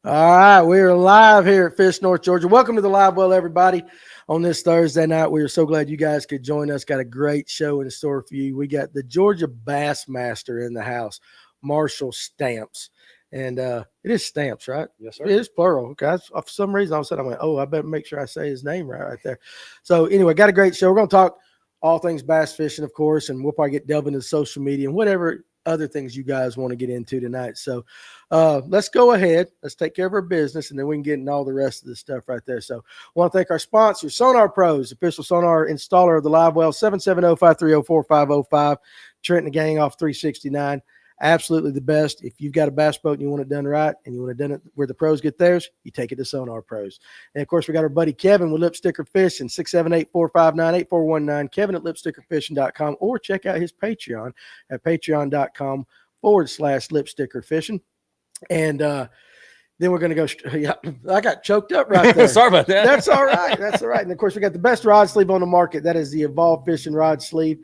All right, we are live here at Fish North Georgia. Welcome to the Live Well, everybody. On this Thursday night, we are so glad you guys could join us. Got a great show in store for you. We got the Georgia Bassmaster in the house, Marshall Stamps. And it is Stamps, right? Yes, sir. It is plural. Okay. For some reason, all of a sudden, I went, I better make sure I say his name right there. So anyway, got a great show. We're going to talk all things bass fishing, of course, and we'll probably delve into social media and whatever other things you guys want to get into tonight. So let's go ahead. Let's take care of our business, and then we can get into all the rest of the stuff right there. So I want to thank our sponsors, Sonar Pros, official sonar installer of the Live Well, 770-530-4505. Trent and the gang off 369. Absolutely the best. If you've got a bass boat and you want it done right and you want it done where the pros get theirs, you take it to Sonar Pros. And, of course, we got our buddy Kevin with Lipsticker Fishing, 678-459-8419, Kevin at lipstickerfishing.com, or check out his Patreon at patreon.com/lipstickerfishing. And then we're going to go yeah, I got choked up right there. Sorry about that. That's all right. That's all right. And, of course, we got the best rod sleeve on the market. That is the Evolve Fishing Rod Sleeve.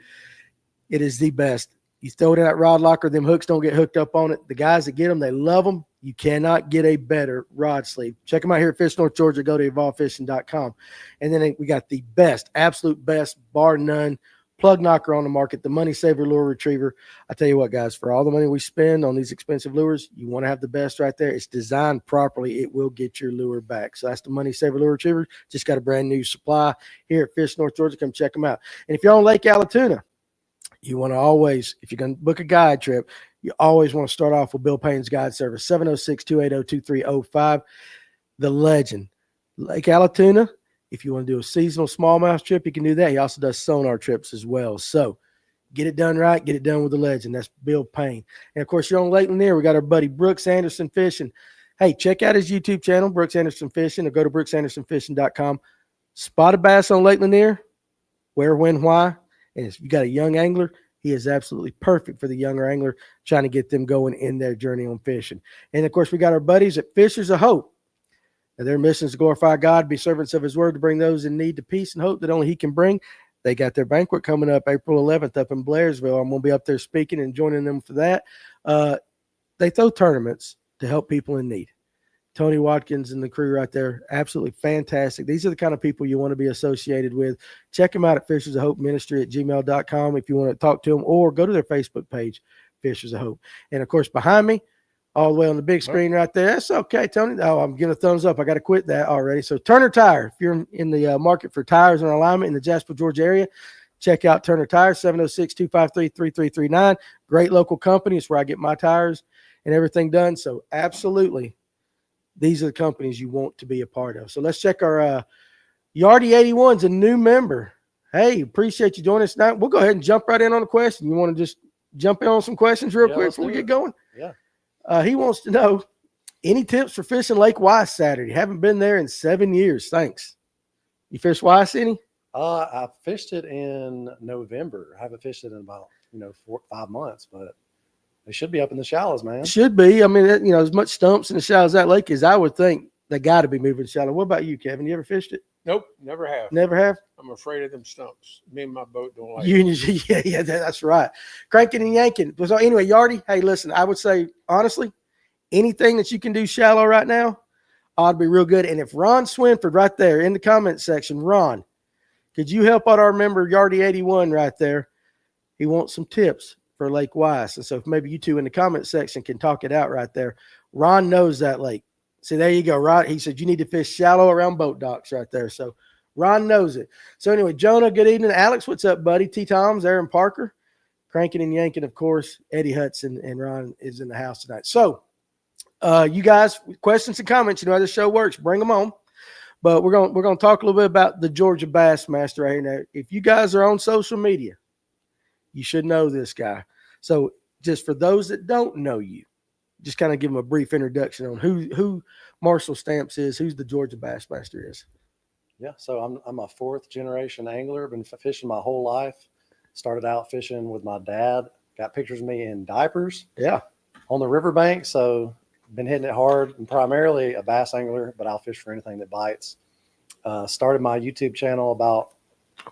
It is the best. You throw it in that rod locker, them hooks don't get hooked up on it. The guys that get them, they love them. You cannot get a better rod sleeve. Check them out here at Fish North Georgia. Go to evolvefishing.com. And then we got the best, absolute best, bar none, plug knocker on the market, the Money Saver Lure Retriever. I tell you what, guys, for all the money we spend on these expensive lures, you want to have the best right there. It's designed properly. It will get your lure back. So that's the Money Saver Lure Retriever. Just got a brand new supply here at Fish North Georgia. Come check them out. And if you're on Lake Allatoona, you want to always, if you're going to book a guide trip, you always want to start off with Bill Payne's Guide Service, 706-280-2305. The legend. Lake Allatoona, if you want to do a seasonal smallmouth trip, you can do that. He also does sonar trips as well. So get it done right, get it done with the legend. That's Bill Payne. And, of course, you're on Lake Lanier. We got our buddy Brooks Anderson Fishing. Hey, check out his YouTube channel, Brooks Anderson Fishing, or go to brooksandersonfishing.com. Spot a bass on Lake Lanier. Where, when, why. And if you got a young angler, he is absolutely perfect for the younger angler trying to get them going in their journey on fishing. And, of course, we got our buddies at Fishers of Hope. Now, their mission is to glorify God, be servants of his word, to bring those in need to peace and hope that only he can bring. They got their banquet coming up April 11th up in Blairsville. I'm going to be up there speaking and joining them for that. They throw tournaments to help people in need. Tony Watkins and the crew right there, absolutely fantastic. These are the kind of people you want to be associated with. Check them out at Fishers of Hope Ministry at gmail.com if you want to talk to them, or go to their Facebook page, Fishers of Hope. And, of course, behind me, all the way on the big screen right there. That's okay, Tony. Oh, I'm giving a thumbs up. I got to quit that already. So Turner Tire, if you're in the market for tires and alignment in the Jasper, Georgia area, check out Turner Tire, 706-253-3339. Great local company. It's where I get my tires and everything done. So absolutely, these are the companies you want to be a part of. So let's check our Yardy 81's a new member. Hey, appreciate you joining us tonight. We'll go ahead and jump right in on the question. You want to just jump in on some questions real quick before we get going? Yeah. He wants to know, any tips for fishing Lake Weiss Saturday? Haven't been there in 7 years. Thanks. You fish Weiss any? I fished it in November. I haven't fished it in about 4 or 5 months, but they should be up in the shallows, man. Should be. I mean, as much stumps in the shallows of that lake as I would think, they got to be moving shallow. What about you, Kevin? You ever fished it? Nope, never have. Never have? I'm afraid of them stumps. Me and my boat don't like it. Yeah, that's right. Cranking and yanking. So anyway, Yardy, hey, listen, I would say, honestly, anything that you can do shallow right now ought to be real good. And if Ron Swinford right there in the comment section, Ron, could you help out our member, Yardy 81 right there? He wants some tips for Lake Weiss. And so if maybe you two in the comment section can talk it out right there. Ron knows that lake. See, there you go, right? He said you need to fish shallow around boat docks right there. So Ron knows it. So anyway, Jonah, good evening. Alex, what's up, buddy? T-Toms, Aaron Parker, cranking and yanking, of course. Eddie Hudson and Ron is in the house tonight. So you guys, questions and comments, you know how this show works. Bring them on. But we're gonna talk a little bit about the Georgia Bassmaster right here. Now, if you guys are on social media, you should know this guy. So just for those that don't know you, just kind of give them a brief introduction on who Marshall Stamps is, who's the Georgia Bassmaster is. Yeah, so I'm a 4th generation angler. Been fishing my whole life. Started out fishing with my dad. Got pictures of me in diapers. Yeah. On the riverbank. So been hitting it hard. I'm primarily a bass angler, but I'll fish for anything that bites. Started my YouTube channel about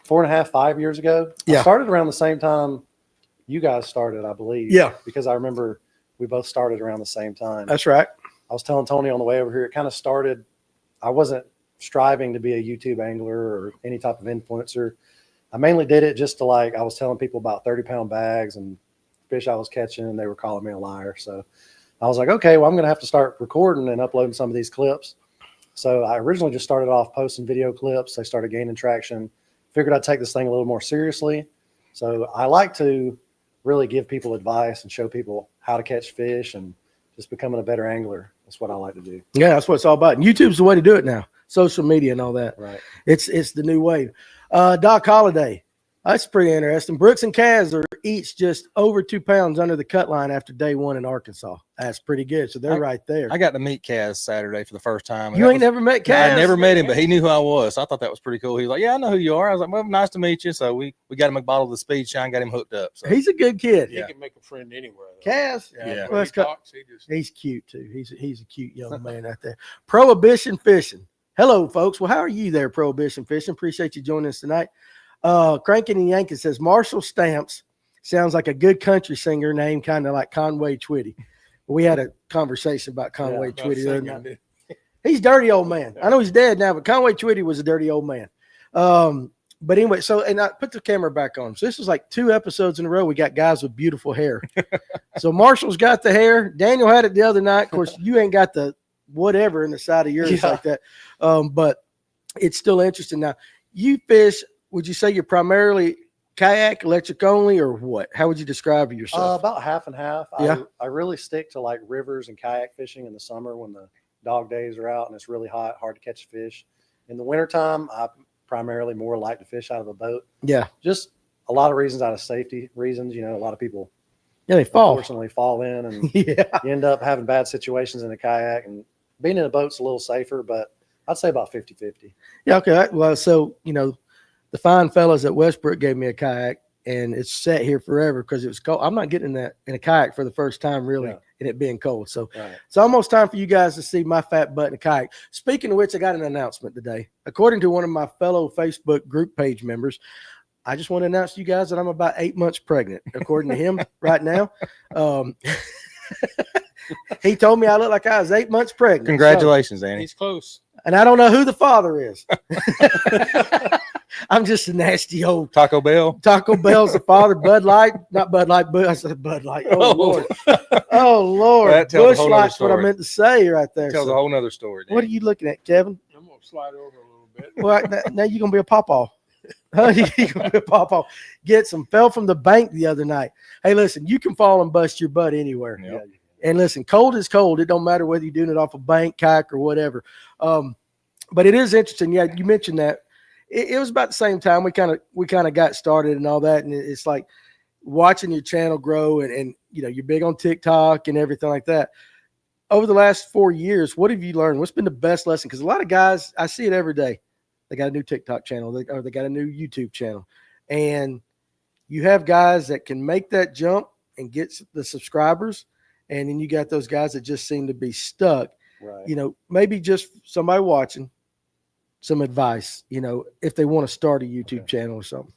4.5, 5 years ago. Yeah. I started around the same time you guys started, I believe. Yeah. Because I remember we both started around the same time. That's right. I was telling Tony on the way over here, it kind of started, I wasn't striving to be a YouTube angler or any type of influencer. I mainly did it just to like, I was telling people about 30-pound bags and fish I was catching, and they were calling me a liar. So I was like, okay, well, I'm going to have to start recording and uploading some of these clips. So I originally just started off posting video clips. They started gaining traction. Figured I'd take this thing a little more seriously. So I like to really give people advice and show people how to catch fish and just becoming a better angler. That's what I like to do. Yeah, that's what it's all about. And YouTube's the way to do it now. Social media and all that. Right. It's the new wave. Doc Holliday. That's pretty interesting. Brooks and Kaz are each just over 2 pounds under the cut line after day one in Arkansas. That's pretty good. So they're right there. I got to meet Kaz Saturday for the first time. You ain't never met Kaz? I never met him, but he knew who I was. So I thought that was pretty cool. He was like, yeah, I know who you are. I was like, well, nice to meet you. So we got him a bottle of the Speed Shine, got him hooked up. So He's a good kid. He can make a friend anywhere. Kaz? Yeah. When he talks, He's cute too. He's a cute young man out there. Prohibition fishing. Hello, folks. Well, how are you there, Prohibition Fishing? Appreciate you joining us tonight. Crankin' and Yankin says Marshall Stamps sounds like a good country singer named kind of like Conway Twitty. We had a conversation about Conway Twitty the other night. He's a dirty old man. I know he's dead now, but Conway Twitty was a dirty old man. But anyway, and I put the camera back on. So this is like 2 episodes in a row. We got guys with beautiful hair. So Marshall's got the hair. Daniel had it the other night. Of course, you ain't got the whatever in the side of yours like that. But it's still interesting. Now, you fish, would you say you're primarily kayak, electric only, or what? How would you describe yourself? About half and half. Yeah. I really stick to like rivers and kayak fishing in the summer when the dog days are out and it's really hot, hard to catch fish. In the wintertime, I primarily more like to fish out of a boat. Yeah. Just a lot of reasons, out of safety reasons. You know, a lot of people They fall. unfortunately fall in and Yeah. you end up having bad situations in a kayak, and being in a boat's a little safer, but I'd say about 50-50. Yeah. Okay. Well, so, the fine fellas at Westbrook gave me a kayak, and it's sat here forever because it was cold. I'm not getting in a kayak for the first time, really, and it being cold. So It's almost time for you guys to see my fat butt in a kayak. Speaking of which, I got an announcement today. According to one of my fellow Facebook group page members, I just want to announce to you guys that I'm about 8 months pregnant, according to him right now. He told me I look like I was 8 months pregnant. congratulations, Danny. He's close. And I don't know who the father is. I'm just a nasty old Taco Bell. Taco Bell's the father. Bud Light, not Bud Light, but I said Bud Light. Oh, Lord. Oh, Lord. That tells a Bush whole nother Light's what I story. meant to say right there. Tells So a whole nother story. what are Danny. you looking at, Kevin? I'm going to slide over a little bit. Well, now you're going to be a pawpaw. Huh? You're going to be a pawpaw. Fell from the bank the other night. Hey, listen, you can fall and bust your butt anywhere. Yep. And listen, cold is cold. It don't matter whether you're doing it off a bank, kayak, or whatever. But it is interesting. Yeah, you mentioned that. It was about the same time we kind of got started and all that. And it's like watching your channel grow and you're big on TikTok and everything like that. Over the last 4 years, what have you learned? What's been the best lesson? Because a lot of guys, I see it every day. They got a new TikTok channel or they got a new YouTube channel. And you have guys that can make that jump and get the subscribers. And then you got those guys that just seem to be stuck. Right. Maybe just somebody watching, some advice, if they want to start a YouTube channel or something.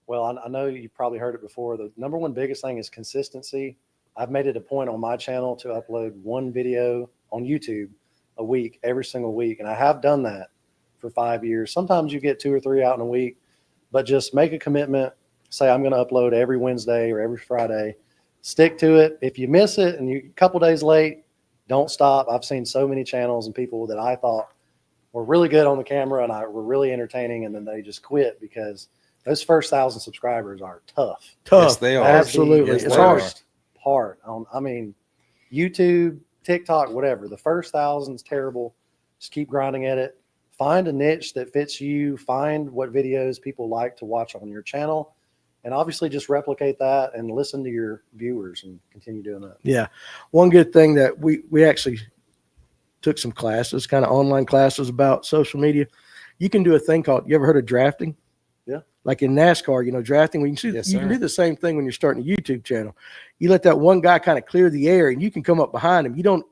Well, I know you've probably heard it before. The number one biggest thing is consistency. I've made it a point on my channel to upload 1 video on YouTube a week, every single week. And I have done that for 5 years. Sometimes you get 2 or 3 out in a week, but just make a commitment. Say, I'm going to upload every Wednesday or every Friday. Stick to it. If you miss it and you're a couple days late, don't stop. I've seen so many channels and people that I thought were really good on the camera and were really entertaining, and then they just quit because those first 1,000 subscribers are tough. Yes, they are. Absolutely. Yes, It's they hard. are. Part. I mean, YouTube, TikTok, whatever. The first 1,000's terrible. Just keep grinding at it. Find a niche that fits you. Find what videos people like to watch on your channel. And obviously just replicate that and listen to your viewers and continue doing that. Yeah. One good thing that we actually took some classes, kind of online classes about social media. You can do a thing called, you ever heard of drafting? Yeah. Like in NASCAR, drafting, you can do the same thing when you're starting a YouTube channel. You let that one guy kind of clear the air and you can come up behind him. You don't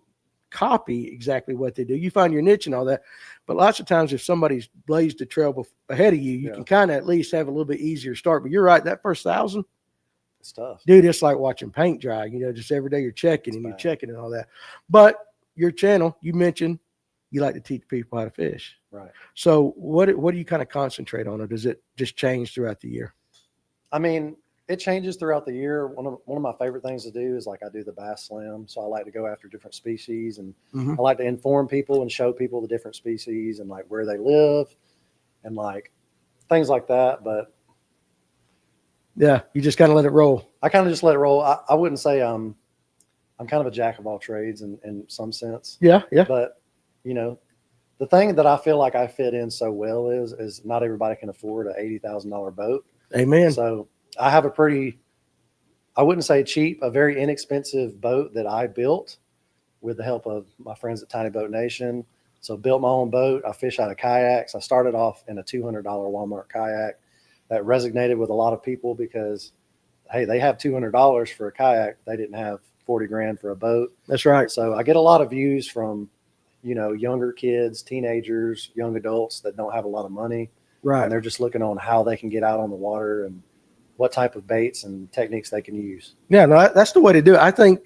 copy exactly what they do. You find your niche and all that. But lots of times if somebody's blazed a trail ahead of you, you can kind of at least have a little bit easier start. But you're right, that first 1,000, It's tough. dude, it's like watching paint dry. Just every day you're checking and you're checking and all that. But your channel, you mentioned you like to teach people how to fish. Right. So what do you kind of concentrate on, or does it just change throughout the year? I mean, it changes throughout the year. One of my favorite things to do is like I do the bass slam. So I like to go after different species, and Mhm. I like to inform people and show people the different species and like where they live and like things like that. But Yeah, you just kind of let it roll. I kind of just let it roll. I wouldn't say I'm kind of a jack of all trades in some sense. Yeah, yeah. But you know, the thing that I feel like I fit in so well is not everybody can afford a $80,000 boat. Amen. So I have a pretty, I wouldn't say cheap, a very inexpensive boat that I built with the help of my friends at Tiny Boat Nation. So built my own boat. I fish out of kayaks. I started off in a $200 Walmart kayak that resonated with a lot of people because, hey, they have $200 for a kayak. They didn't have 40 grand for a boat. That's right. So I get a lot of views from, you know, younger kids, teenagers, young adults that don't have a lot of money. Right. And they're just looking on how they can get out on the water and what type of baits and techniques they can use. Yeah, no, that's the way to do it. I think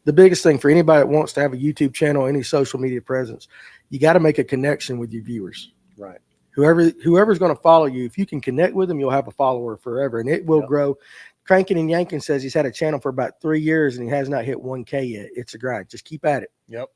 the biggest thing for anybody that wants to have a YouTube channel, any social media presence, you got to make a connection with your viewers. Right. Whoever's going to follow you, if you can connect with them, you'll have a follower forever, and it will Yep. grow. Cranking and Yanking says he's had a channel for about 3 years and he has not hit 1K yet. It's a grind. Just keep at it. Yep.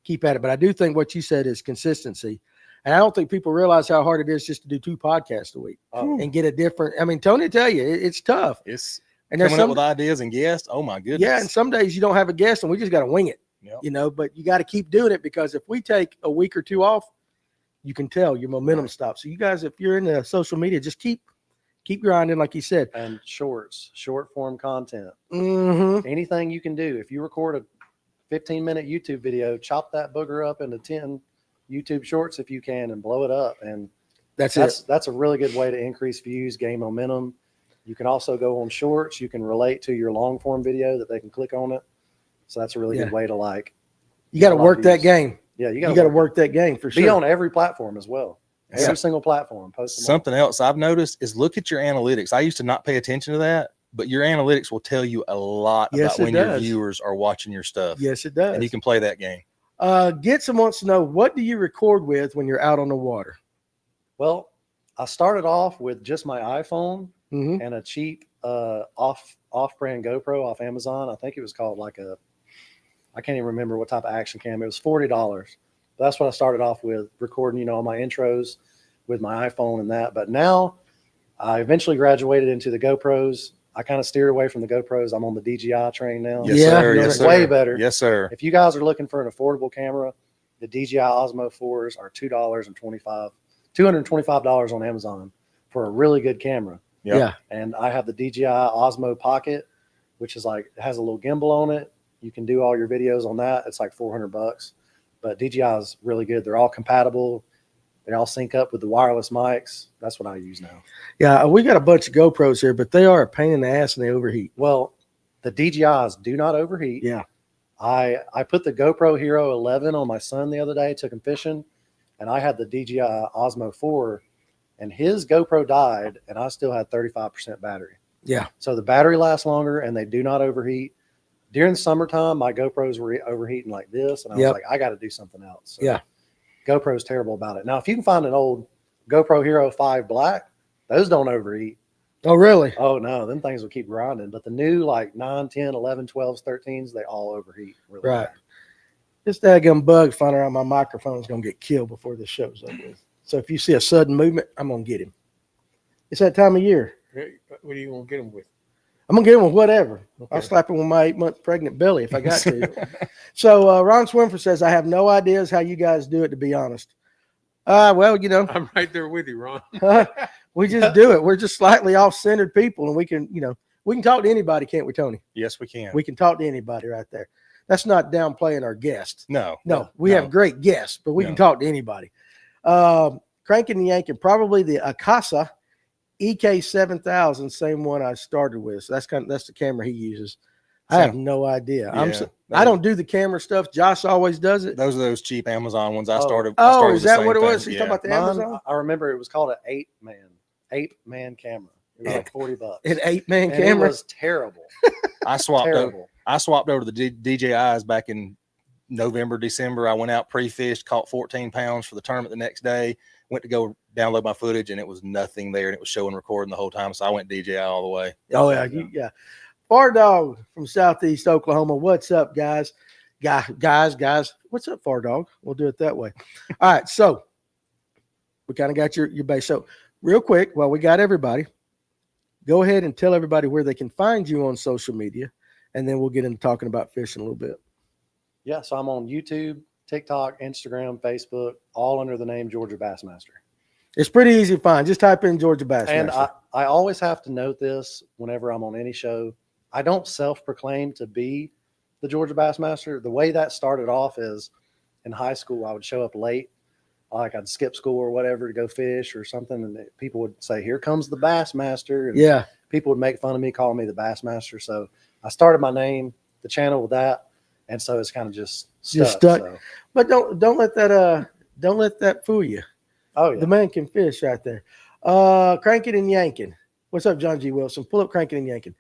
Keep at it. But I do think what you said is consistency. And I don't think people realize how hard it is just to do 2 podcasts a week and get a different. I mean, Tony will tell you, it's tough. It's And there's coming up some, with ideas and guests. Oh my goodness. yeah, and some days you don't have a guest and we just got to wing it, Yep. you know, but you got to keep doing it because if we take a week or 2 off, you can tell your momentum stops. So you guys, if you're into social media, just keep grinding, like you said. And shorts, short form content, Mm-hmm. anything you can do. If you record a 15-minute YouTube video, chop that booger up into 10 YouTube shorts if you can and blow it up. And That's it. that's a really good way to increase views, gain momentum. You can also go on shorts. You can relate to your long form video that they can click on it. So that's a really good way to like. You got to a lot of work that views. game. Yeah, you You got got to work that game for Be sure. on every platform as well. Yeah. Every single platform. Post them all. Something else I've noticed is look at your analytics. I used to not pay attention to that, but your analytics will tell you a lot Yes, about it when your does. viewers are watching your stuff. Yes, it does. And you can play that game. Gitson wants to know, what do you record with when you're out on the water? Well, I started off with just my iPhone Mm-hmm. and a cheap off-brand GoPro off Amazon. I think it was called like I can't even remember what type of action cam. It was $40. That's what I started off with, recording, you know, all my intros with my iPhone and that. But now I eventually graduated into the GoPros. I kind of steered away from the GoPros. I'm on the DJI train now. Yes, Yeah, sir. no, Yes, it's sir. way better. Yes, sir. If you guys are looking for an affordable camera, the DJI Osmo 4s are $225 on Amazon for a really good camera. Yep. Yeah. And I have the DJI Osmo Pocket, which is like, it has a little gimbal on it. You can do all your videos on that. It's like $400, but DJI is really good. They're all compatible. They all sync up with the wireless mics. That's what I use now. Yeah, we got a bunch of GoPros here, but they are a pain in the ass and they overheat. Well, the DJIs do not overheat. Yeah. I put the GoPro Hero 11 on my son the other day, took him fishing, and I had the DJI Osmo 4, and his GoPro died, and I still had 35% battery. Yeah. So the battery lasts longer, and they do not overheat. During the summertime, my GoPros were overheating like this, and I was like, I got to do something else. So Yeah. GoPro's terrible about it. Now, if you can find an old GoPro Hero 5 Black, those don't overheat. Oh, really? Oh, no, them things will keep grinding. But the new, like 9, 10, 11, 12s, 13s, they all overheat. Really Right. bad. This daggum bug finding out my microphone is going to get killed before this show's over with. So if you see a sudden movement, I'm going to get him. It's that time of year. Hey, what are you gonna get them with? I'm going to get him with whatever. Okay. I'll slap him with my 8-month pregnant belly if I got to. So Ron Swinford says, I have no ideas how you guys do it, to be honest. Well, you know, I'm right there with you, Ron. we just do it. We're just slightly off-centered people, and we can, you know, we can talk to anybody, can't we, Tony? Yes, we can. We can talk to anybody right there. That's not downplaying our guests. No. No, we have great guests, but we can talk to anybody. Cranking and Yanking, probably the Akasa EK 7000, same one I started with. So that's the camera he uses. I have no idea. I don't do the camera stuff. Josh always does it. Those are those cheap Amazon ones I Oh. started. Oh, with is the that same what it thing. was? He's talking about the Mine, Amazon? I remember it was called an 8-man camera. It was like $40. An 8-man And camera? It was terrible. I swapped over. Terrible. I swapped over to the DJIs back in November, December, I went out pre-fished, caught 14 pounds for the tournament the next day, went to go download my footage, and it was nothing there, and it was showing recording the whole time. So I went DJI all the way. Oh, yeah. Yeah. Far Dog from Southeast Oklahoma. What's up, guys? Guys. What's up, Far Dog? We'll do it that way. All right. So we kind of got your base. So real quick, while we got everybody, go ahead and tell everybody where they can find you on social media, and then we'll get into talking about fishing a little bit. Yeah, so I'm on YouTube, TikTok, Instagram, Facebook, all under the name Georgia Bassmaster. It's pretty easy to find. Just type in Georgia Bassmaster. And I always have to note this whenever I'm on any show. I don't self-proclaim to be the Georgia Bassmaster. The way that started off is in high school, I would show up late. Like I'd skip school or whatever to go fish or something. And people would say, "Here comes the Bassmaster." And yeah. people would make fun of me, calling me the Bassmaster. So I started my name, the channel with that. And so it's kind of just stuck. So. But don't let that fool you. Oh yeah. The man can fish right there. Cranking and yanking. What's up, John G. Wilson? Pull up Cranking and yanking.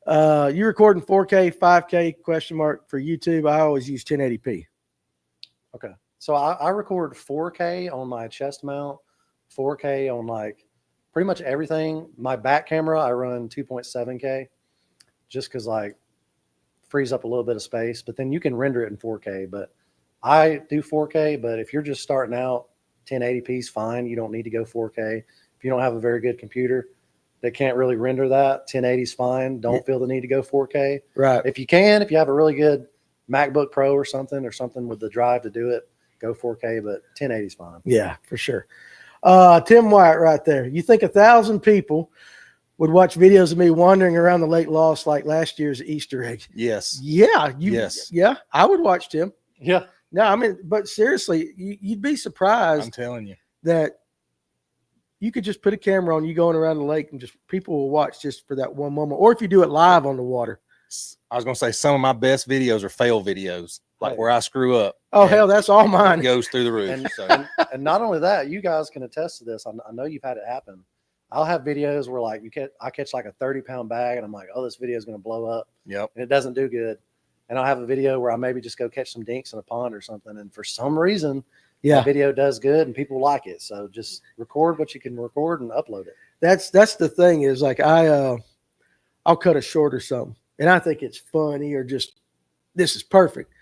You recording 4K, 5K question mark for YouTube. I always use 1080p. Okay. So I record 4K on my chest mount, 4K on like pretty much everything. My back camera, I run 2.7K just because like frees up a little bit of space, but then you can render it in 4K. But I do 4K, but if you're just starting out, 1080p is fine. You don't need to go 4K. If you don't have a very good computer that can't really render that, 1080 is fine. Don't feel the need to go 4K. Right. If you can, if you have a really good MacBook Pro or something with the drive to do it, go 4K, but 1080 is fine. Yeah, for sure. Tim Wyatt right there. You think 1,000 people would watch videos of me wandering around the Lake Lost like last year's Easter egg? Yes. Yeah. Yes. Yeah, I would watch Tim. Yeah. No, I mean, but seriously, you'd be surprised. I'm telling you that you could just put a camera on you going around the lake and just people will watch just for that one moment. Or if you do it live on the water. I was going to say some of my best videos are fail videos, like where I screw up. Oh, hell, that's all mine. It goes through the roof. And not only that, you guys can attest to this. I know you've had it happen. I'll have videos where like I catch like a 30-pound bag and I'm like, oh, this video is going to blow up. Yep. And it doesn't do good. And I'll have a video where I maybe just go catch some dinks in a pond or something. And for some reason, the video does good and people like it. So just record what you can record and upload it. That's the thing is like I'll cut a short or something and I think it's funny or just this is perfect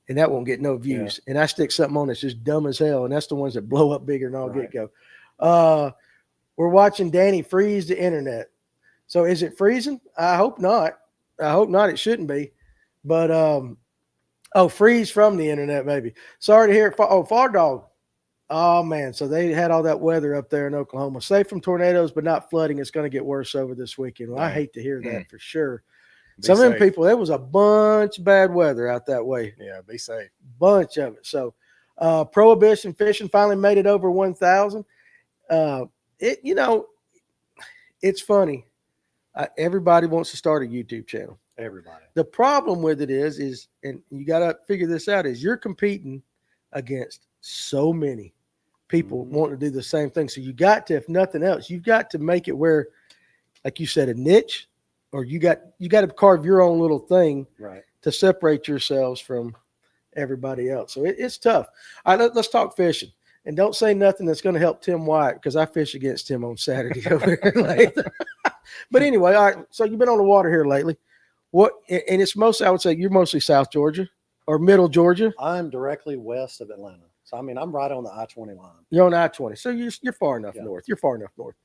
and that won't get no views. Yeah. And I stick something on that's just dumb as hell and that's the ones that blow up bigger than all get go. We're watching Danny freeze the internet. So is it freezing? I hope not. It shouldn't be. But freeze from the internet maybe. Sorry to hear it. Far Dog. Oh man, so they had all that weather up there in Oklahoma. Safe from tornadoes, but not flooding. It's going to get worse over this weekend. Well, I hate to hear that for sure. Some of them people, there was a bunch of bad weather out that way. Yeah, be safe. Bunch of it. So prohibition fishing finally made it over 1,000. It's funny. Everybody wants to start a YouTube channel. Everybody. The problem with it is, and you got to figure this out, is you're competing against so many people wanting to do the same thing. So you got to, if nothing else, you've got to make it where, like you said, a niche, or you got to carve your own little thing to separate yourselves from everybody else. So it's tough. All right, let's talk fishing. And don't say nothing that's going to help Tim White because I fish against him on Saturday over here later. But anyway, all right. So you've been on the water here lately. What? And it's mostly, I would say, you're mostly South Georgia or Middle Georgia. I'm directly west of Atlanta, so I mean I'm right on the I-20 line. You're on I-20, so you're far enough north. You're far enough north.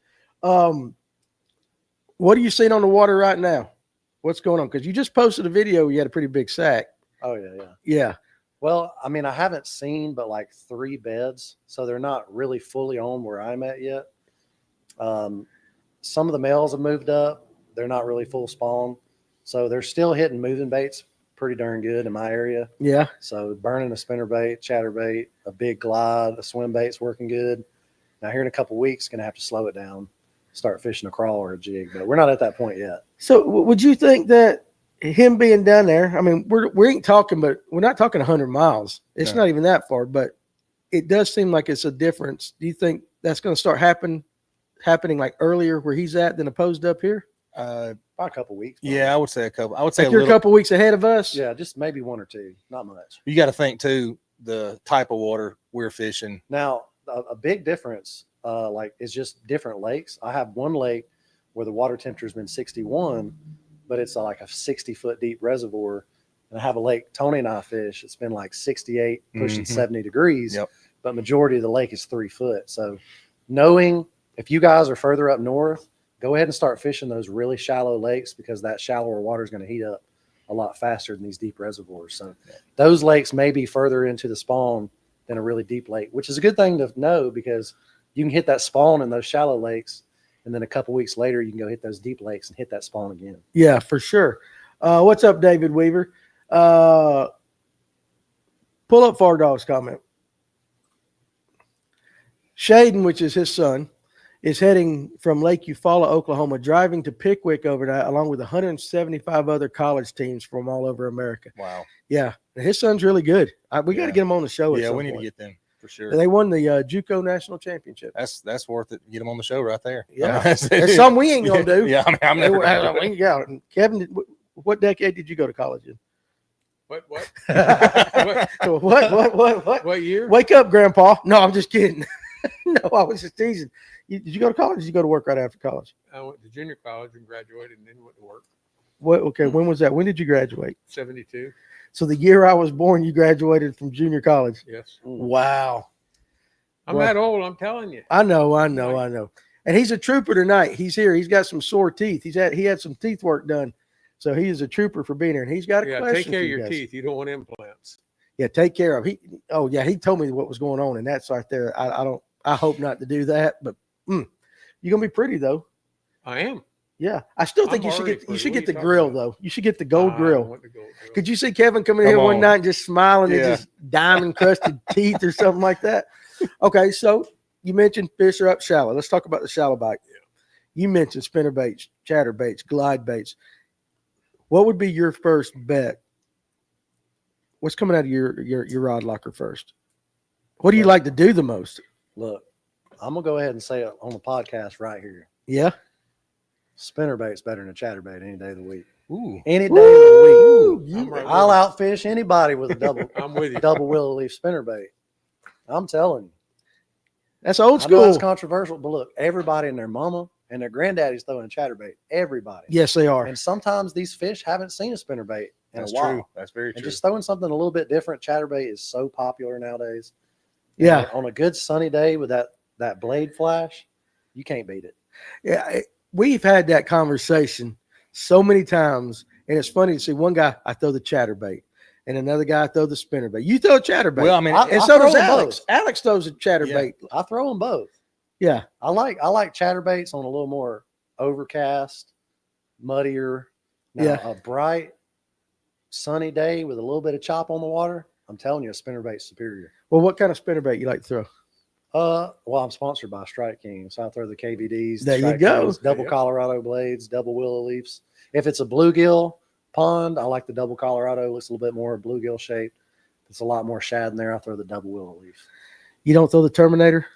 What are you seeing on the water right now? What's going on? Because you just posted a video. You had a pretty big sack. Oh yeah. Well, I mean, I haven't seen but like 3 beds, so they're not really fully on where I'm at yet. Some of the males have moved up. They're not really full spawn, so they're still hitting moving baits pretty darn good in my area. Yeah. So burning a spinnerbait, chatterbait, a big glide, a swim bait's working good. Now here in a couple of weeks, going to have to slow it down, start fishing a crawl or a jig, but we're not at that point yet. So would you think that him being down there, I mean, we ain't talking, but we're not talking 100 miles. It's not even that far, but it does seem like it's a difference. Do you think that's going to start happening like earlier where he's at than opposed up here? Uh, About a couple weeks. yeah, I would say a couple. I would say Like a you're a little. couple weeks ahead of us. Yeah, just maybe 1 or 2, not much. You got to think too the type of water we're fishing. Now, a big difference, like, is just different lakes. I have one lake where the water temperature has been 61, but it's like a 60-foot deep reservoir. And I have a lake Tony and I fish. It's been like 68, pushing 70 degrees. Yep. But majority of the lake is 3 foot. So knowing if you guys are further up north, go ahead and start fishing those really shallow lakes, because that shallower water is going to heat up a lot faster than these deep reservoirs. So those lakes may be further into the spawn than a really deep lake, which is a good thing to know, because you can hit that spawn in those shallow lakes, and then a couple weeks later you can go hit those deep lakes and hit that spawn again. Yeah, for sure. What's up, David Weaver? Pull up Far Dog's comment. Shaden, which is his son, is heading from Lake Eufaula, Oklahoma, driving to Pickwick overnight, along with 175 other college teams from all over America. Wow. Yeah, his son's really good. We got to Yeah. get him on the show. Yeah, we need to get them for sure. They won the JUCO national championship. That's worth it. Get them on the show right there. Yeah. I mean, There's some we ain't gonna do. Yeah, I mean, I'm never gonna do it. Yeah. Kevin, what decade did you go to college in? What? What Year? Wake up, Grandpa. No, I'm just kidding. No, I was just teasing. Did you go to college? Or did you go to work right after college? I went to junior college and graduated, and then went to work. What? Okay, when was that? When did you graduate? 72. So the year I was born, you graduated from junior college. Yes. Wow. I'm Well, that old. I'm telling you. I know. And he's a trooper tonight. He's here. He's got some sore teeth. He had some teeth work done. So he is a trooper for being here. And he's got a Yeah. question. Take care for of you your guys. teeth. You don't want implants. Yeah, take care of. He told me what was going on, and that's right there. I hope not to do that, but you're gonna be pretty though. I am. Yeah, I still think I'm you should already get pretty. the What are you grill talking though. You should get the gold I grill. want the gold grill. Could you see Kevin coming in Come here one on. night and just smiling Yeah. and just diamond crusted teeth or something like that? Okay, so you mentioned fish are up shallow. Let's talk about the shallow bite. Yeah. You mentioned spinner baits, chatter baits, glide baits. What would be your first bet? What's coming out of your rod locker first? What do you like to do the most? Look, I'm going to go ahead and say it on the podcast right here. Yeah. Spinnerbait's better than a chatterbait any day of the week. Ooh. Any day of the week. I'm right with I'll you. outfish anybody with a double I'm with you. double willow leaf spinnerbait. I'm telling you. That's old I know school. it's controversial, but look, everybody and their mama and their granddaddy's throwing a chatterbait. Everybody. Yes, they are. And sometimes these fish haven't seen a spinnerbait in That's a while. true. That's very And true. just throwing something a little bit different. Chatterbait is so popular nowadays. Yeah. And on a good sunny day with that blade flash, you can't beat it. Yeah, we've had that conversation so many times, and it's funny to see one guy, I throw the chatterbait, and another guy, I throw the spinnerbait. You throw a chatterbait. Well, I mean, I and so throw does them Alex. both. Alex throws a chatterbait. I throw them both. Yeah. I like chatterbaits on a little more overcast, muddier. Now, Yeah. a bright, sunny day with a little bit of chop on the water. I'm telling you, a spinnerbait's superior. Well, what kind of spinnerbait you like to throw? Well, I'm sponsored by Strike King, so I throw the KVDs. the There you Strike go. Kings, double Yeah. Colorado blades, double willow leaves. If it's a bluegill pond, I like the double Colorado. Looks a little bit more bluegill shaped. If it's a lot more shad in there, I throw the double willow leaf. You don't throw the Terminator?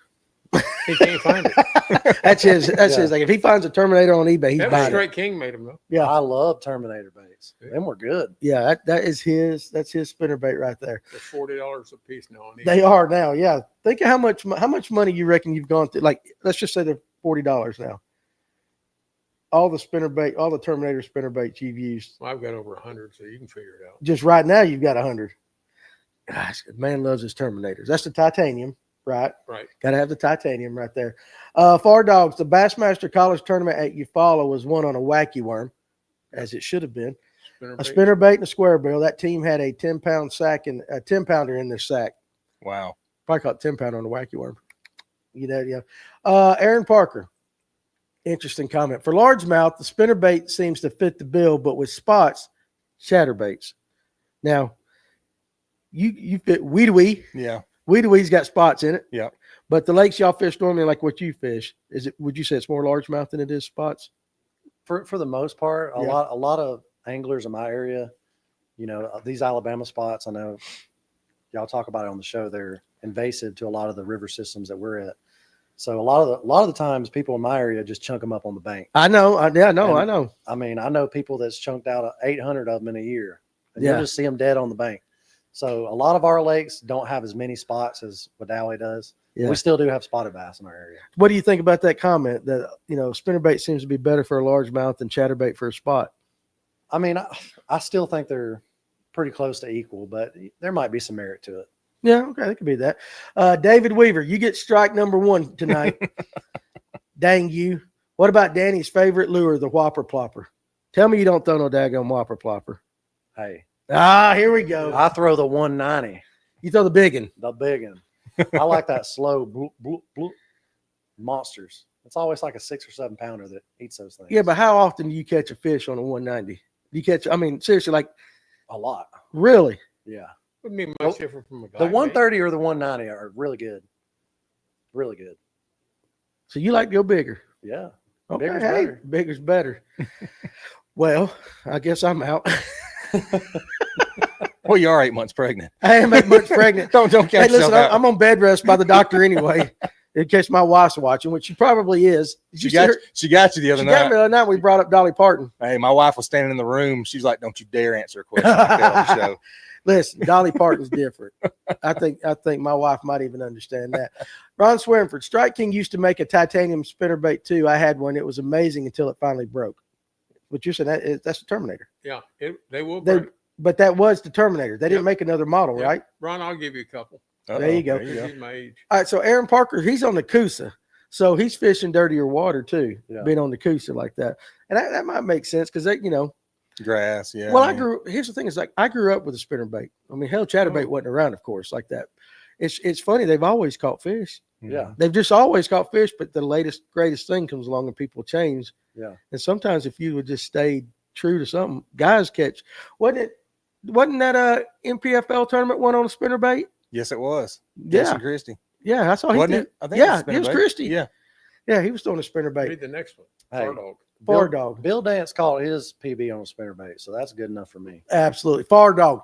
He can't find it. That's his. That's Yeah. his. Like if he finds a Terminator on eBay, he's That was buying it. Straight King made him though. Yeah. I love Terminator baits. Yeah. Them were good. Yeah, that is his. That's his spinnerbait right there. They're $40 a piece now. On They eBay. are now. Yeah. Think of how much money you reckon you've gone through. Like, let's just say they're $40 now. All the spinnerbait, all the Terminator spinnerbaits you've used. Well, I've got over 100, so you can figure it out. Just right now, you've got 100. Gosh, man loves his Terminators. That's the titanium, right? Right. Got to have the titanium right there. Far Dogs, the Bassmaster College Tournament at Eufaula was won on a wacky worm, as it should have been. A spinnerbait and a square bill. That team had a 10-pound sack and a 10-pounder in their sack. Wow. Probably caught 10-pounder on the wacky worm. You know, yeah. Aaron Parker. Interesting comment. For largemouth, the spinnerbait seems to fit the bill, but with spots, chatterbaits. Now, you fit Weedawee. Yeah. Weedawee's got spots in it. Yeah. But the lakes y'all fish normally, like what you fish, would you say it's more largemouth than it is spots? For the most part, a Yeah. lot of anglers in my area, you know, these Alabama spots, I know y'all talk about it on the show, they're invasive to a lot of the river systems that we're at. So a lot of the times people in my area just chunk them up on the bank. I know. I And, know. I mean, I know people that's chunked out 800 of them in a year, and Yeah. you'll just see them dead on the bank. So a lot of our lakes don't have as many spots as Wadaway does. Yeah. We still do have spotted bass in our area. What do you think about that comment that, spinnerbait seems to be better for a largemouth than chatterbait for a spot? I mean, I still think they're pretty close to equal, but there might be some merit to it. Yeah, okay, that could be that. David Weaver, you get strike number 1 tonight. Dang you. What about Danny's favorite lure, the whopper plopper? Tell me you don't throw no daggone whopper plopper. Hey, Here we go. I throw the 190, You throw the big one. the big one. I like that slow bloop, bloop, bloop monsters. It's always like a 6 or 7 pounder that eats those things. Yeah, but how often do you catch a fish on a 190? Do you catch, seriously, like, a lot. really? Yeah. Wouldn't be much different from a guy. The 130 or the 190 are really good. Really good. So you like to go bigger? Yeah. Okay, Bigger's hey, better. bigger's better. Well, I guess I'm out. Well, you are 8 months pregnant. I am 8 months pregnant. Don't count Hey, listen, yourself out. I'm on bed rest by the doctor anyway, in case my wife's watching, which she probably is. Did you She see her? got you the other She got me night. the other night. We brought up Dolly Parton. Hey, my wife was standing in the room. She's like, "Don't you dare answer a question like that on the show." Listen, Dolly Parton's different. I think my wife might even understand that. Ron Swearenford, Strike King used to make a titanium spinnerbait too. I had one. It was amazing until it finally broke. What you're saying, that's the Terminator. Yeah, they will They- break. But that was the Terminator. They didn't Yep. make another model, Yep. right? Ron, I'll give you a couple. There you go. Because he's my age. All right, so Aaron Parker, he's on the Coosa. So he's fishing dirtier water too, Yeah. being on the Coosa like that. And that might make sense because they, Grass, yeah. well, here's the thing, is like I grew up with a spinnerbait. Hell, chatterbait wasn't around, of course, like that. It's funny, they've always caught fish. Yeah. They've just always caught fish, but the latest, greatest thing comes along and people change. Yeah. And sometimes if you would just stay true to something, guys catch. Wasn't that MPFL tournament one on a spinnerbait? Yes, it was. Yeah. Jason Christie. Yeah, I saw he Wasn't did. it? I think Yeah, it it was spinnerbait. Christie. Yeah. Yeah, he was throwing a spinnerbait. Read the next one. Hey, Far dog. Far Bill, dog. Bill Dance caught his PB on a spinnerbait, so that's good enough for me. Absolutely. Far dog.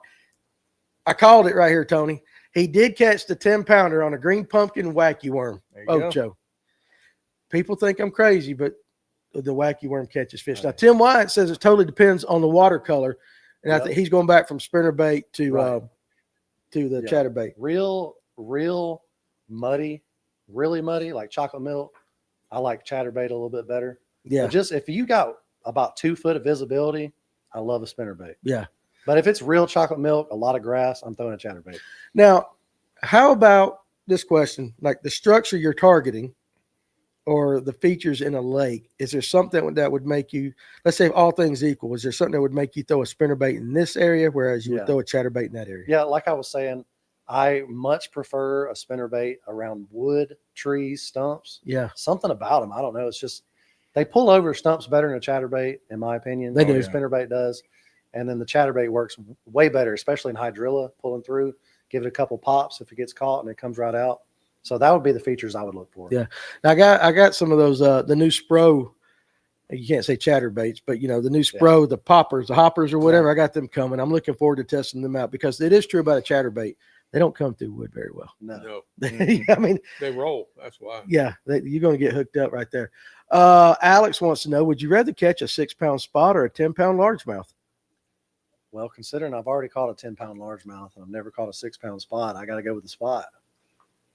I called it right here, Tony. He did catch the 10-pounder on a green pumpkin wacky worm. There you go. Ocho. People think I'm crazy, but the wacky worm catches fish. Now, Tim Wyatt says it totally depends on the watercolor. And I Yep. think he's going back from spinnerbait to Right. to the Yeah. chatterbait. Real muddy, really muddy, like chocolate milk. I like chatterbait a little bit better. Yeah. But just if you got about 2 foot of visibility, I love a spinnerbait. Yeah. But if it's real chocolate milk, a lot of grass, I'm throwing a chatterbait. Now, how about this question? Like the structure you're targeting or the features in a lake, is there something that would make you, let's say if all things equal, is there something that would make you throw a spinnerbait in this area, whereas you would Yeah. throw a chatterbait in that area? Yeah, like I was saying, I much prefer a spinnerbait around wood, trees, stumps. Yeah. Something about them, I don't know. It's just they pull over stumps better than a chatterbait, in my opinion. They than do. a spinnerbait does. And then the chatterbait works way better, especially in hydrilla, pulling through. Give it a couple pops if it gets caught and it comes right out. So that would be the features I would look for. Yeah. Now, I got some of those the new Spro. You can't say chatterbaits, but the new Spro, the poppers, the hoppers, or whatever. I got them coming. I'm looking forward to testing them out because it is true about a chatterbait. They don't come through wood very well. No. No, they roll. That's why. Yeah, you're going to get hooked up right there. Alex wants to know: would you rather catch a 6-pound spot or a 10-pound largemouth? Well, considering I've already caught a 10-pound largemouth and I've never caught a 6-pound spot, I got to go with the spot.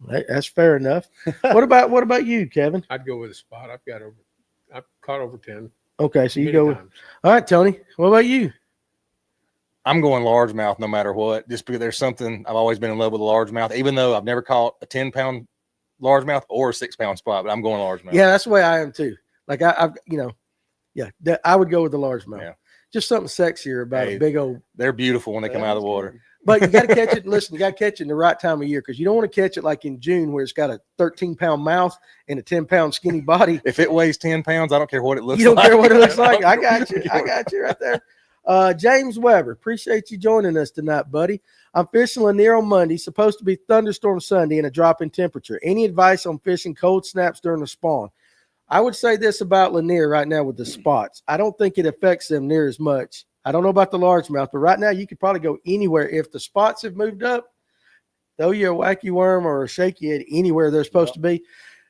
That's fair enough. What about you, Kevin? I'd go with a spot. I've caught over 10. Okay, so you many go with. times. All right, Tony. What about you? I'm going largemouth no matter what, just because there's something I've always been in love with a largemouth, even though I've never caught a 10-pound largemouth or a 6-pound spot, but I'm going largemouth. Yeah, that's the way I am too. Like I would go with the largemouth. Yeah. Just something sexier about Hey, a big old. They're beautiful when they come out of the water. But you got to catch it. Listen, you got to catch it in the right time of year because you don't want to catch it like in June where it's got a 13-pound mouth and a 10-pound skinny body. If it weighs 10 pounds, I don't care what it looks like. You don't care what it looks like. I got you. I got you right there. James Weber, appreciate you joining us tonight, buddy. I'm fishing Lanier on Monday. Supposed to be thunderstorm Sunday and a drop in temperature. Any advice on fishing cold snaps during the spawn? I would say this about Lanier right now with the spots. I don't think it affects them near as much. I don't know about the largemouth, but right now you could probably go anywhere. If the spots have moved up, throw you a wacky worm or a shaky head anywhere they're supposed to be.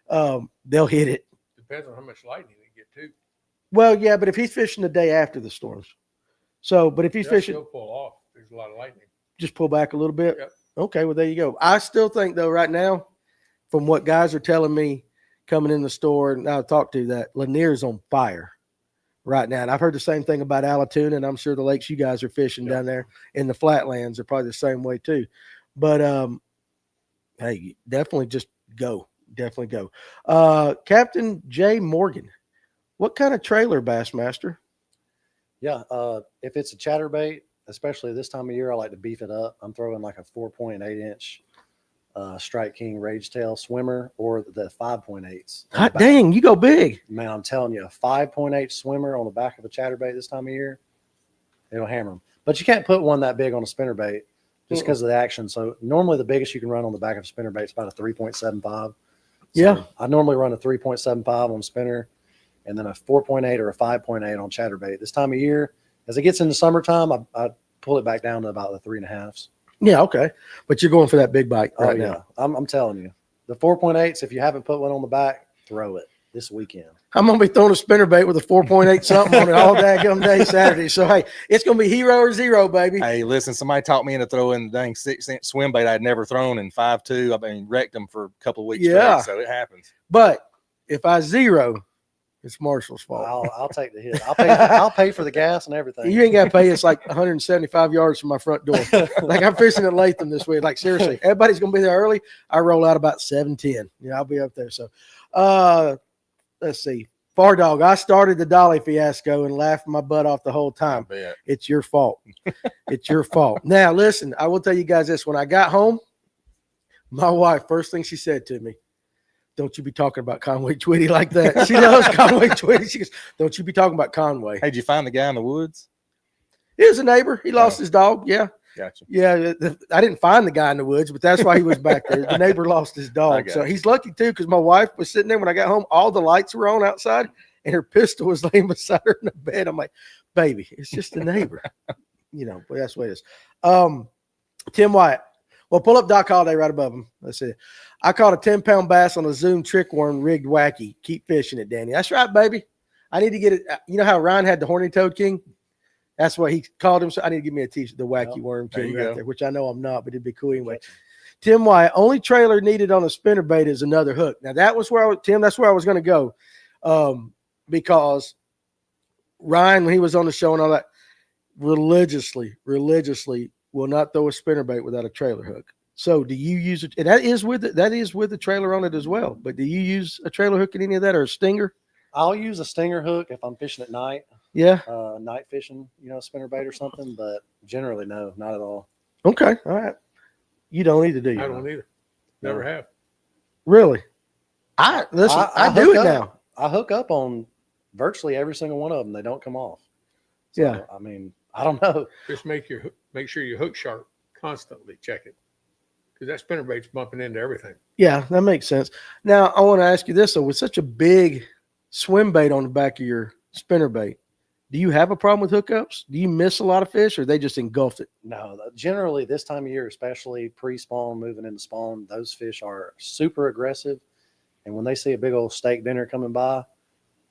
they'll hit it. Depends on how much lightning they get too. Well, yeah, but if he's fishing the day after the storms, but if he's They'll fishing, still pull off. There's a lot of lightning. just pull back a little bit. Yep. Okay, well there you go. I still think though, right now, from what guys are telling me coming in the store, and I'll talk to that Lanier's on fire right now. And I've heard the same thing about Allatoona, and I'm sure the lakes you guys are fishing down there in the flatlands are probably the same way too. But hey, definitely just go. Definitely go. Captain Jay Morgan, what kind of trailer, Bassmaster? Yeah, if it's a chatterbait, especially this time of year, I like to beef it up. I'm throwing like a 4.8-inch Strike King Rage Tail swimmer or the 5.8s. Hot dang, you go big. Man, I'm telling you, a 5.8 swimmer on the back of a chatterbait this time of year, it'll hammer them. But you can't put one that big on a spinnerbait just because of the action. So normally the biggest you can run on the back of a spinnerbait is about a 3.75. So Yeah. I normally run a 3.75 on a spinner and then a 4.8 or a 5.8 on chatterbait. This time of year, as it gets into summertime, I pull it back down to about the 3.5s. Yeah, okay. But you're going for that big bite right now. I'm telling you. The 4.8s, if you haven't put one on the back, throw it this weekend. I'm going to be throwing a spinnerbait with a 4.8 something on it all daggum day Saturday. So, hey, it's going to be hero or zero, baby. Hey, listen, somebody taught me into throwing the dang 6-inch swim bait I'd never thrown in 5.2. I mean, wrecked them for a couple of weeks. Yeah. Straight, so it happens. But if I zero, it's Marshall's fault. I'll take the hit. I'll pay for the gas and everything. You ain't got to pay. It's like 175 yards from my front door. Like I'm fishing at Latham this week. Like seriously, everybody's going to be there early. I roll out about 7:10. Yeah, I'll be up there. So, let's see. Far Dog, I started the dolly fiasco and laughed my butt off the whole time. I bet. It's your fault. It's your fault. Now, listen, I will tell you guys this. When I got home, my wife, first thing she said to me, don't you be talking about Conway Twitty like that. She loves Conway Twitty. She goes, don't you be talking about Conway. Hey, did you find the guy in the woods? He was a neighbor. He lost his dog. Yeah. Gotcha. Yeah. I didn't find the guy in the woods, but that's why he was back there. The neighbor lost his dog. So he's lucky too, because my wife was sitting there when I got home. All the lights were on outside and her pistol was laying beside her in the bed. I'm like, baby, it's just a neighbor. But that's what it is. Tim Wyatt. Well, pull up Doc Holiday right above him. Let's see. I caught a 10-pound bass on a Zoom trick worm rigged wacky. Keep fishing it, Danny. That's right, baby. I need to get it. You know how Ryan had the Horny Toad King? That's what he called him. So I need to give me a t-shirt, the Wacky Worm King right there, which I know I'm not, but it'd be cool anyway. Tim Wyatt, only trailer needed on a spinnerbait is another hook. Now that was where that's where I was going to go. Because Ryan, when he was on the show and all that, religiously will not throw a spinnerbait without a trailer hook. So do you use it? And that is with the trailer on it as well. But do you use a trailer hook in any of that or a stinger? I'll use a stinger hook if I'm fishing at night. Yeah. Night fishing, spinnerbait or something, but generally no, not at all. Okay. All right. You don't either, do you? I don't either. Never have. Really? I do it now. I hook up on virtually every single one of them. They don't come off. So, yeah. I mean, I don't know. Just make sure your hook sharp. Constantly check it. Because that spinnerbait's bumping into everything. Yeah, that makes sense. Now, I want to ask you this, though. With such a big swim bait on the back of your spinnerbait, do you have a problem with hookups? Do you miss a lot of fish, or they just engulf it? No, generally this time of year, especially pre-spawn, moving into spawn, those fish are super aggressive. And when they see a big old steak dinner coming by,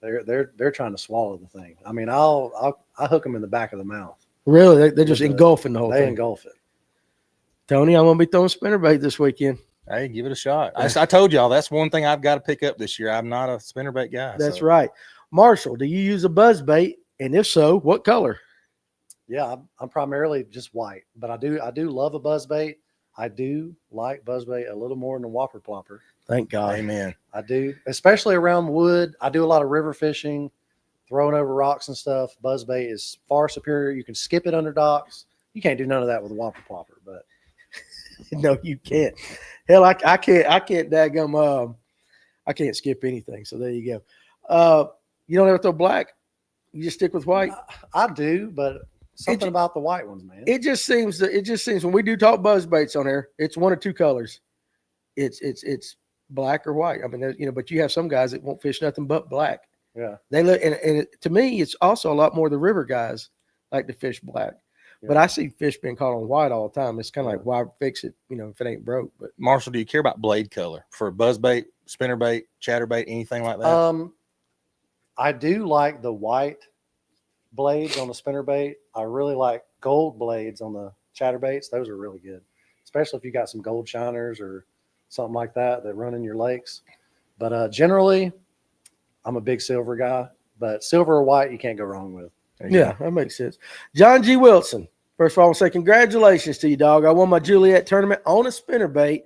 they're trying to swallow the thing. I mean, I hook them in the back of the mouth. Really? They're just engulfing the whole thing. They engulf it. Tony, I'm going to be throwing spinnerbait this weekend. Hey, give it a shot. I told y'all that's one thing I've got to pick up this year. I'm not a spinnerbait guy. That's right. Marshall, do you use a buzz bait? And if so, what color? Yeah, I'm primarily just white, but I do love a buzz bait. I do like buzz bait a little more than a whopper plopper. Thank God. Amen. I do, especially around wood. I do a lot of river fishing, throwing over rocks and stuff. Buzz bait is far superior. You can skip it under docks. You can't do none of that with a whopper plopper, but no, you can't. Hell, I can't daggum. I can't skip anything. So there you go. You don't ever throw black. You just stick with white. I do, but something about the white ones, man. It just seems when we do talk buzz baits on here, it's one or two colors. It's black or white. I mean, but you have some guys that won't fish nothing but black. Yeah, they look, and to me, it's also a lot more the river guys like to fish black. Yeah. But I see fish being caught on white all the time. It's kind of like, why fix it? If it ain't broke. But Marshall, do you care about blade color for a buzz bait? spinnerbait, chatterbait, anything like that? I do like the white blades on the spinnerbait. I really like gold blades on the chatterbaits. Those are really good, especially if you got some gold shiners or something like that run in your lakes. But generally, I'm a big silver guy. But silver or white, you can't go wrong with. Yeah, that makes sense. John G. Wilson. First of all, I want to say congratulations to you, dog. I won my Juliet tournament on a spinnerbait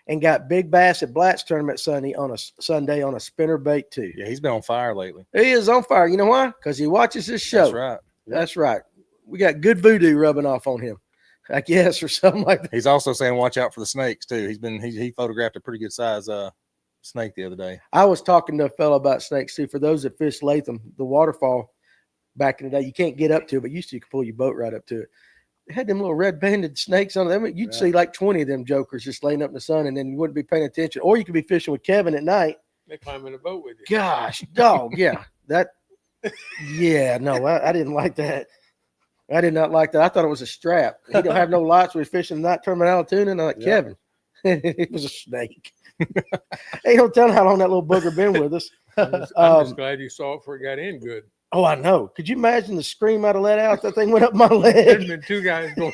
and got big bass at Blatt's tournament Sunday on a spinnerbait too. Yeah, he's been on fire lately. He is on fire. You know why? Because he watches this show. That's right. That's right. We got good voodoo rubbing off on him, I guess, or something like that. He's also saying watch out for the snakes too. He photographed a pretty good size snake the other day. I was talking to a fellow about snakes too. For those that fish Latham, the waterfall back in the day, you can't get up to it, but used to you could pull your boat right up to it. They had them little red banded snakes on them. You'd see like 20 of them jokers just laying up in the sun, and then you wouldn't be paying attention. Or you could be fishing with Kevin at night. They climb in a boat with you. Gosh, dog, yeah. No, I didn't like that. I did not like that. I thought it was a strap. He don't have no lights. We're fishing night terminal tuna, and I'm like, Kevin, it was a snake. Hey, don't tell how long that little booger been with us. I'm just glad you saw it before it got in good. Oh, I know. Could you imagine the scream I'd have let out? That thing went up my There's leg. been two guys going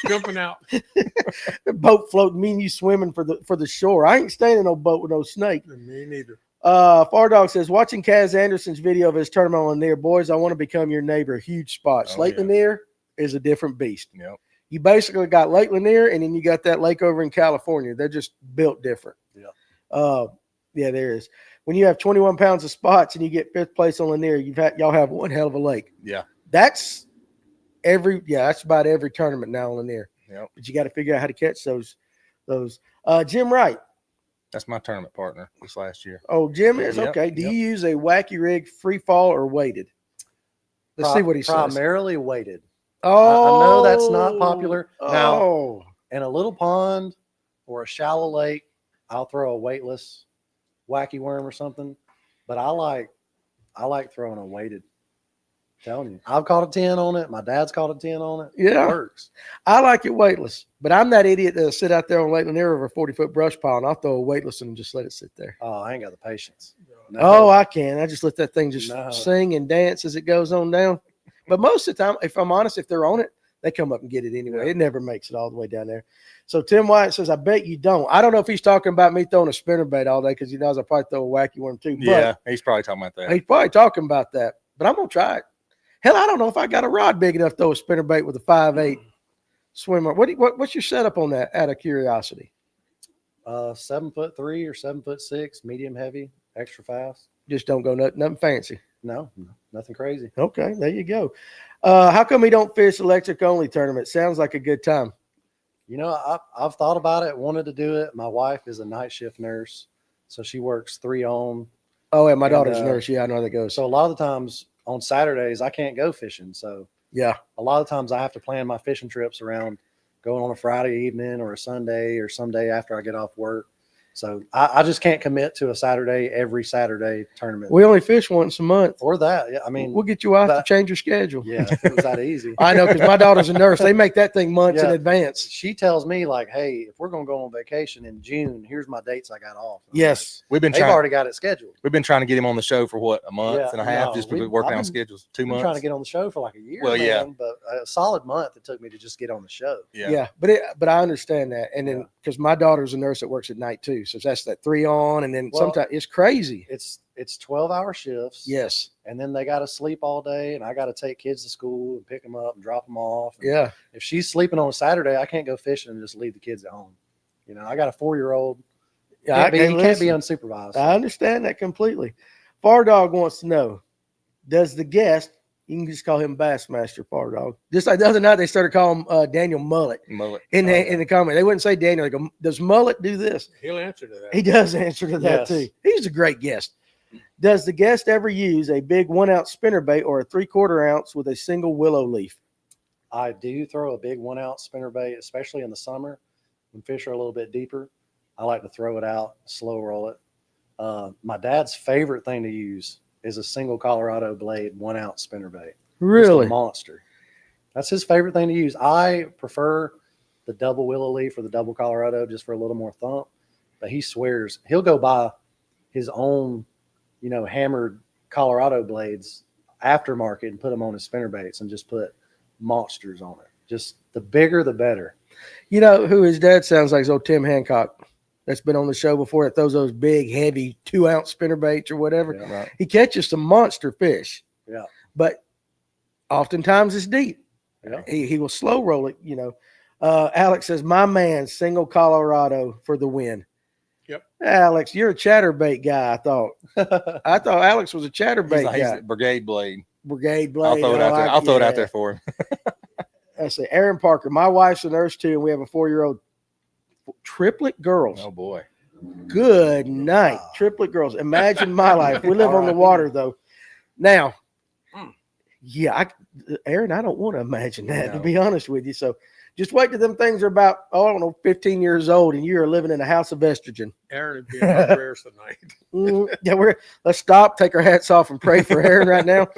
jumping out. The boat floating, me and you swimming for the shore. I ain't staying in no boat with no snake. Me neither. Far Dog says, watching Kaz Anderson's video of his tournament on Lanier, boys, I want to become your neighbor. Huge spot. Oh, Lake yeah. Lanier is a different beast. Yep. You basically got Lake Lanier, and then you got that lake over in California. They're just built different. Yeah, there is. When you have 21 pounds of spots and you get 5th place on Lanier, y'all have one hell of a lake. Yeah. That's about every tournament now on Lanier. Yep. But you got to figure out how to catch those. Jim Wright. That's my tournament partner this last year. Oh, Jim is? Yep, Okay. Do yep. you use a wacky rig, free fall, or weighted? Let's see what he says. Primarily weighted. Oh, I know that's not popular. Now, Oh, in a little pond or a shallow lake, I'll throw a weightless wacky worm or something. But I like throwing a weighted. I'm telling you, I've caught a 10 on it. My dad's caught a 10 on it. Yeah. It works. I like it weightless, but I'm that idiot that'll sit out there on Lake Lanier over a 40-foot brush pile, and I'll throw a weightless and just let it sit there. Oh, I ain't got the patience. No. Oh, I can. I just let that thing just No. sing and dance as it goes on down. But most of the time, if I'm honest, if they're on it, they come up and get it anyway. Yeah. It never makes it all the way down there. So Tim White says, I bet you don't. I don't know if he's talking about me throwing a spinnerbait all day because he knows I probably throw a wacky worm too. But Yeah, he's probably talking about that. he's probably talking about that. But I'm going to try it. Hell, I don't know if I got a rod big enough to throw a spinnerbait with a 5'8" swimmer. What's your setup on that, out of curiosity? 7'3" or 7'6", medium heavy, extra fast. Just don't go nothing fancy. No, nothing crazy. Okay, there you go. How come we don't fish electric only tournament? Sounds like a good time. You know, I've thought about it, wanted to do it. My wife is a night shift nurse, so she works 3 on. Oh, yeah, my And, daughter's a nurse. Yeah, I know how that goes. So a lot of the times on Saturdays, I can't go fishing. So Yeah. a lot of times I have to plan my fishing trips around going on a Friday evening or a Sunday or some day after I get off work. So I just can't commit to a Saturday, every Saturday tournament. We only fish once a month. Or that. Yeah, I mean, We'll get you out to that- change your schedule. yeah, if it was that easy. I know, because my daughter's a nurse. They make that thing months in Yeah. advance. She tells me, like, hey, if we're going to go on vacation in June, here's my dates I got off. And I'm Yes. We've been like, they've trying. already got it scheduled. We've been trying to get him on the show for what, a month Yeah, and a half, no, just we- been working I've on been- schedules. 2 I'm months. trying to get on the show for like a year. Well, yeah. man, but a solid month it took me to just get on the show. Yeah. But I understand that. And then because my daughter's a nurse that works at night too. So that's that 3 on. And then Well, sometimes it's crazy. It's 12-hour shifts. Yes. And then they got to sleep all day, and I got to take kids to school and pick them up and drop them off. And Yeah. if she's sleeping on a Saturday, I can't go fishing and just leave the kids at home. You know, I got a 4-year-old. Yeah. He can't be unsupervised. I understand that completely. Far Dog wants to know, does the guest, you can just call him Bassmaster, Far Dog. Just like the other night, they started calling him Daniel Mullet Mullet. in the comment. They wouldn't say Daniel. They go, does Mullet do this? He'll answer to that. He does answer to that Yes. too. He's a great guest. Does the guest ever use a big 1-ounce spinnerbait or a 3/4 ounce with a single willow leaf? I do throw a big 1-ounce spinnerbait, especially in the summer when fish are a little bit deeper. I like to throw it out, slow roll it. My dad's favorite thing to use is a single Colorado blade 1-ounce spinnerbait. Just a Really? monster. That's his favorite thing to use. I prefer the double willow leaf or the double Colorado just for a little more thump. but he swears he'll go buy his own, hammered Colorado blades aftermarket and put them on his spinnerbaits and just put monsters on it. Just the bigger, the better. You know who his dad sounds like? Is old Tim Hancock. That's been on the show before. That throws those big, heavy 2-ounce spinnerbaits or whatever. Yeah. Right. He catches some monster fish. Yeah. But oftentimes it's deep. Yeah. He will slow roll it, Alex says, my man, single Colorado for the win. Yep. Alex, you're a chatterbait guy, I thought. I thought Alex was a chatterbait He's guy. a brigade blade. Brigade blade. I'll throw it out there. I'll throw it out there for him. I say, Aaron Parker, my wife's a nurse too, and we have a 4-year-old triplet girls. Oh boy. Good night. Triplet girls. Imagine my life. We live on the water though. Now, yeah, Aaron, I don't want to imagine that, to be honest with you. So just wait till them things are about, I don't know, 15 years old and you're living in a house of estrogen. Aaron would be in my prayers tonight. Yeah, let's stop, take our hats off and pray for Aaron right now.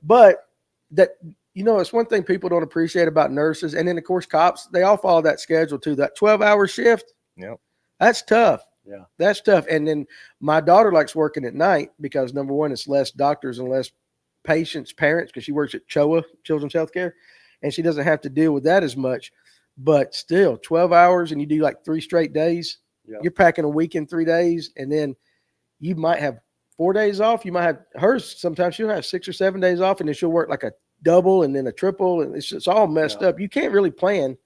But that, it's one thing people don't appreciate about nurses. And then of course, cops, they all follow that schedule too. That 12-hour shift. Yep. That's tough. Yeah. That's tough. And then my daughter likes working at night because number one, it's less doctors and less patients, parents, because she works at CHOA, Children's Healthcare, and she doesn't have to deal with that as much. But still, 12 hours and you do like 3 straight days. Yeah. You're packing a week in 3 days, and then you might have 4 days off. You might have hers. Sometimes she'll have 6 or 7 days off, and then she'll work like a double and then a triple, and it's all messed up. You can't really plan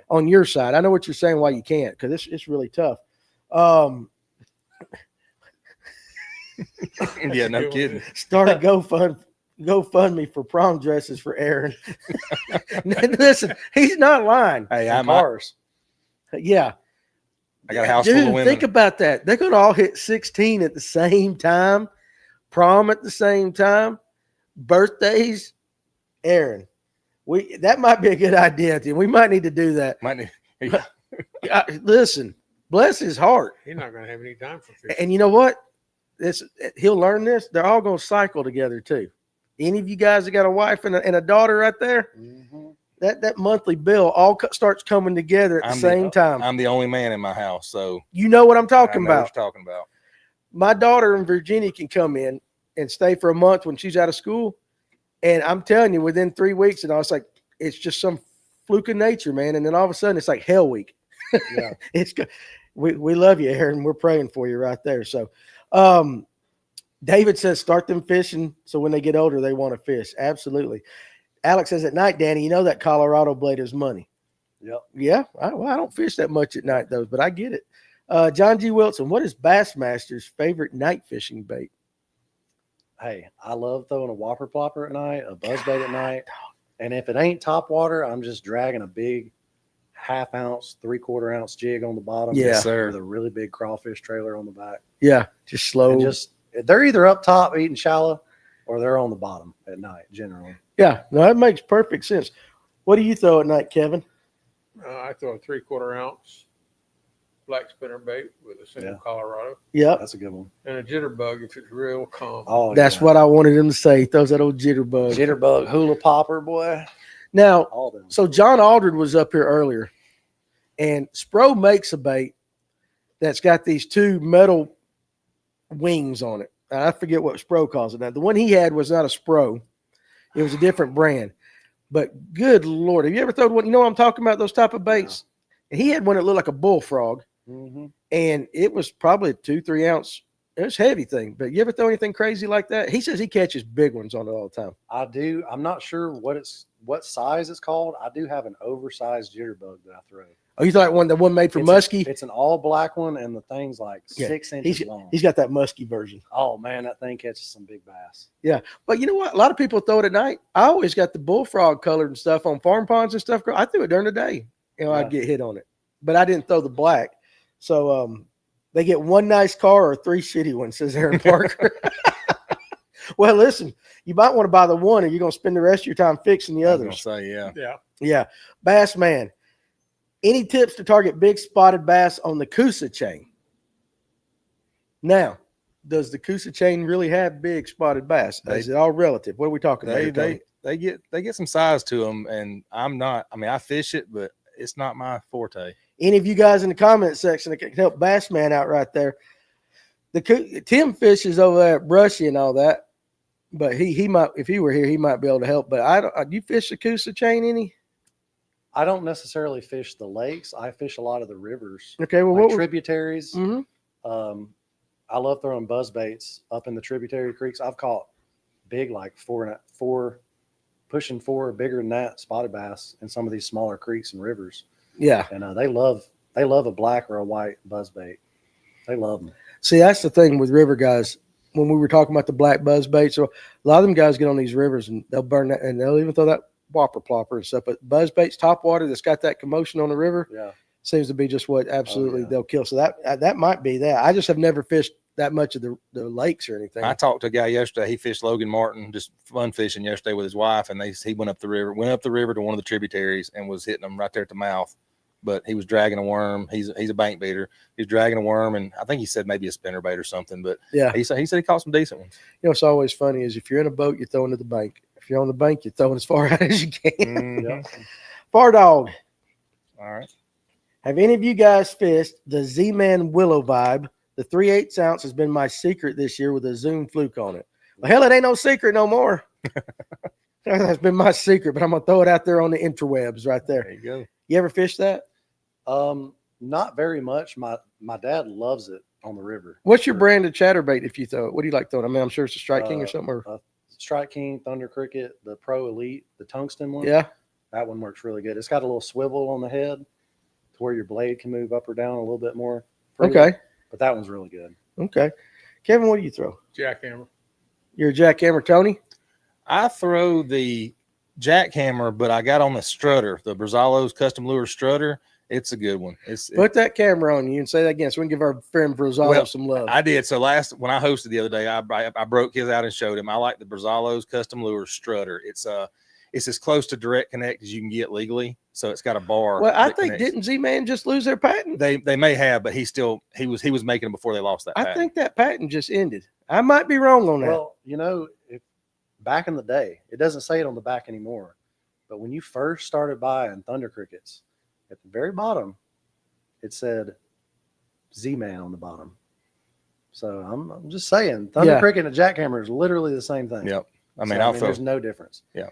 on your side. I know what you're saying why you can't, because it's really tough. Yeah, no kidding. Start a GoFundMe for prom dresses for Aaron. Listen, he's not lying. Hey, I'm ours. Yeah. I got a house full of women. Think about that. They're going to all hit 16 at the same time, prom at the same time, birthdays. Aaron, that might be a good idea. We might need to do that. Listen, bless his heart. He's not going to have any time for fish. And you know what? He'll learn this. They're all going to cycle together too. Any of you guys that got a wife and a daughter right there, that monthly bill all starts coming together at the same time. I'm the only man in my house, so you know what I'm talking about. What you're talking about. My daughter in Virginia can come in and stay for a month when she's out of school, and I'm telling you, within 3 weeks, and I was like, it's just some fluke of nature, man. And then all of a sudden, it's like hell week. Yeah, It's good. We love you, Aaron. We're praying for you right there. So, David says, start them fishing so when they get older, they want to fish. Absolutely. Alex says, at night, Danny, that Colorado blade is money. Yep. Yeah. I don't fish that much at night, though, but I get it. John G. Wilson, what is Bassmaster's favorite night fishing bait? Hey, I love throwing a whopper plopper at night, a buzzbait at night. And if it ain't top water, I'm just dragging a big 1/2 ounce, 3/4 ounce jig on the bottom. Yeah, sir. With a really big crawfish trailer on the back. Yeah. Just slow. And they're either up top eating shallow or they're on the bottom at night, generally. Yeah. No, that makes perfect sense. What do you throw at night, Kevin? I throw a 3/4 ounce black spinnerbait with a single Colorado. Yep. That's a good one. And a jitterbug if it's real calm. Oh, That's what I wanted him to say. He throws that old jitterbug. Jitterbug, hula popper, boy. Now, All them. so John Aldred was up here earlier, and Spro makes a bait that's got these 2 metal wings on it. I forget what Spro calls it now. The one he had was not a Spro. It was a different brand. But good Lord, have you ever thrown one? You know what I'm talking about, those type of baits? And he had one that looked like a bullfrog, and it was probably a 2-3 ounce. It was a heavy thing. But you ever throw anything crazy like that? He says he catches big ones on it all the time. I do. I'm not sure what size it's called. I do have an oversized jitterbug that I throw. Oh, you thought the one made for muskie? It's an all black one, and the thing's like 6 inches long. He's got that muskie version. Oh man, that thing catches some big bass. Yeah, but you know what? A lot of people throw it at night. I always got the bullfrog colored and stuff on farm ponds and stuff. I threw it during the day. I'd get hit on it, but I didn't throw the black. So they get 1 nice car or 3 shitty ones, says Aaron Parker. Well, listen, you might want to buy the one, or you're going to spend the rest of your time fixing the others. Say, Yeah. Bass Man. Any tips to target big spotted bass on the Coosa chain? Now, does the Coosa chain really have big spotted bass? Is it all relative? What are we talking about? they get some size to them, and I fish it, but it's not my forte. Any of you guys in the comment section that can help Bassman out right there. Tim fishes over there at Brushy and all that, but he might, if he were here, he might be able to help. But I don't. Do you fish the Coosa chain any? I don't necessarily fish the lakes. I fish a lot of the rivers, Okay, well, like what? tributaries. Mm-hmm. I love throwing buzz baits up in the tributary creeks. I've caught big, like pushing 4 bigger than that spotted bass in some of these smaller creeks and rivers. Yeah, And they love a black or a white buzz bait. They love them. see, that's the thing with river guys. When we were talking about the black buzz bait, so a lot of them guys get on these rivers and they'll burn that, and they'll even throw that whopper plopper and stuff. But buzz baits, top water, that's got that commotion on the river, Yeah. seems to be just what absolutely yeah. they'll kill. So that might be that. I just have never fished that much of the lakes or anything. I talked to a guy yesterday. He fished Logan Martin, just fun fishing yesterday with his wife, and he went up the river to one of the tributaries and was hitting them right there at the mouth. But he was dragging a worm. He's a bank beater. He's dragging a worm, and I think he said maybe a spinnerbait or something. But Yeah, he said he caught some decent ones. you know, it's always funny is if you're in a boat, you're throwing to the bank. If you're on the bank, you're throwing as far out as you can. Mhm. Yeah. Far dog. All right. Have any of you guys fished the Z-Man Willow Vibe? The 3/8 ounce has been my secret this year with a Zoom fluke on it. Well, hell, it ain't no secret no more. That's been my secret, but I'm gonna throw it out there on the interwebs right there. There you go. You ever fished that? Not very much. My dad loves it on the river. What's your brand of chatterbait if you throw it? What do you like throwing? I mean, I'm sure it's a Strike King or something. Or Strike King, Thunder Cricket, the Pro Elite, the tungsten one. yeah, That one works really good. It's got a little swivel on the head to where your blade can move up or down a little bit more freely. okay, But that one's really good. okay. Kevin, what do you throw? Jackhammer. You're a jackhammer, Tony? I throw the jackhammer, but I got on the strutter, the Brazalo's custom lure strutter. It's a good one. Put that camera on you and say that again so we can give our friend Brazalo some love. I did. So when I hosted the other day, I broke his out and showed him. I like the Brazalo's custom lure strutter. It's as close to direct connect as you can get legally. So it's got a bar. Well, I think didn't Z-Man just lose their patent? They may have, but he was making them before they lost that patent. I think that patent just ended. I might be wrong on that. Well, you know, back in the day, it doesn't say it on the back anymore, but when you first started buying Thunder Crickets, at the very bottom, it said Z-Man on the bottom. So I'm just saying, Thunder Cricket and a jackhammer is literally the same thing. Yep. I mean, there's no difference. Yeah.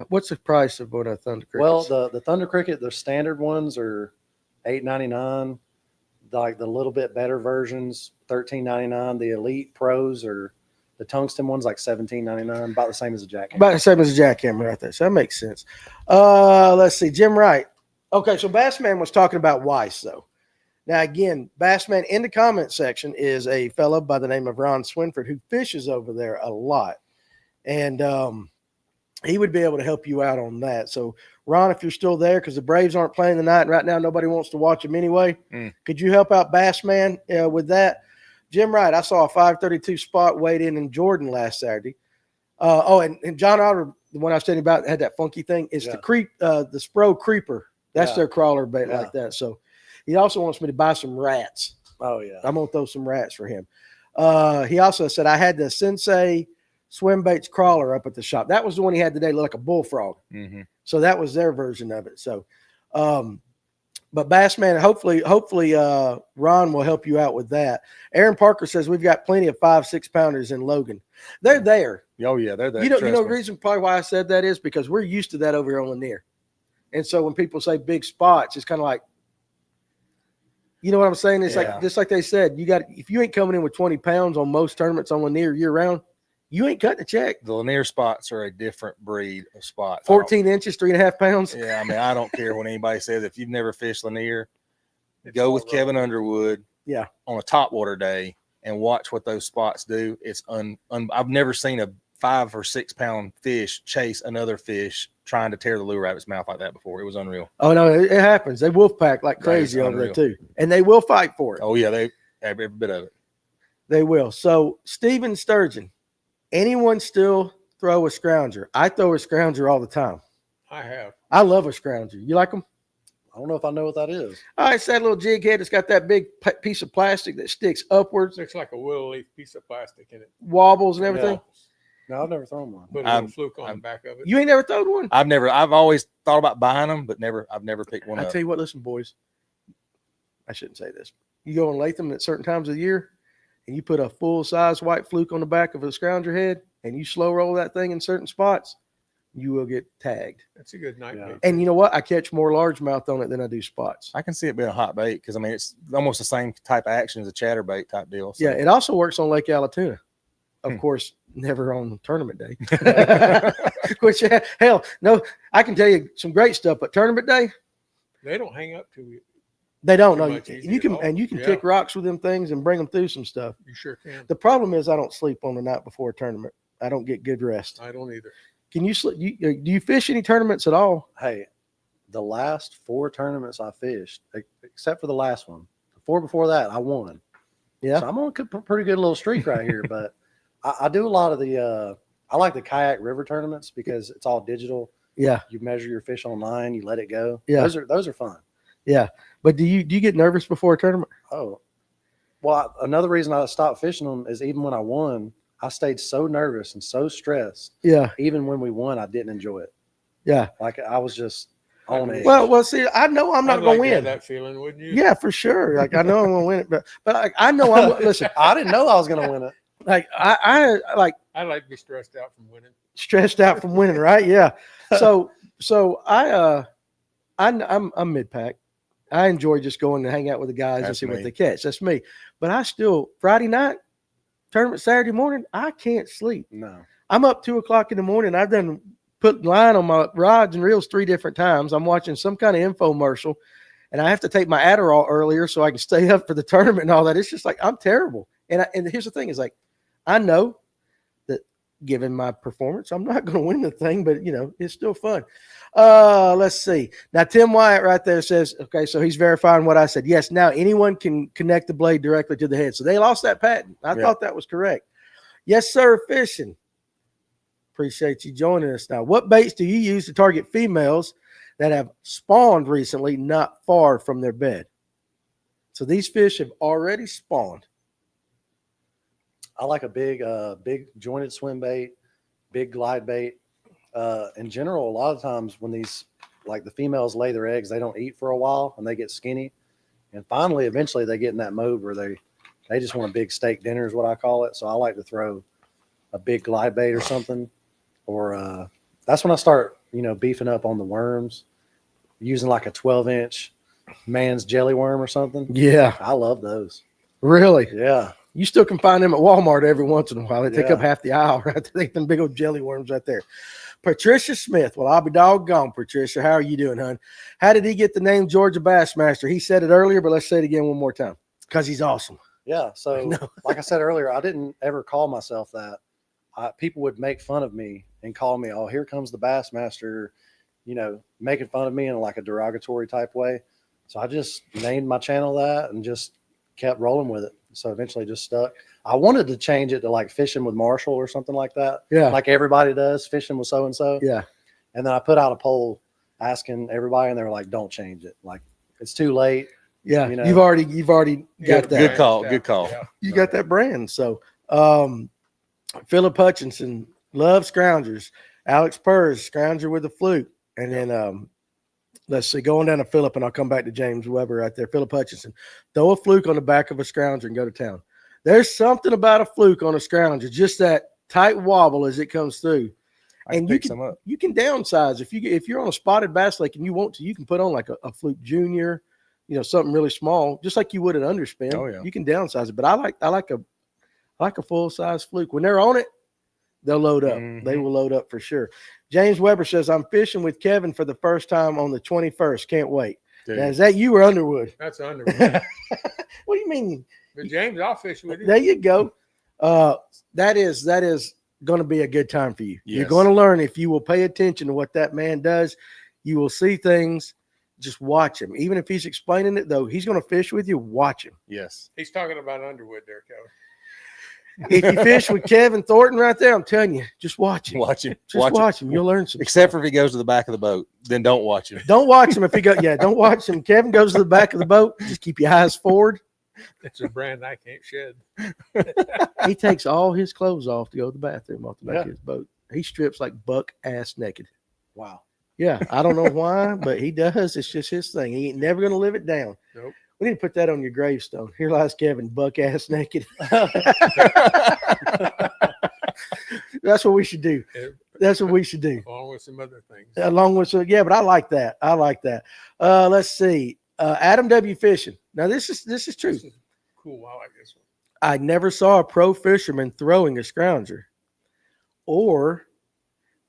What's the price of one of Thunder Crickets? Well, the Thunder Cricket, the standard ones are $8.99. Like the little bit better versions, $13.99. The Elite Pros or the tungsten ones like $17.99, about the same as a jackhammer. About the same as a jackhammer right there. So that makes sense. Let's see. Jim Wright. Okay, so Bassman was talking about Weiss, though. Now, again, Bassman in the comment section is a fellow by the name of Ron Swinford who fishes over there a lot. And he would be able to help you out on that. So, Ron, if you're still there, because the Braves aren't playing tonight, and right now nobody wants to watch them anyway, could you help out Bassman with that? Jim Wright, I saw a 532 spot weighed in Jordan last Saturday. And John Otter, the one I was telling you about, had that funky thing. It's the Spro Creeper. That's their crawler bait like that. So he also wants me to buy some rats. Oh, yeah. I'm going to throw some rats for him. He also said I had the Sensei swim baits crawler up at the shop. That was the one he had today, looked like a bullfrog. Mm-hmm. So that was their version of it. So, but Bassman, hopefully Ron will help you out with that. Aaron Parker says we've got plenty of 5-6 pounders in Logan. They're there. Oh yeah, they're there. You know the reason probably why I said that is because we're used to that over here on Lanier. And so when people say big spots, it's kind of like, you know what I'm saying? It's like, just like they said, if you ain't coming in with 20 pounds on most tournaments on Lanier year round, you ain't cutting a check. The Lanier spots are a different breed of spot. 14 inches, 3.5 pounds. Yeah. I mean, I don't care what anybody says. If you've never fished Lanier, go with Kevin Underwood. Yeah. On a topwater day and watch what those spots do. It's I've never seen a 5 or 6 pound fish chase another fish trying to tear the lure out of its mouth like that before. It was unreal. Oh no, it happens. They wolf pack like crazy over there too, and they will fight for it. Oh yeah, they every bit of it. They will. So Steven Sturgeon, anyone still throw a scrounger? I throw a scrounger all the time. I have. I love a scrounger. You like them? I don't know if I know what that is. Oh, it's that little jig head. It's got that big piece of plastic that sticks upwards, Looks like a willow leaf piece of plastic in it. wobbles and everything. No, I've never thrown one. Put a little fluke on the back of it. You ain't never thrown one? I've always thought about buying them, but I've never picked one I up. tell you what, listen, boys. I shouldn't say this. You go and Latham at certain times of the year, and you put a full-size white fluke on the back of a scrounger head, and you slow roll that thing in certain spots, you will get tagged. That's a good night Yeah. bait. And you know what? I catch more largemouth on it than I do spots. I can see it being a hot bait because I mean it's almost the same type of action as a chatterbait type deal. So. Yeah, it also works on Lake Allatoona. Of Hmm. course, never on tournament day. Which, hell, no, I can tell you some great stuff, but tournament day, They don't hang up to you. they don't Too know. much easier You can at all. you can Yeah. kick rocks with them things and bring them through some stuff. You sure can. The problem is I don't sleep on the night before a tournament. I don't get good rest. I don't either. Can you sleep? Do you fish any tournaments at all? Hey, the last 4 tournaments I fished, except for the last one, the 4 before that, I won. Yeah. So I'm on a pretty good little streak right here. But I do a lot of the, I like the kayak river tournaments because it's all digital. Yeah, You measure your fish online, you let it go. Yeah. Those are fun. yeah. But do you get nervous before a tournament? Oh, well, another reason I stopped fishing them is even when I won, I stayed so nervous and so stressed. Yeah, Even when we won, I didn't enjoy it. yeah. Like I was just on edge. Well, see, I know I'm not I'd going like to have win. that feeling, wouldn't you? Yeah, for sure. Like I know I'm going to win it, but I know I'm. Listen, I didn't know I was going to win it. like I like I like to be stressed out from winning. stressed out from winning, right? Yeah. So I'm mid pack. I enjoy just going to hang out with the guys and That's see what me. they catch. That's me. But I still Friday night tournament Saturday morning, I can't sleep. No. I'm up 2:00 in the morning. I've done put line on my rods and reels 3 different times. I'm watching some kind of infomercial, and I have to take my Adderall earlier so I can stay up for the tournament and all that. It's just like I'm terrible. And here's the thing: is like I know that given my performance, I'm not going to win the thing, but it's still fun. Let's see. Now Tim Wyatt right there says, okay, so he's verifying what I said. Yes, now anyone can connect the blade directly to the head. So they lost that patent. I thought that was correct. Yes, sir. Fishing. Appreciate you joining us. Now, what baits do you use to target females that have spawned recently not far from their bed? So these fish have already spawned. I like a big jointed swim bait, big glide bait. In general, a lot of times when these, like the females lay their eggs, they don't eat for a while and they get skinny. And finally, eventually they get in that mode where they just want a big steak dinner is what I call it. So I like to throw a big glide bait or something. Or that's when I start, beefing up on the worms, using like a 12-inch man's jelly worm or something. Yeah, I love those. really. Yeah. You still can find them at Walmart every once in a while. They take Yeah. up half the aisle right there. They them big old jelly worms right there. Patricia Smith. Well, I'll be doggone, Patricia. How are you doing, hon? How did he get the name Georgia Bassmaster? He said it earlier, but let's say it again one more time. Because he's awesome. Yeah. So, No. like I said earlier, I didn't ever call myself that. People would make fun of me and call me, "Oh, here comes the Bassmaster," making fun of me in like a derogatory type way. So I just named my channel that and just kept rolling with it. So eventually just stuck. I wanted to change it to like Fishing with Marshall or something like that. Yeah. Like everybody does, Fishing with so-and-so. Yeah. And then I put out a poll asking everybody and they were like, "Don't change it. Like it's too late." Yeah. You know. You've already got that. Good call. Good call. Yeah. You got that brand. So Philip Hutchinson loves scroungers. Alex Purrs, scrounger with a fluke. And then let's see, going down to Philip, and I'll come back to James Weber right there. Philip Hutchinson, throw a fluke on the back of a scrounger and go to town. There's something about a fluke on a scrounger, just that tight wobble as it comes through. I can And pick some up. you can downsize if you're on a spotted bass lake and you want to, you can put on like a fluke junior, something really small, just like you would an underspin. Oh, yeah. You can downsize it, but I like a full size fluke. When they're on it, they'll load up. Mhm. They will load up for sure. James Weber says, "I'm fishing with Kevin for the first time on the 21st. Can't wait." Dude. Now, is that you or Underwood? That's under. What do you mean? But James, I'll fish with you. There you go. That is going to be a good time for you. You're Yes. going to learn if you will pay attention to what that man does. You will see things. Just watch him. Even if he's explaining it, though, he's going to fish with you. Watch him. Yes. He's talking about Underwood there, Kevin. If you fish with Kevin Thornton right there, I'm telling you, just watch him. Watch him. Just watch him. You'll learn some. Except for if he goes to the back of the boat, then don't watch him. Don't watch him if he go. Yeah, don't watch him. Kevin goes to the back of the boat. Just keep your eyes forward It's a brand I can't shed. He takes all his clothes off to go to the bathroom off the back Yeah. of his boat. He strips like buck ass naked. Wow. Yeah, I don't know why, but he does. It's just his thing. He ain't never going to live it down. Nope. We need to put that on your gravestone. Here lies Kevin, buck ass naked. That's what we should do. That's what we should do. Along with some other things. Along with yeah, but I like that. I like that. Let's see. Adam W. Fishing. Now this is true. This is cool. I like this one. I never saw a pro fisherman throwing a scrounger, or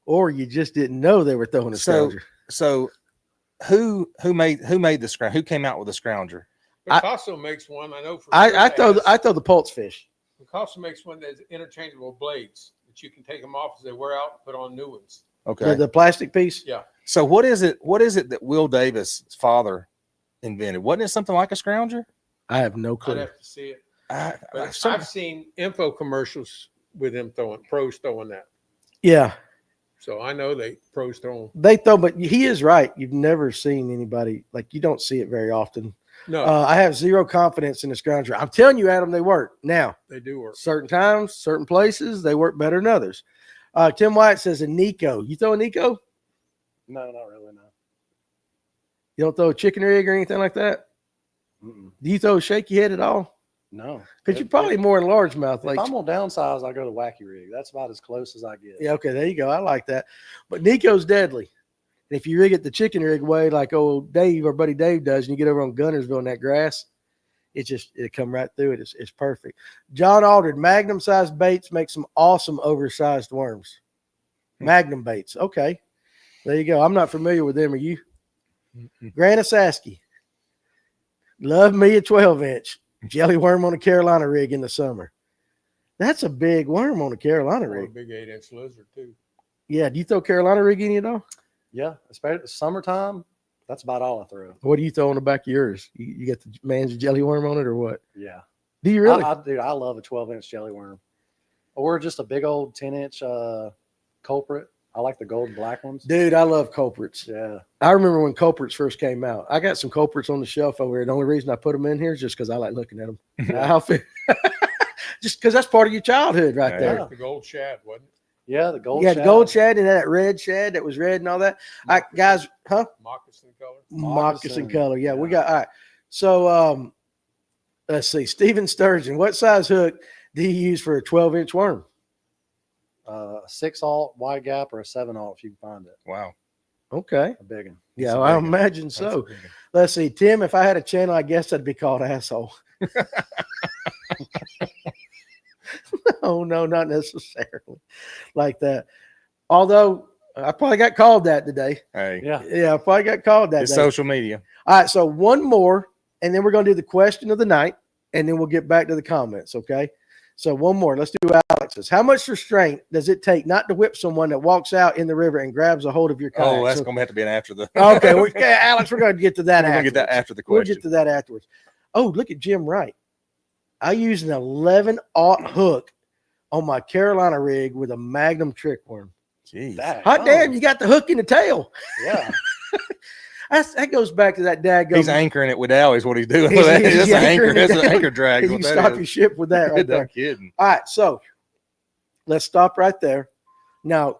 you just didn't know they were throwing a scrounger. So who made the scrounger? Who came out with the scrounger? Picasso makes one. I know for I sure throw the pulse fish. Picasso makes one that's interchangeable blades that you can take them off as they wear out and put on new ones. Okay. The plastic piece. Yeah. So what is it that Will Davis' father invented? Wasn't it something like a scrounger? I have no I'd clue. have to see it. But I've seen info commercials with them pros throwing that. Yeah, So I know pros throw them. they throw, but he is right. You've never seen anybody like you don't see it very often. No, I have zero confidence in the scrounger. I'm telling you, Adam, they work. Now, they do work. certain times, certain places, they work better than others. Tim White says a Nico. You throw a Nico? No, not really. No. You don't throw a chicken rig or anything like that? Mm-mm. Do you throw a shaky head at all? No. Because you're probably more in largemouth. If Like, I'm on downsize, I go to wacky rig. That's about as close as I get. yeah, okay, there you go. I like that. But Nico's deadly. And if you rig it the chicken rig way, like old Dave, our buddy Dave does, and you get over on Gunnersville in that grass, it'll come right through it. It's perfect. John Aldred, Magnum sized baits make some awesome oversized worms. Magnum baits. Okay. There you go. I'm not familiar with them. Are you? Grant Asaski. Love me a 12-inch jelly worm on a Carolina rig in the summer. That's a big worm on a Carolina Or a rig. big 8-inch lizard too. Yeah. Do you throw Carolina rig in it all? Yeah, especially the summertime. That's about all I throw. What do you throw on the back of yours? You got the man's jelly worm on it or what? Yeah. Do you really? Dude, I love a 12-inch jelly worm. Or just a big old 10-inch culprit. I like the gold and black ones. Dude, I love culprits. Yeah. I remember when culprits first came out. I got some culprits on the shelf over here. The only reason I put them in here is just because I like looking at them. Just because that's part of your childhood right Yeah. there. The gold shad, wasn't it? Yeah, the gold You had shad. gold shad and that red shad that was red and all that. Guys, huh? Moccasin color. Moccasin Moccasin. color. Yeah, we Yeah. got all right. So let's see. Steven Sturgeon, what size hook do you use for a 12-inch worm? A 6-aught wide gap or a 7-aught if you can find it. Wow. Okay. A big one. Yeah, a I big one. imagine That's so. a big one. Let's see. Tim, if I had a channel, I guess I'd be called asshole. Oh, no, not necessarily like that. Although I probably got called that today. Hey, Yeah. Yeah, I probably got called that it's day. social media. All right, so one more, and then we're going to do the question of the night, and then we'll get back to the comments, okay? So one more. Let's do Alex's. How much restraint does it take not to whip someone that walks out in the river and grabs a hold of your kayak? Oh, that's So- going to have to be an after the. okay, Alex, we're going to get to that We're going to afterwards. get that after the We'll question. get to that afterwards. Oh, look at Jim Wright. I used an 11-aught hook on my Carolina rig with a Magnum trick worm. Jeez. Hot damn, you got the hook in the tail. Yeah. That goes back to that daggum. He's anchoring it with Al is what he's doing. He's That's an anchor. anchoring it That's an down. anchor drag. You What can that stop is. your ship with that right No there. kidding. All right, so let's stop right there. Now,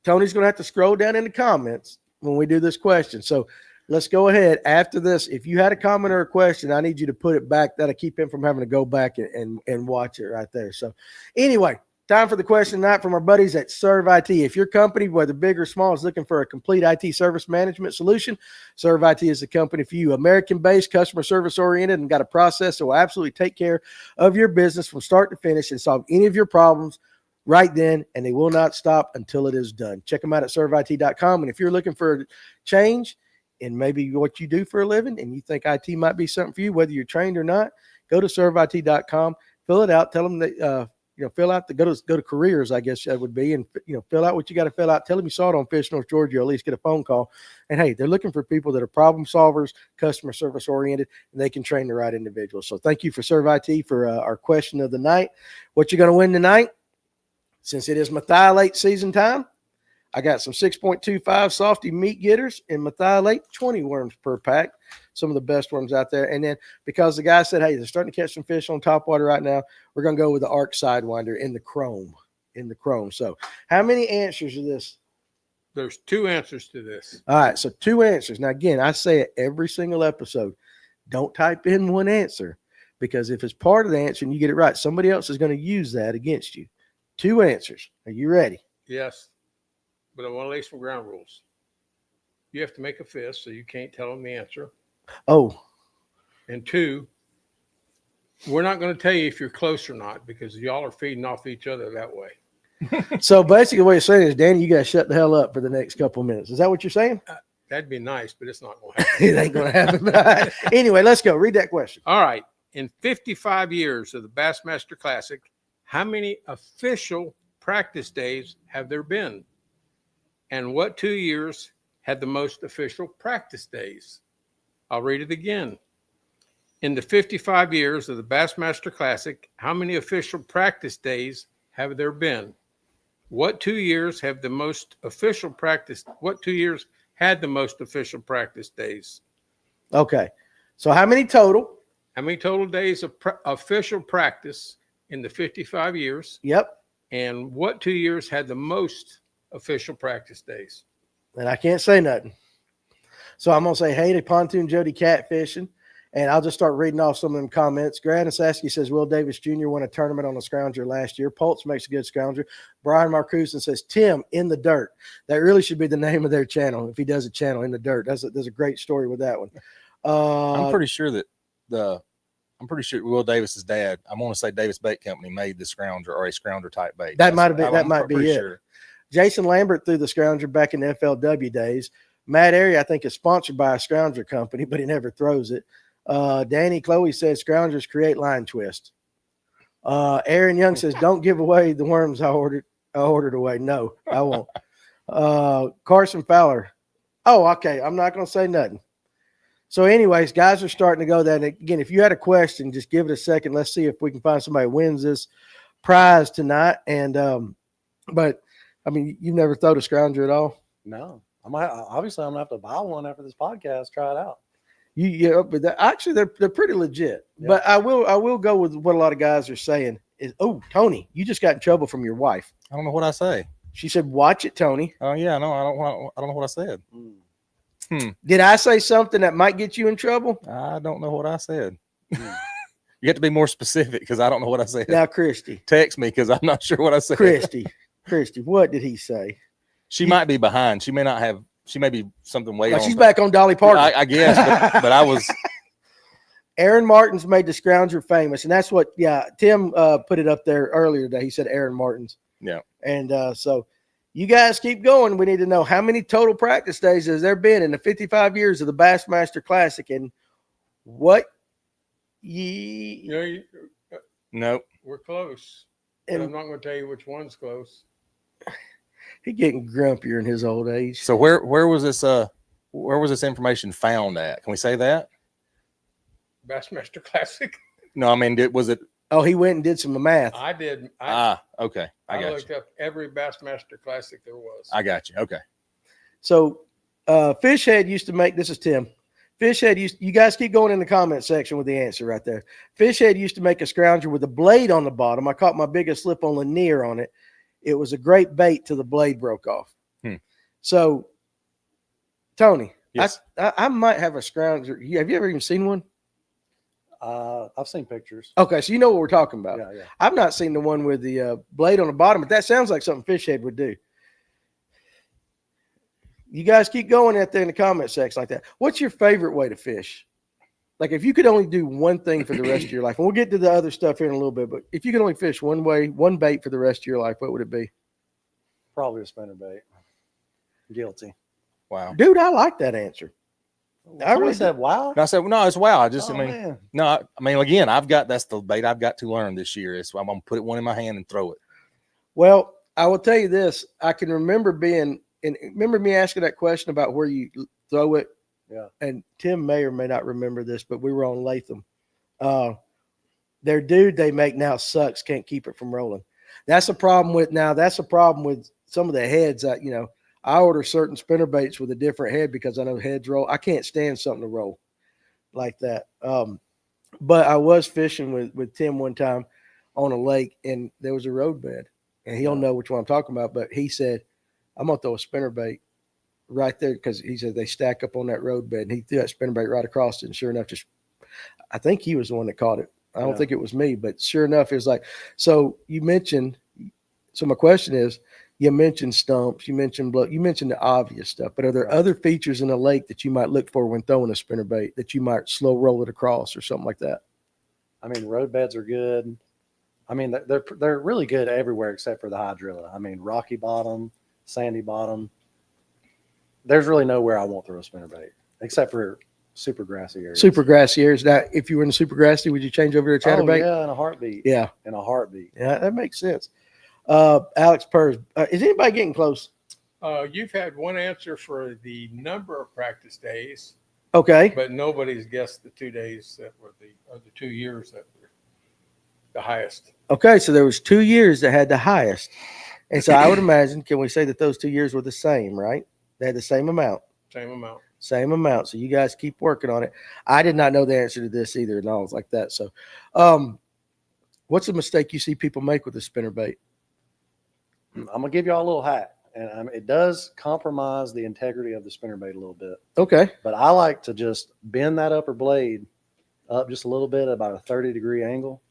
Tony's going to have to scroll down in the comments when we do this question. So let's go ahead. After this, if you had a comment or a question, I need you to put it back. That'll keep him from having to go back and watch it right there. So anyway, time for the question tonight from our buddies at Serve IT. If your company, whether big or small, is looking for a complete IT service management solution, Serve IT is the company for you. American-based, customer service-oriented, and got a process that will absolutely take care of your business from start to finish and solve any of your problems right then, and they will not stop until it is done. Check them out at serveit.com. And if you're looking for a change in maybe what you do for a living and you think IT might be something for you, whether you're trained or not, go to serveit.com, fill it out, tell them that fill out go to careers, I guess that would be, and fill out what you got to fill out. Tell them you saw it on Fish North Georgia, or at least get a phone call. And hey, they're looking for people that are problem solvers, customer service oriented, and they can train the right individuals. So thank you for Serve IT for our question of the night. What you're going to win tonight, since it is methylate season time, I got some 6.25 softy meat getters and methylate, 20 worms per pack. Some of the best worms out there. And then because the guy said, hey, they're starting to catch some fish on top water right now, we're going to go with the Arc Sidewinder in the chrome. So how many answers to this? There's 2 answers to this. All right. So 2 answers. Now, again, I say it every single episode. Don't type in one answer, because if it's part of the answer and you get it right, somebody else is going to use that against you. 2 answers. Are you ready? Yes, but I want to lay some ground rules. You have to make a fist, so you can't tell them the answer. Oh, And 2, we're not going to tell you if you're close or not, because y'all are feeding off each other that way. so basically what you're saying is, Danny, you got to shut the hell up for the next couple of minutes. Is that what you're saying? That'd be nice, but it's not going to happen. It ain't going to happen. All right. Anyway, let's go. Read that question. All right. In 55 years of the Bassmaster Classic, how many official practice days have there been? And what 2 years had the most official practice days? I'll read it again. In the 55 years of the Bassmaster Classic, how many official practice days have there been? What 2 years have the most official practice? What 2 years had the most official practice days? Okay. So how many total? How many total days of official practice in the 55 years? Yep. And what 2 years had the most official practice days? And I can't say nothing. So I'm going to say, hey to Pontoon Jody Catfishing. And I'll just start reading off some of them comments. Grant Saski says, Will Davis Jr. won a tournament on a Scrounger last year. Pultz makes a good Scrounger. Brian Marcuson says, Tim in the dirt. That really should be the name of their channel. If he does a channel in the dirt, there's a great story with that one. I'm pretty sure Will Davis's dad, I want to say Davis Bait Company, made the Scrounger or a Scrounger type bait. That might have been, I'm might be pretty it. Sure. Jason Lambert threw the Scrounger back in the FLW days. Matt Airy, I think, is sponsored by a Scrounger company, but he never throws it. Danny Chloe says Scroungers create line twist. Aaron Young says, don't give away the worms I ordered away. No, I won't. Carson Fowler. Oh, okay. I'm not going to say nothing. So anyways, guys are starting to go that. Again, if you had a question, just give it a second. Let's see if we can find somebody who wins this prize tonight. And, but I mean, you've never thrown a Scrounger at all? No, obviously I'm gonna have to buy one after this podcast, try it out. But actually they're pretty legit. Yeah. But I will go with what a lot of guys are saying is, oh, Tony, you just got in trouble from your wife. I don't know what I say. She said, watch it, Tony. Oh yeah, no, I don't know what I said. Did I say something that might get you in trouble? I don't know what I said. You have to be more specific, because I don't know what I said. Now, Christy, text me, because I'm not sure what I said. Christy, what did he say? She might be behind. She may not have. She may be something way on. She's back on Dolly Parton. I guess, but I was. Aaron Martin's made the Scrounger famous, and that's what. Yeah, Tim put it up there earlier today. He said Aaron Martin's. Yeah. And so you guys keep going. We need to know how many total practice days has there been in the 55 years of the Bassmaster Classic, and what? No, we're close. And I'm not going to tell you which one's close. He's getting grumpier in his old age. So where was this information found at? Can we say that? Bassmaster Classic. No, I mean, was it? Oh, he went and did some math. I did. Okay. I looked up every Bassmaster Classic there was. I got you. Okay. So Fishhead used to make, this is Tim. Fishhead you guys keep going in the comment section with the answer right there. Fishhead used to make a Scrounger with a blade on the bottom. I caught my biggest slip on Lanier on it. It was a great bait till the blade broke off. So, Tony, yes. I might have a Scrounger. Have you ever even seen one? I've seen pictures. Okay, so you know what we're talking about. Yeah. I've not seen the one with the blade on the bottom, but that sounds like something Fishhead would do. You guys keep going out there in the comment section like that. What's your favorite way to fish? Like if you could only do one thing for the rest of your life, and we'll get to the other stuff here in a little bit, but if you could only fish one way, one bait for the rest of your life, what would it be? Probably a spinnerbait. Guilty. Wow. Dude, I like that answer. I really said wow. No, I said no. It's wow. I just, man. No. I mean, again, that's the bait I've got to learn this year. I'm gonna put one in my hand and throw it. Well, I will tell you this. I can remember remember me asking that question about where you throw it. Yeah. And Tim may or may not remember this, but we were on Latham. Their dude they make now sucks. Can't keep it from rolling. That's a problem with some of the heads. I order certain spinner baits with a different head because I know heads roll. I can't stand something to roll like that. But I was fishing with Tim one time on a lake, and there was a road bed, and he'll know which one I'm talking about. But he said, "I'm gonna throw a spinner bait right there," because he said they stack up on that road bed, and he threw that spinner bait right across it. And sure enough, just I think he was the one that caught it. I don't think it was me, but sure enough, it was like. So you mentioned. So my question is, you mentioned stumps, you mentioned blow, you mentioned the obvious stuff, but are there other features in a lake that you might look for when throwing a spinner bait that you might slow roll it across or something like that? I mean, road beds are good. I mean, they're really good everywhere except for the hydrilla. I mean, rocky bottom, sandy bottom. There's really nowhere I won't throw a spinner bait except for super grassy areas. Super grassy areas. Now, if you were in the super grassy, would you change over to a chatterbait? Yeah, in a heartbeat. Yeah. In a heartbeat. Yeah, that makes sense. Alex Purrs, is anybody getting close? You've had one answer for the number of practice days, Okay. but nobody's guessed the 2 days that were the 2 years that were the highest. Okay, so there was 2 years that had the highest. And so I would imagine, can we say that those 2 years were the same, right? They had the same amount. Same amount. Same amount. So you guys keep working on it. I did not know the answer to this either, and all was like that. So what's a mistake you see people make with a spinner bait? I'm gonna give y'all a little hack, and it does compromise the integrity of the spinnerbait a little bit. Okay. But I like to just bend that upper blade up just a little bit, about a 30-degree angle,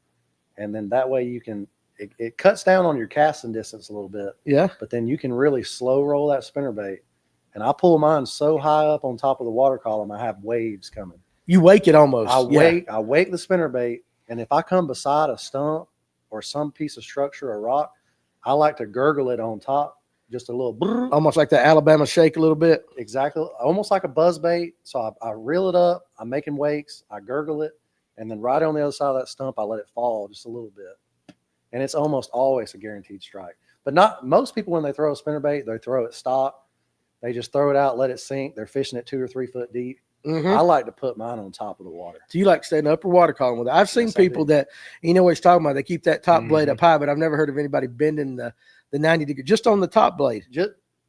and then that way you can. It cuts down on your casting distance a little bit. Yeah. But then you can really slow roll that spinnerbait. And I pull mine so high up on top of the water column, I have waves coming. You wake it almost. I wake the spinnerbait, and if I come beside a stump or some piece of structure or rock, I like to gurgle it on top, just a little brrr. Almost like the Alabama shake a little bit. Exactly, almost like a buzz bait. So I reel it up, I'm making wakes, I gurgle it, and then right on the other side of that stump, I let it fall just a little bit. And it's almost always a guaranteed strike. But not most people, when they throw a spinnerbait, they throw it stock. They just throw it out, let it sink. They're fishing it 2 or 3 foot deep. Mm-hmm. I like to put mine on top of the water. So you like to stay in the upper water column with it. I've seen people that, you know what he's talking about, they keep that top blade up high, but I've never heard of anybody bending the 90 degree, just on the top blade.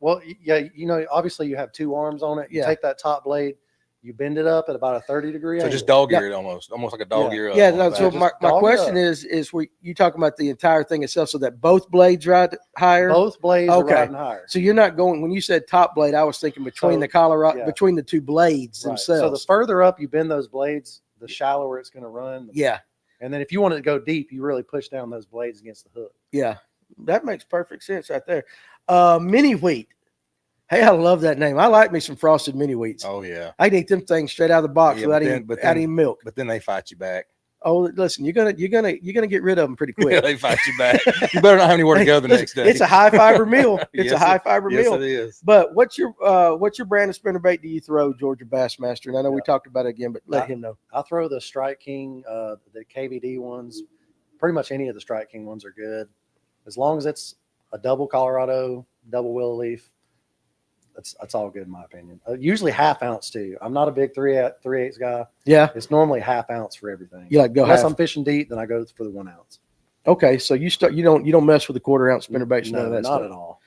Well, yeah, you know, obviously you have 2 arms on it. You take that top blade, you bend it up at about a 30-degree angle. So just dog ear it almost like a dog ear. Yeah, no, so my question is you talking about the entire thing itself, so that both blades ride higher? Both blades are riding higher. So you're not going, when you said top blade, I was thinking between between the 2 blades themselves. So the further up you bend those blades, the shallower it's going to run. Yeah. And then if you want it to go deep, you really push down those blades against the hook. Yeah. That makes perfect sense right there. Mini wheat. Hey, I love that name. I like me some frosted mini wheats. Oh yeah, I can eat them things straight out of the box without any milk. But then they fight you back. Oh, listen, you're gonna get rid of them pretty quick. Yeah, they fight you back. You better not have anywhere to go the next day. It's a high fiber meal. It's a high fiber meal. Yes, it is. But what's your brand of spinnerbait do you throw, Georgia Bassmaster? And I know we talked about it again, but let him know. I throw the Strike King, the KVD ones. Pretty much any of the Strike King ones are good, as long as it's a double Colorado, double willow leaf. That's all good in my opinion. Usually half ounce too. I'm not a big 3/8 guy. Yeah, it's normally half ounce for everything. You like go unless half. I'm fishing deep, then I go for the 1 ounce. Okay, so you don't mess with the 1/4 ounce spinnerbaits. No, None of that not stuff. at all.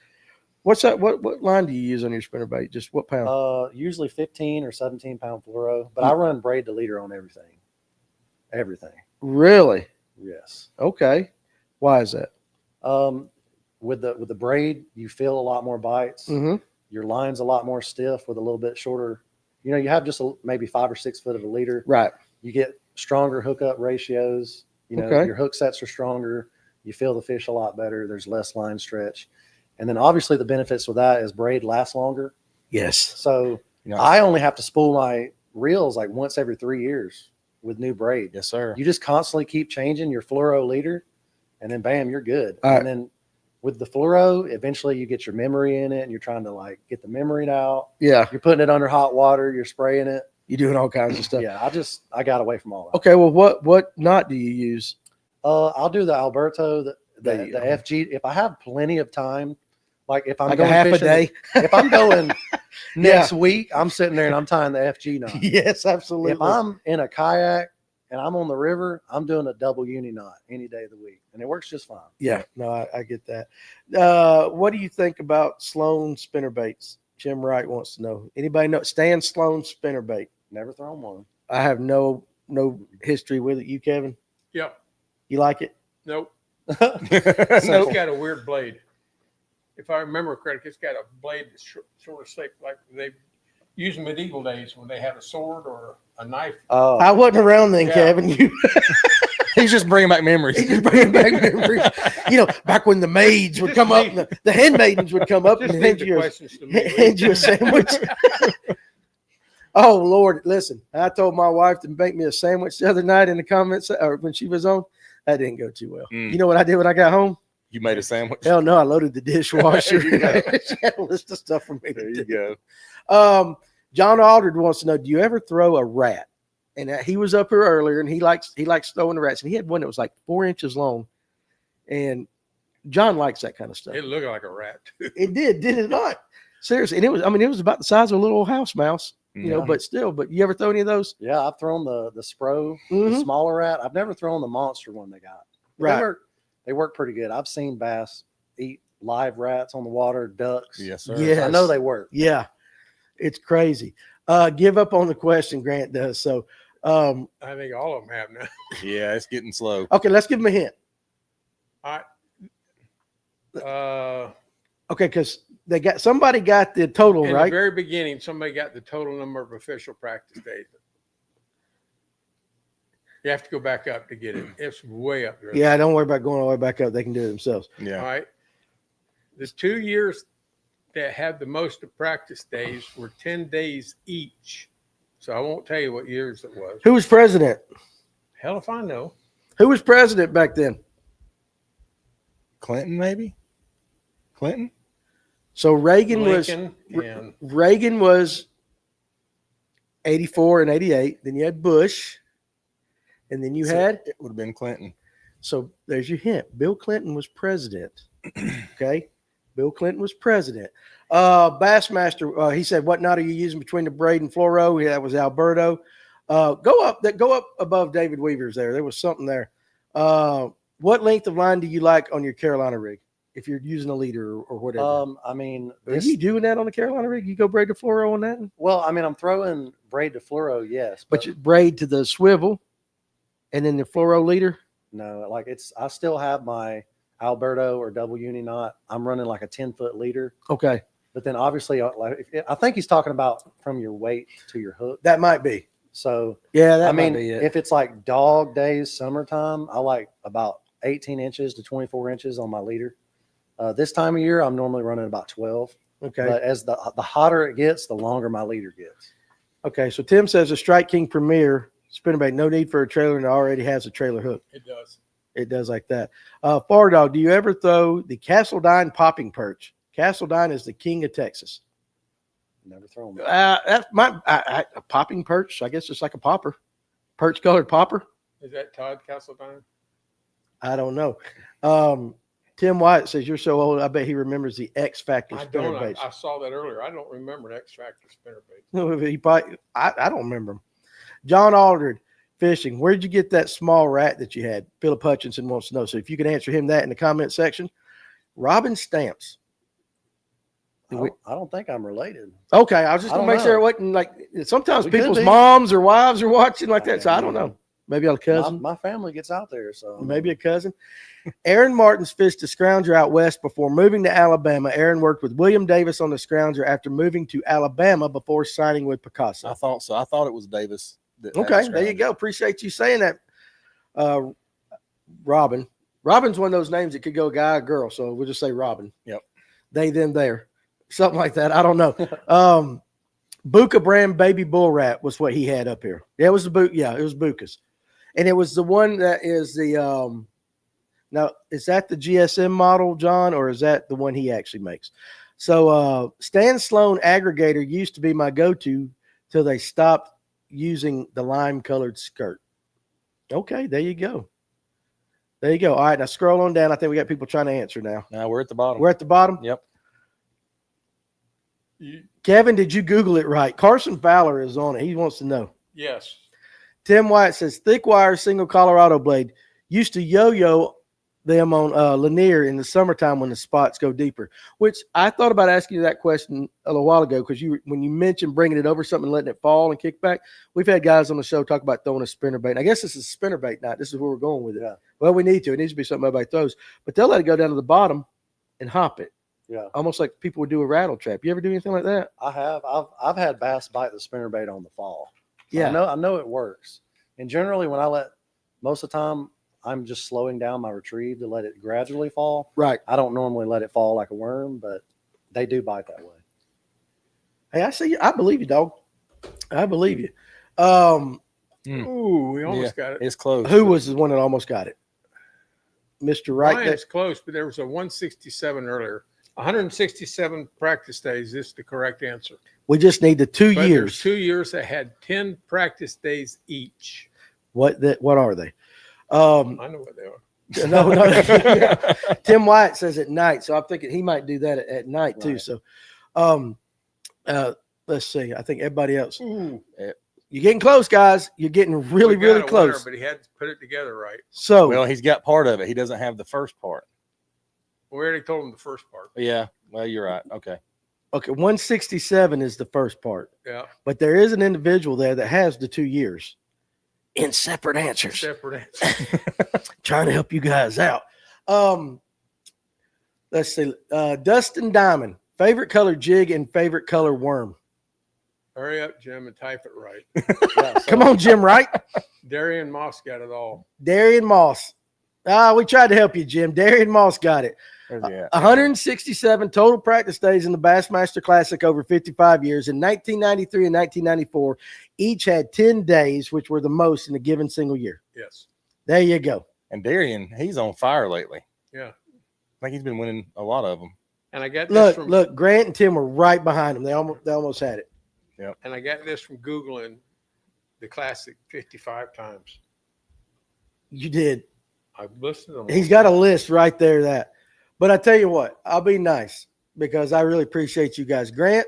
What's that? What line do you use on your spinnerbait? Just what pound? Usually 15 or 17 pound fluoro, but I run braid to leader on everything. Everything. Really? Yes. Okay. Why is that? With the braid, you feel a lot more bites. Mm-hmm. Your line's a lot more stiff with a little bit shorter. You know, you have just maybe 5 or 6 foot of a leader. Right. You get stronger hookup ratios. You know, your hook sets are stronger. You feel the fish a lot better. There's less line stretch. And then obviously the benefits with that is braid lasts longer. Yes. So I only have to spool my reels like once every 3 years with new braid. Yes, sir. You just constantly keep changing your fluoro leader, and then bam, you're good. All right. And then with the fluoro, eventually you get your memory in it, and you're trying to like get the memory out. Yeah. You're putting it under hot water. You're spraying it. You're doing all kinds of stuff. Yeah. I got away from all that. Okay. Well, what knot do you use? I'll do the Alberto, the FG. If I have plenty of time, like if I'm like going a half fishing, a day. if I'm going next week, I'm sitting there and I'm tying the FG knot. Yes, absolutely. If I'm in a kayak and I'm on the river, I'm doing a double uni knot any day of the week, and it works just fine. Yeah, no, I get that. What do you think about Sloan spinnerbaits? Jim Wright wants to know. Anybody know Stan Sloan spinnerbait? Never thrown one. I have no history with it. You, Kevin, Yep. you like it? Nope. Nope. It's got a weird blade. If I remember correctly, it's got a blade that's sort of shaped like they used in medieval days when they had a sword or a knife. Oh, I wasn't around then, Yeah. Kevin. You He's just bringing back memories. He's just bringing back memories. Back when the maids would Just come up, leave- and the handmaidens would come up Just and leave hand the you, questions to me. hand you a sandwich. Oh Lord, listen! I told my wife to make me a sandwich the other night in the comments, or when she was on. That didn't go too well. Mm. You know what I did when I got home? You made a sandwich. Hell no! I loaded the dishwasher. There you go. She had a list of stuff for me. There to you do. go. John Aldred wants to know: do you ever throw a rat? And he was up here earlier, and he likes throwing the rats. And he had one that was like 4 inches long, and John likes that kind of stuff. It looked like a rat. It did it not? Seriously, and it was about the size of a little house mouse, Yeah. but still. But you ever throw any of those? yeah, I've thrown the Spro, the Mhm. smaller rat. I've never thrown the monster one they got. But Right. They work pretty good. I've seen bass eat live rats on the water, ducks. Yes, sir. Yeah. I know they work. Yeah, it's crazy. Give up on the question, Grant does. So, I think all of them have now. Yeah, it's getting slow. okay, let's give him a hint. Okay, because somebody got the total In right. the very beginning, somebody got the total number of official practice days. You have to go back up to get it. It's way up there. Yeah, don't worry about going all the way back up. They can do it themselves. All Yeah. right. The 2 years that had the most of practice days were 10 days each. So I won't tell you what years it was. Who was president? Hell if I know. Who was president back then? Clinton, maybe? Clinton? So Reagan Lincoln and was 84 and 88. Then you had Bush, and then you had. It would have been Clinton. So there's your hint. Bill Clinton was president. Okay, Bill Clinton was president. Bassmaster, he said, "What knot are you using between the braid and fluoro?" Yeah, that was Alberto. Go up above David Weaver's there. There was something there. What length of line do you like on your Carolina rig? If you're using a leader or whatever. I mean, Are you doing that on the Carolina rig? You go braid to fluoro on that? I'm throwing braid to fluoro, yes, But you braid to the swivel and then the fluoro leader? no, I still have my Alberto or double uni knot. I'm running like a 10-foot leader, Okay. but then obviously, I think he's talking about from your weight to your hook. That might be. So, Yeah, that I mean, might be it. if it's like dog days, summertime, I like about 18 inches to 24 inches on my leader. This time of year, I'm normally running about 12. Okay. But as the hotter it gets, the longer my leader gets. Okay. So Tim says a Strike King Premier spinnerbait, no need for a trailer and it already has a trailer hook. it does. It does like that. Far Dog, do you ever throw the Castledine popping perch? Castledine is the king of Texas. Never thrown that. That's a popping perch. I guess it's like a popper, perch colored popper. Is that Todd Castledine? I don't know. Tim White says you're so old. I bet he remembers the X Factor I don't. spinnerbaits. I saw that earlier. I don't remember an X Factor spinnerbait. No, he probably, I don't remember him. John Aldred fishing. Where did you get that small rat that you had? Philip Hutchinson wants to know. So if you can answer him that in the comment section. Robin Stamps. I don't think I'm related. Okay, I was just I gonna don't make sure know. it wasn't like sometimes We could people's be. moms or wives are watching like that. So I don't know. Maybe a cousin. My family gets out there, so Maybe a cousin. Aaron Martins fished a Scrounger out west before moving to Alabama. Aaron worked with William Davis on the Scrounger after moving to Alabama before signing with Picasso. I thought so. I thought it was Davis. Okay, there you go. Appreciate you saying that, Robin. Robin's one of those names that could go guy or girl, so we'll just say Robin. Yep. They, them, there. Something like that. I don't know. Buka brand baby bull rat was what he had up here. Yeah, it was the boot. Yeah, it was Buka's. And it was the one that is the now, is that the GSM model, John, or is that the one he actually makes? So Stan Sloan aggregator used to be my go-to till they stopped using the lime-colored skirt. Okay, there you go. There you go. All right, now scroll on down. I think we got people trying to answer now. Now we're at the bottom. We're at the bottom. Yep. Kevin, did you Google it right? Carson Fowler is on it. He wants to know. Yes. Tim White says thick wire single Colorado blade. Used to yo-yo them on Lanier in the summertime when the spots go deeper. Which I thought about asking you that question a little while ago because when you mentioned bringing it over something and letting it fall and kick back, we've had guys on the show talk about throwing a spinnerbait. I guess this is a spinnerbait night. This is where we're going with it. Yeah. Well, we need to. It needs to be something everybody throws, but they'll let it go down to the bottom and hop it. Yeah. Almost like people would do a rattle trap. You ever do anything like that? I have. I've had bass bite the spinnerbait on the fall. So Yeah. I know it works. And generally when most of the time I'm just slowing down my retrieve to let it gradually fall. Right. I don't normally let it fall like a worm, but they do bite that way. Hey, I see you. I believe you, dog. I believe you. Ooh, we almost got it. It's close. Who was the one that almost got it? Mr. Right. Ryan's close, but there was a 167 earlier. 167 practice days. This is the correct answer. We just need the 2 But there's years. 2 years that had 10 practice days each. What are they? I know what they are. No. Tim White says at night, so I'm thinking he might do that at night too. Right. So, let's see. I think everybody else. Ooh, You're getting close, guys. You're getting really, we got really a close. winner, but he had to put it together right. So, Well, he's got part of it. He doesn't have the first part. We already told him the first part. Yeah. Well, you're right. Okay. okay, 167 is the first part, Yeah, but there is an individual there that has the 2 years in separate answers. separate answer. Trying to help you guys out. Let's see. Dustin Diamond, favorite color jig and favorite color worm. Hurry up, Jim, and type it right. Yeah, so Come on, Jim Wright. Darian Moss got it all. Darian Moss. We tried to help you, Jim. Darian Moss got it. Where's he at? 167 total practice days in the Bassmaster Classic over 55 years. In 1993 and 1994, each had 10 days, which were the most in a given single year. Yes. There you go. And Darian, he's on fire lately. Yeah. I think he's been winning a lot of them. And I got this Look, Grant and Tim were right behind him. They almost had it. and I got this from Googling the classic 55 times. You did. I've listed them. He's got a list right there. But I tell you what, I'll be nice because I really appreciate you guys. Grant,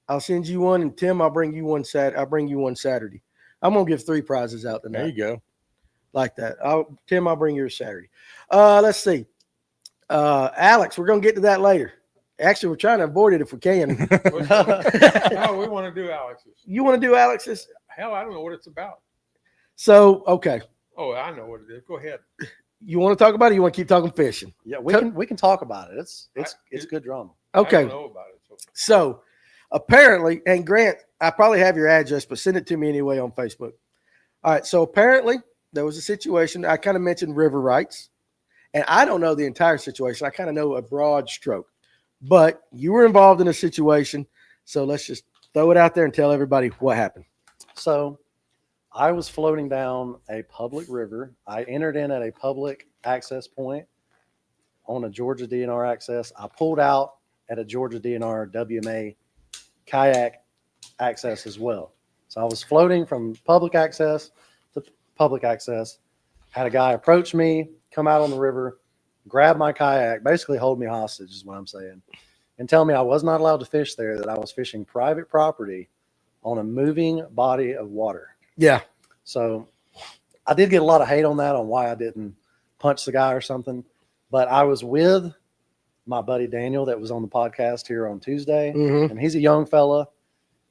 I'll send you one, and Tim, I'll bring you one Saturday. I'm gonna give 3 prizes out tonight. There you go. Like that. Tim, I'll bring yours Saturday. Let's see. Alex, we're gonna get to that later. Actually, we're trying to avoid it if we can. Oh, we want to do Alex's. You want to do Alex's? Hell, I don't know what it's about. So, okay. Oh, I know what it is. Go ahead. You want to talk about it? Or you want to keep talking fishing? yeah, we can talk about it. It's good drama. I Okay. don't know about it. So apparently, and Grant, I probably have your address, but send it to me anyway on Facebook. All right. So apparently there was a situation. I kind of mentioned river rights, and I don't know the entire situation. I kind of know a broad stroke, but you were involved in a situation. So let's just throw it out there and tell everybody what happened. So I was floating down a public river. I entered in at a public access point on a Georgia DNR access. I pulled out at a Georgia DNR WMA kayak access as well. So I was floating from public access to public access. Had a guy approach me, come out on the river, grab my kayak, basically hold me hostage is what I'm saying, and tell me I was not allowed to fish there, that I was fishing private property on a moving body of water. Yeah. So I did get a lot of hate on that, on why I didn't punch the guy or something. But I was with my buddy Daniel that was on the podcast here on Tuesday, Mm-hmm. and he's a young fella.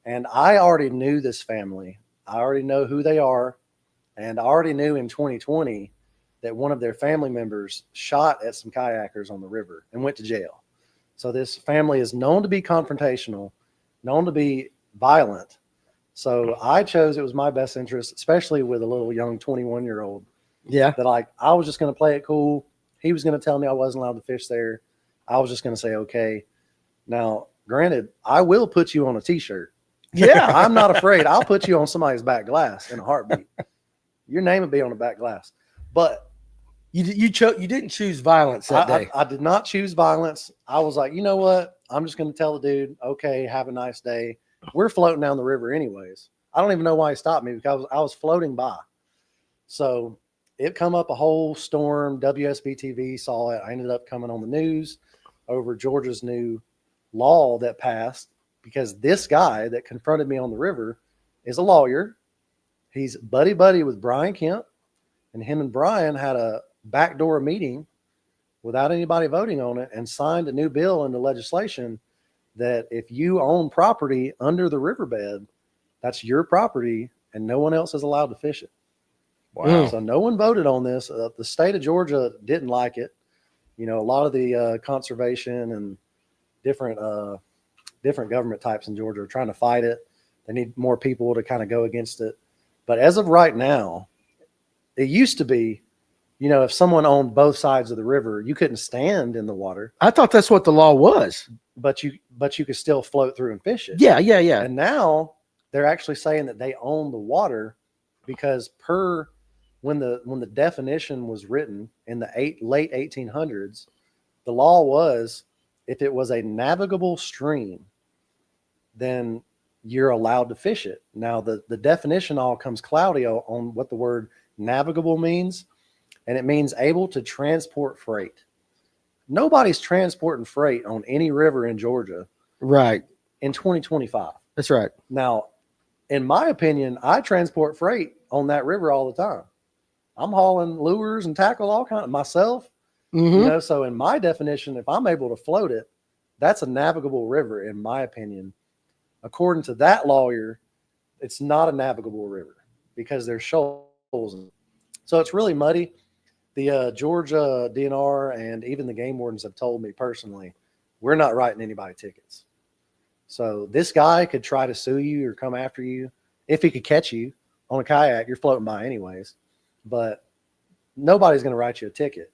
And I already knew this family. I already know who they are. And I already knew in 2020 that one of their family members shot at some kayakers on the river and went to jail. So this family is known to be confrontational, known to be violent. So I chose, it was my best interest, especially with a little young 21-year-old, Yeah. that I was just going to play it cool. He was going to tell me I wasn't allowed to fish there. I was just going to say, okay. Now, granted, I will put you on a t-shirt. Yeah. I'm not afraid. I'll put you on somebody's back glass in a heartbeat. Your name would be on the back glass. But You didn't choose violence that day. I did not choose violence. I was like, you know what? I'm just going to tell the dude, okay, have a nice day. We're floating down the river anyways. I don't even know why he stopped me, because I was floating by. So it come up a whole storm. WSB TV saw it. I ended up coming on the news over Georgia's new law that passed, because this guy that confronted me on the river is a lawyer. He's buddy with Brian Kemp, and him and Brian had a backdoor meeting without anybody voting on it and signed a new bill into legislation that if you own property under the riverbed, that's your property and no one else is allowed to fish it. Wow. So no one voted on this. The state of Georgia didn't like it. You know, a lot of the conservation and different government types in Georgia are trying to fight it. They need more people to kind of go against it. But as of right now, it used to be, you know, if someone owned both sides of the river, you couldn't stand in the water, I thought that's what the law was. but you could still float through and fish it. Yeah. And now they're actually saying that they own the water because when the definition was written in the late 1800s, the law was if it was a navigable stream, then you're allowed to fish it. Now the definition all comes cloudy on what the word navigable means, and it means able to transport freight. Nobody's transporting freight on any river in Georgia Right. in 2025. That's right. Now, in my opinion, I transport freight on that river all the time. I'm hauling lures and tackle all kind of myself. Mm-hmm. You know, so in my definition, if I'm able to float it, that's a navigable river, in my opinion. According to that lawyer, it's not a navigable river because there's shoals. So it's really muddy. The Georgia DNR and even the game wardens have told me personally, we're not writing anybody tickets. So this guy could try to sue you or come after you. If he could catch you on a kayak, you're floating by anyways. But nobody's going to write you a ticket.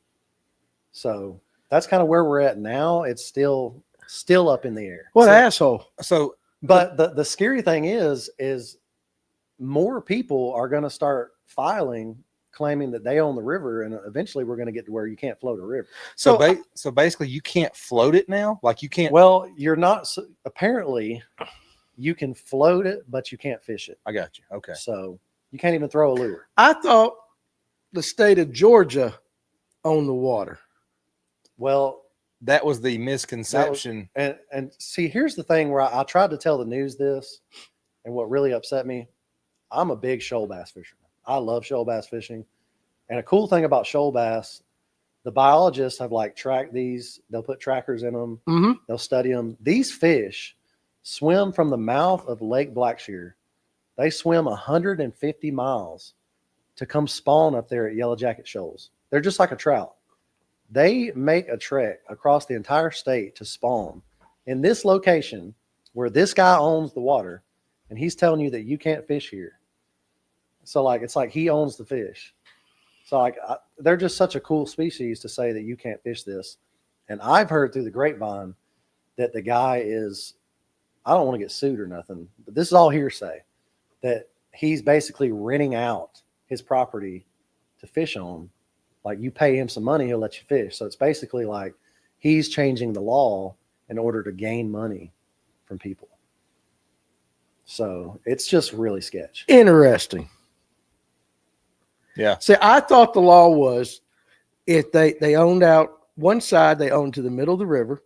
So that's kind of where we're at now. It's still up in the air. What asshole. So, But the scary thing is more people are going to start filing, claiming that they own the river, and eventually we're going to get to where you can't float a river. so basically, you can't float it now. Like you can't. Well, you're not. Apparently, you can float it, but you can't fish it. I got you. Okay. So you can't even throw a lure. I thought the state of Georgia owned the water. Well, That was the misconception. and see, here's the thing where I tried to tell the news this, and what really upset me, I'm a big shoal bass fisherman. I love shoal bass fishing. And a cool thing about shoal bass, the biologists have like tracked these. They'll put trackers in them. Mm-hmm. They'll study them. These fish swim from the mouth of Lake Blackshear. They swim 150 miles to come spawn up there at Yellow Jacket Shoals. They're just like a trout. They make a trek across the entire state to spawn in this location where this guy owns the water, and he's telling you that you can't fish here. So like, it's like he owns the fish. So like, they're just such a cool species to say that you can't fish this. And I've heard through the grapevine that the guy is, I don't want to get sued or nothing, but this is all hearsay, that he's basically renting out his property to fish on. Like you pay him some money, he'll let you fish. So it's basically like he's changing the law in order to gain money from people. So it's just really sketch. Interesting. Yeah. See, I thought the law was if they owned out one side, they owned to the middle of the river,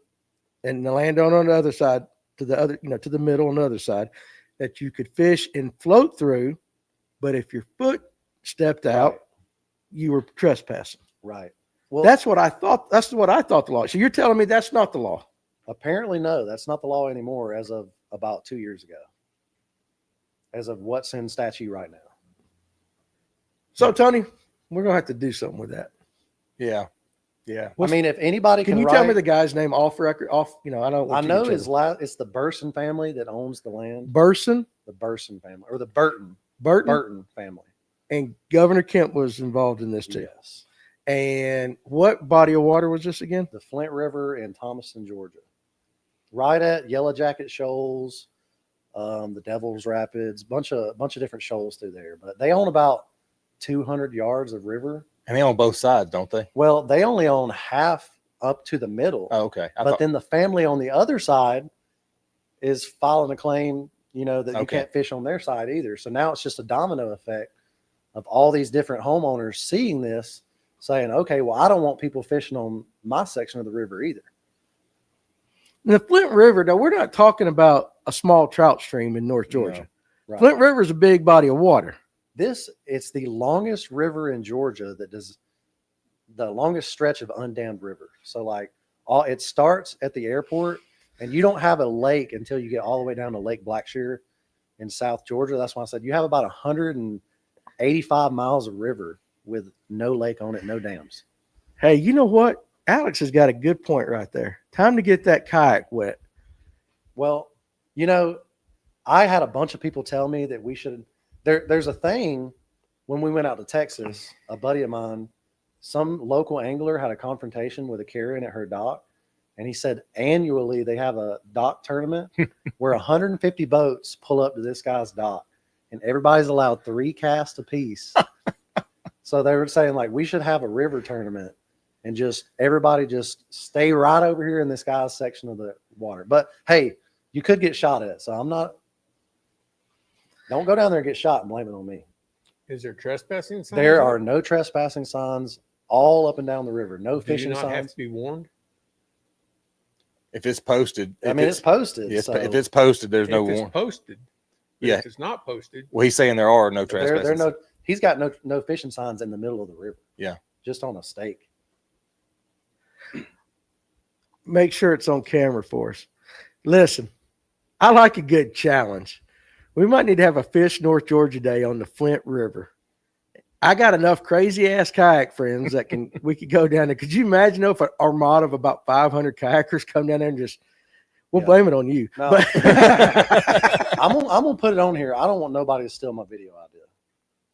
and the landowner on the other side to the other, to the middle on the other side, that you could fish and float through. But if your foot stepped out, Right. you were trespassing. Right. Well, That's what I thought. That's what I thought the law. So you're telling me that's not the law? apparently no, that's not the law anymore as of about 2 years ago. As of what's in statute right now. So Tony, we're gonna have to do something with that. Yeah. Yeah. I mean, if anybody Can you tell me the guy's name off record? Off, I don't. I want know you to tell me. it's the Burson family that owns the land. Burson, The Burson family, or the Burton family. and Governor Kemp was involved in this too. Yes. And what body of water was this again? The Flint River in Thomaston, Georgia. Right at Yellow Jacket Shoals, the Devil's Rapids, bunch of different shoals through there. But they own about 200 yards of river. And they on both sides, don't they? Well, they only own half up to the middle. Oh, okay. But then the family on the other side is filing a claim, that you Okay. can't fish on their side either. So now it's just a domino effect of all these different homeowners seeing this, saying, okay, well, I don't want people fishing on my section of the river either. The Flint River, though, we're not talking about a small trout stream in North Georgia. Right. Flint River is a big body of water. It's the longest river in Georgia that does the longest stretch of undammed river. So like it starts at the airport, and you don't have a lake until you get all the way down to Lake Blackshear in South Georgia. That's why I said you have about 185 miles of river with no lake on it, no dams. Hey, you know what? Alex has got a good point right there. Time to get that kayak wet. Well, you know, I had a bunch of people tell me that we should. There's a thing when we went out to Texas. A buddy of mine, some local angler, had a confrontation with a carrier at her dock, and he said annually they have a dock tournament where 150 boats pull up to this guy's dock, and everybody's allowed 3 casts apiece. So they were saying like we should have a river tournament and just everybody just stay right over here in this guy's section of the water. But hey, you could get shot at, so I'm not. Don't go down there and get shot and blame it on me. Is there trespassing signs? There are no trespassing signs all up and down the river. No fishing Do you not have signs. to be warned? If it's posted, I mean, it's posted. yes, so if it's posted, there's no If it's warrant. posted. But Yeah. if it's not posted, Well, he's saying there are no trespassing. there no. He's got no fishing signs in the middle of the river. Yeah. Just on a stake. Make sure it's on camera for us. Listen, I like a good challenge. We might need to have a Fish North Georgia Day on the Flint River. I got enough crazy ass kayak friends that we could go down there. Could you imagine if an armada of about 500 kayakers come down there and just, we'll blame it on you. No. But I'm gonna put it on here. I don't want nobody to steal my video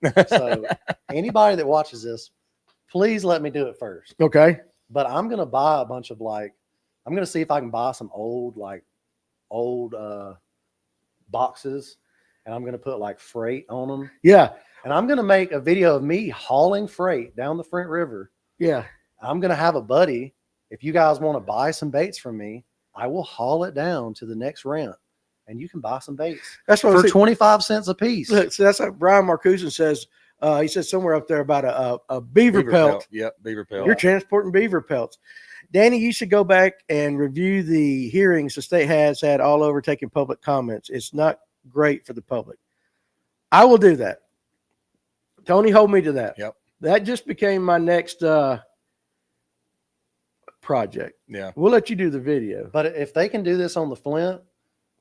idea. So anybody that watches this, please let me do it first. okay. But I'm gonna buy a bunch of I'm gonna see if I can buy some old boxes, and I'm gonna put like freight on them. Yeah. And I'm gonna make a video of me hauling freight down the Flint River. Yeah. I'm gonna have a buddy. If you guys want to buy some baits from me, I will haul it down to the next ramp, and you can buy some baits That's what for I'm saying. 25 cents a piece. Look, so that's what Brian Marcuson says. He says somewhere up there about a beaver pelt. Yep, beaver pelt. You're transporting beaver pelts. Danny, you should go back and review the hearings the state has had all over taking public comments. It's not great for the public. I will do that. Tony, hold me to that. Yep. That just became my next project. Yeah. We'll let you do the video. But if they can do this on the Flint,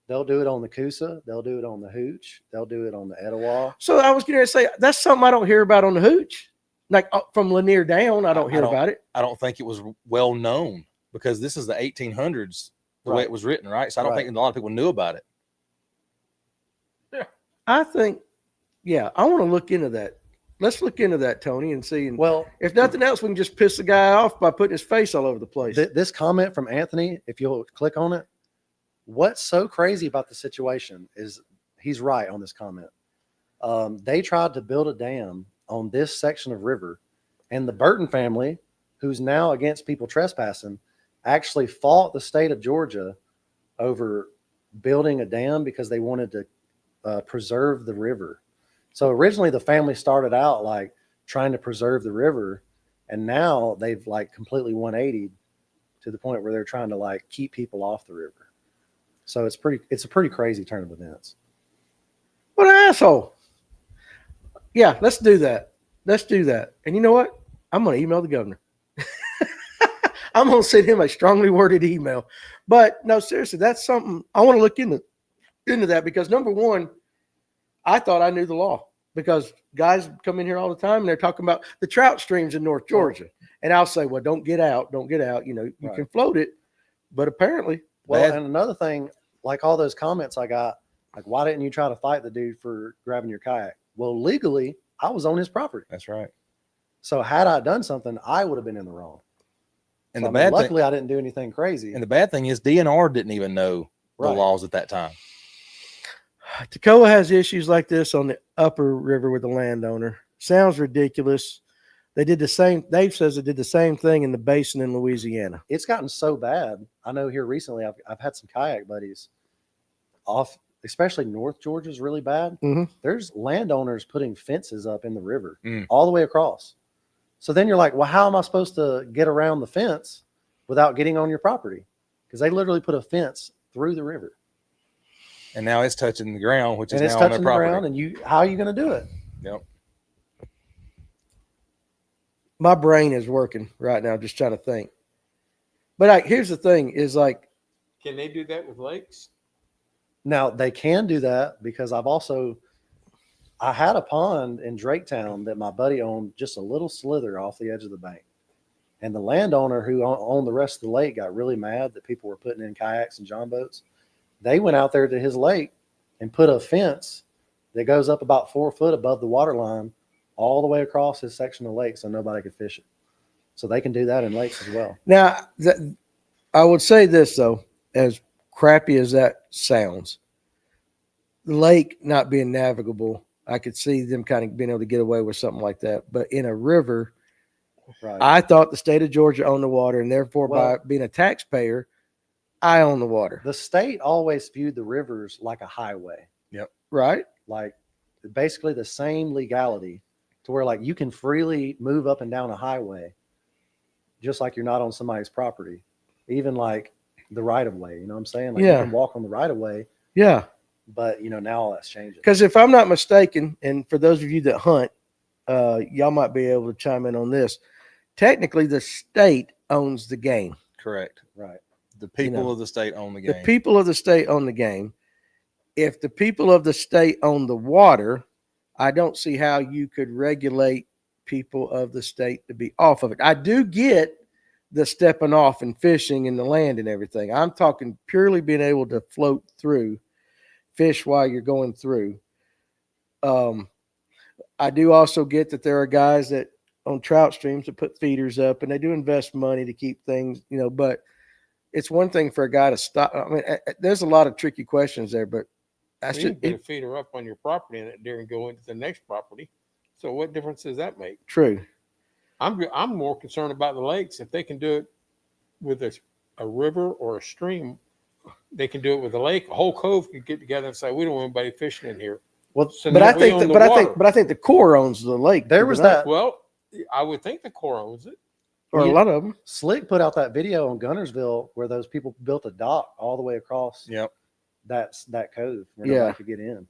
they'll do it on the Coosa. They'll do it on the Hooch. They'll do it on the Etowah. So I was going to say, that's something I don't hear about on the Hooch. Like from Lanier down, I don't hear about it. I don't think it was well known because this is the 1800s, the way Right. it was written, right? So I don't Right. think a lot of people knew about it. I think, yeah, I want to look into that. Let's look into that, Tony, and see. And Well, if nothing else, we can just piss the guy off by putting his face all over the place. this comment from Anthony, if you'll click on it, what's so crazy about the situation is he's right on this comment. They tried to build a dam on this section of river, and the Burton family, who's now against people trespassing, actually fought the state of Georgia over building a dam because they wanted to preserve the river. So originally the family started out like trying to preserve the river, and now they've like completely 180'd to the point where they're trying to like keep people off the river. So it's a pretty crazy turn of events. What an asshole. Yeah, let's do that. Let's do that. And you know what? I'm going to email the governor. I'm going to send him a strongly worded email. But no, seriously, that's something I want to look into that because number one, I thought I knew the law because guys come in here all the time and they're talking about the trout streams in North Georgia. And I'll say, well, don't get out. You know, you Right. can float it. But apparently, Well, and another thing, like all those comments I got, like, why didn't you try to fight the dude for grabbing your kayak? Well, legally, I was on his property. That's right. So had I done something, I would have been in the wrong. And So, the I mean, bad thing, luckily, I didn't do anything crazy. and the bad thing is DNR didn't even know the Right. laws at that time. Toccoa has issues like this on the upper river with the landowner. Sounds ridiculous. They did the same. Dave says they did the same thing in the basin in Louisiana. It's gotten so bad. I know here recently, I've had some kayak buddies off, especially North Georgia is really bad. Mhm. There's landowners putting fences up in the river Mm. all the way across. So then you're like, well, how am I supposed to get around the fence without getting on your property? Because they literally put a fence through the river. And now it's touching the ground, which is And it's now on their touching the property. ground, and how are you going to do it? Yep. My brain is working right now, just trying to think. But like, here's the thing: is like, Can they do that with lakes? Now they can do that because I had a pond in Draketown that my buddy owned just a little slither off the edge of the bank. And the landowner who owned the rest of the lake got really mad that people were putting in kayaks and john boats. They went out there to his lake and put a fence that goes up about 4 foot above the water line all the way across his section of lake so nobody could fish it. So they can do that in lakes as well. now I would say this though, as crappy as that sounds, the lake not being navigable, I could see them kind of being able to get away with something like that. But in a river, Right. I thought the state of Georgia owned the water, and therefore, by being a taxpayer, I own the water. The state always viewed the rivers like a highway. Right? Like basically the same legality to where like you can freely move up and down a highway just like you're not on somebody's property, even like the right of way. You know what I'm saying? Like Yeah. you can walk on the right of way, Yeah. but now all that's changing. Because if I'm not mistaken, and for those of you that hunt, y'all might be able to chime in on this. Technically, the state owns the game. Correct. Right. The people of the state own the The game. people of the state own the game. If the people of the state own the water, I don't see how you could regulate people of the state to be off of it. I do get the stepping off and fishing and the land and everything. I'm talking purely being able to float through, fish while you're going through. I do also get that there are guys that on trout streams that put feeders up and they do invest money to keep things, but it's one thing for a guy to stop. I mean, there's a lot of tricky questions there, but that's You just can put a feeder up on your property and it didn't go into the next property. So what difference does that make? true. I'm more concerned about the lakes. If they can do it with a river or a stream, they can do it with a lake. A whole cove could get together and say, we don't want anybody fishing in here. Well, So But now I we think, own that, the but I water. think, but I think the Corps owns the lake. There do was they not? that. Well, I would think the Corps owns it. or a lot of them. Slick put out that video on Gunnersville where those people built a dock all the way across Yep. that cove where Yeah. nobody could get in.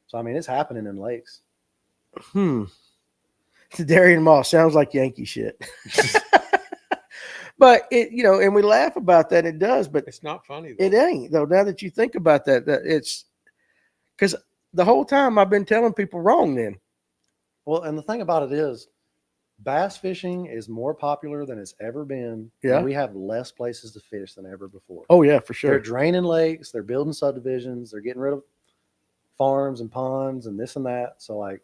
So I mean, it's happening in lakes. Darian Moss sounds like Yankee shit. But and we laugh about that. It does, but It's not funny, though. it ain't though. Now that you think about that it's because the whole time I've been telling people wrong. Then Well, and the thing about it is, bass fishing is more popular than it's ever been. Yeah. And we have less places to fish than ever before. oh yeah, for They're sure. draining lakes, they're building subdivisions, they're getting rid of farms and ponds and this and that. So like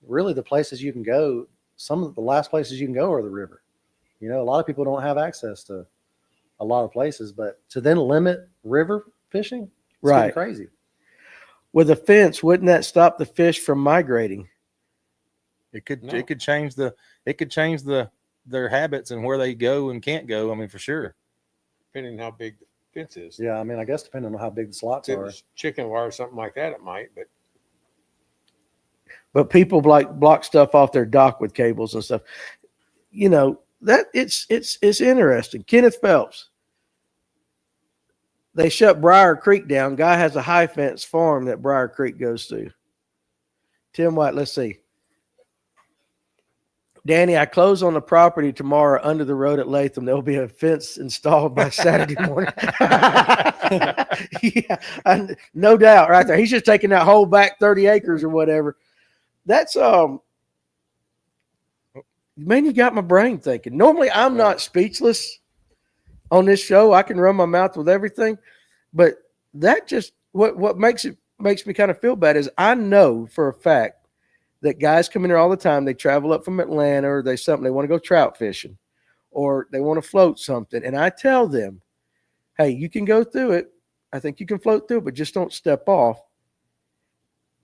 really the places you can go, some of the last places you can go are the river. A lot of people don't have access to a lot of places, but to then limit river fishing, it's getting Right. crazy. With a fence, wouldn't that stop the fish from migrating? It could No. it could change their habits and where they go and can't go. I mean, for sure. Depending on how big the fence is. Yeah, I mean, I guess depending on how big the slots If it are. was chicken wire or something like that, it might. But But people block stuff off their dock with cables and stuff. That it's interesting. Kenneth Phelps. They shut Briar Creek down. Guy has a high fence farm that Briar Creek goes through. Tim White, let's see. Danny, I close on the property tomorrow under the road at Latham. There'll be a fence installed by Saturday morning. Yeah, no doubt right there. He's just taking that whole back 30 acres or whatever. That's man, you got my brain thinking. Normally I'm not speechless on this show. I can run my mouth with everything, but that just what makes me kind of feel bad is I know for a fact that guys come in here all the time. They travel up from Atlanta or they want to go trout fishing or they want to float something. And I tell them, hey, you can go through it. I think you can float through it, but just don't step off.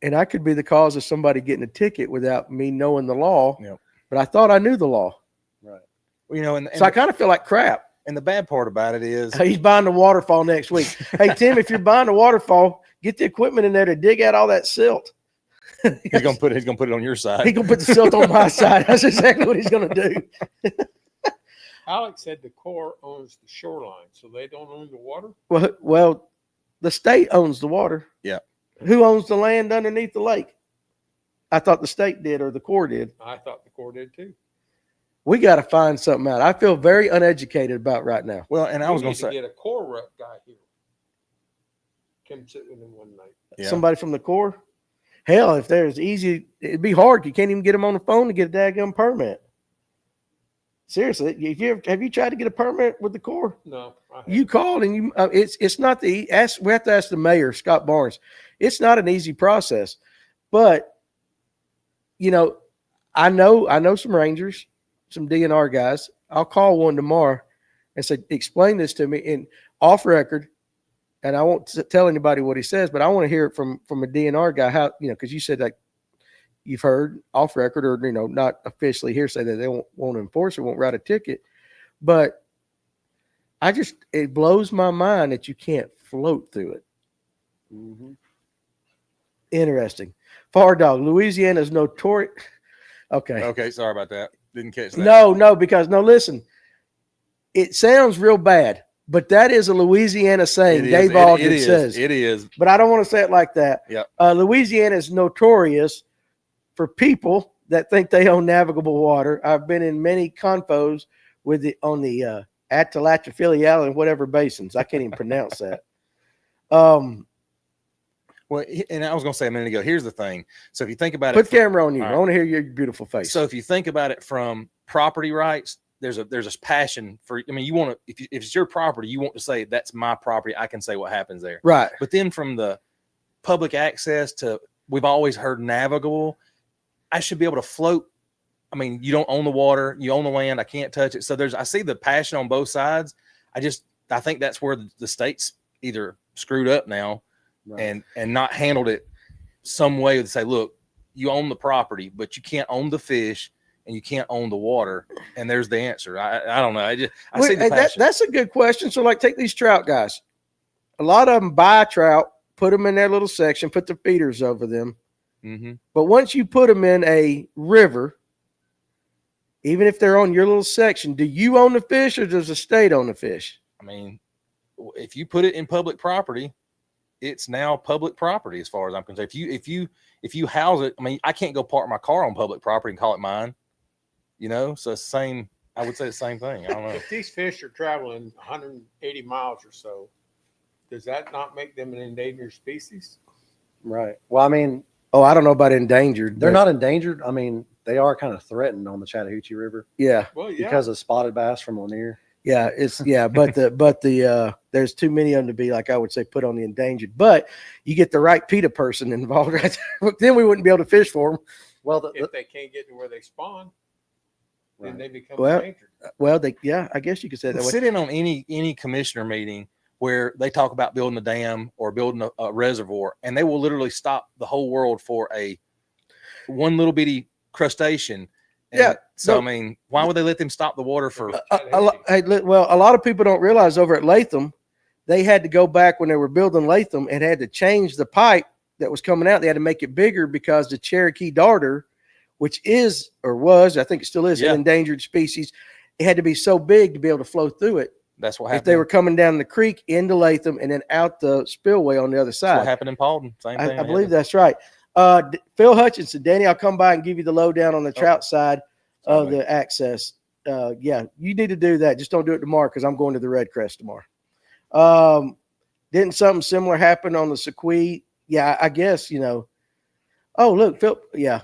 And I could be the cause of somebody getting a ticket without me knowing the law. Yep. But I thought I knew the law. Right. Well, and So I kind of feel like crap. and the bad part about it is He's buying the waterfall next week. Hey, Tim, if you're buying the waterfall, get the equipment in there to dig out all that silt. he's gonna put it on your He's side. going to put the silt on my side. That's exactly what he's going to do. Alex said the Corps owns the shoreline, so they don't own the water. Well, the state owns the water. Yeah. Who owns the land underneath the lake? I thought the state did or the Corps did. I thought the Corps did too. We got to find something out. I feel very uneducated about right now. Well, and I We was going need to say, get a Corps rep guy here. Come sit with him one night. Yeah. Somebody from the Corps. Hell, if there's easy, it'd be hard. You can't even get them on the phone to get a daggum permit. Seriously, have you tried to get a permit with the Corps? No, You called and you. It's not the ask. We have to ask the mayor, Scott Barnes. It's not an easy process, but you know, I know some rangers, some DNR guys. I'll call one tomorrow and say, explain this to me in off record. And I won't tell anybody what he says, but I want to hear it from a DNR guy. How, you know, because you said that you've heard off record or, you know, not officially hearsay that they won't enforce it, won't write a ticket. But it blows my mind that you can't float through it. Mm-hmm. Interesting. Far Dog, Louisiana is notorious. Okay. okay, sorry about that. Didn't catch that. No, listen, it sounds real bad, but that is a Louisiana saying. Dave Aldridge says it is. but I don't want to say it like that. Yeah. Louisiana is notorious for people that think they own navigable water. I've been in many confos on the Atalachiphili and whatever basins. I can't even pronounce that. Well, and I was going to say a minute ago, here's the thing. So if you think about Put it, camera on you. All I right. want to hear your beautiful face. So if you think about it from property rights, there's a passion for, I mean, you want to, if it's your property, you want to say that's my property. I can say what happens there. right. But then from the public access to, we've always heard navigable, I should be able to float. I mean, you don't own the water, you own the land. I can't touch it. So I see the passion on both sides. I think that's where the state's either screwed up now. Right. And not handled it some way to say, look, you own the property, but you can't own the fish and you can't own the water. And there's the answer. I don't know. I see the passion. That's a good question. So, like, take these trout guys. A lot of them buy trout, put them in their little section, put the feeders over them. Mm-hmm. But once you put them in a river, even if they're on your little section, do you own the fish or does the state own the fish? I mean, if you put it in public property, it's now public property as far as I'm concerned. If you house it, I mean, I can't go park my car on public property and call it mine, you know? So it's the same, I would say the same thing. I don't know. If these fish are traveling 180 miles or so, does that not make them an endangered species? Right. Well, I mean, Oh, I don't know about endangered. they're but not endangered. I mean, they are kind of threatened on the Chattahoochee River Yeah. Well, yeah. because of spotted bass from Lanier. Yeah. But there's too many of them to be, like, I would say, put on the endangered. But you get the right PETA person involved right there. Then we wouldn't be able to fish for them. Well, if they can't get to where they spawn, then Right. they become Well, endangered. Well, I guess you could say it that way. Sit in on any commissioner meeting where they talk about building a dam or building a reservoir, and they will literally stop the whole world for one little bitty crustacean. And Yeah, so, no. I mean, why would they let them stop the water for? A lot of people don't realize over at Latham, they had to go back when they were building Latham and had to change the pipe that was coming out. They had to make it bigger because the Cherokee darter, which is or was, I think it still is, Yeah. an endangered species, it had to be so big to be able to flow through it. That's what If happened. they were coming down the creek into Latham and then out the spillway on the other That's side. what happened in Paulden. Same thing. I believe that's right. Phil Hutchinson, Danny, I'll come by and give you the lowdown on the trout side of the access. Yeah, you need to do that. Just don't do it tomorrow because I'm going to the Red Crest tomorrow. Didn't something similar happen on the Sequoia? Yeah, I guess, you know. Oh, look, Phil. Yeah,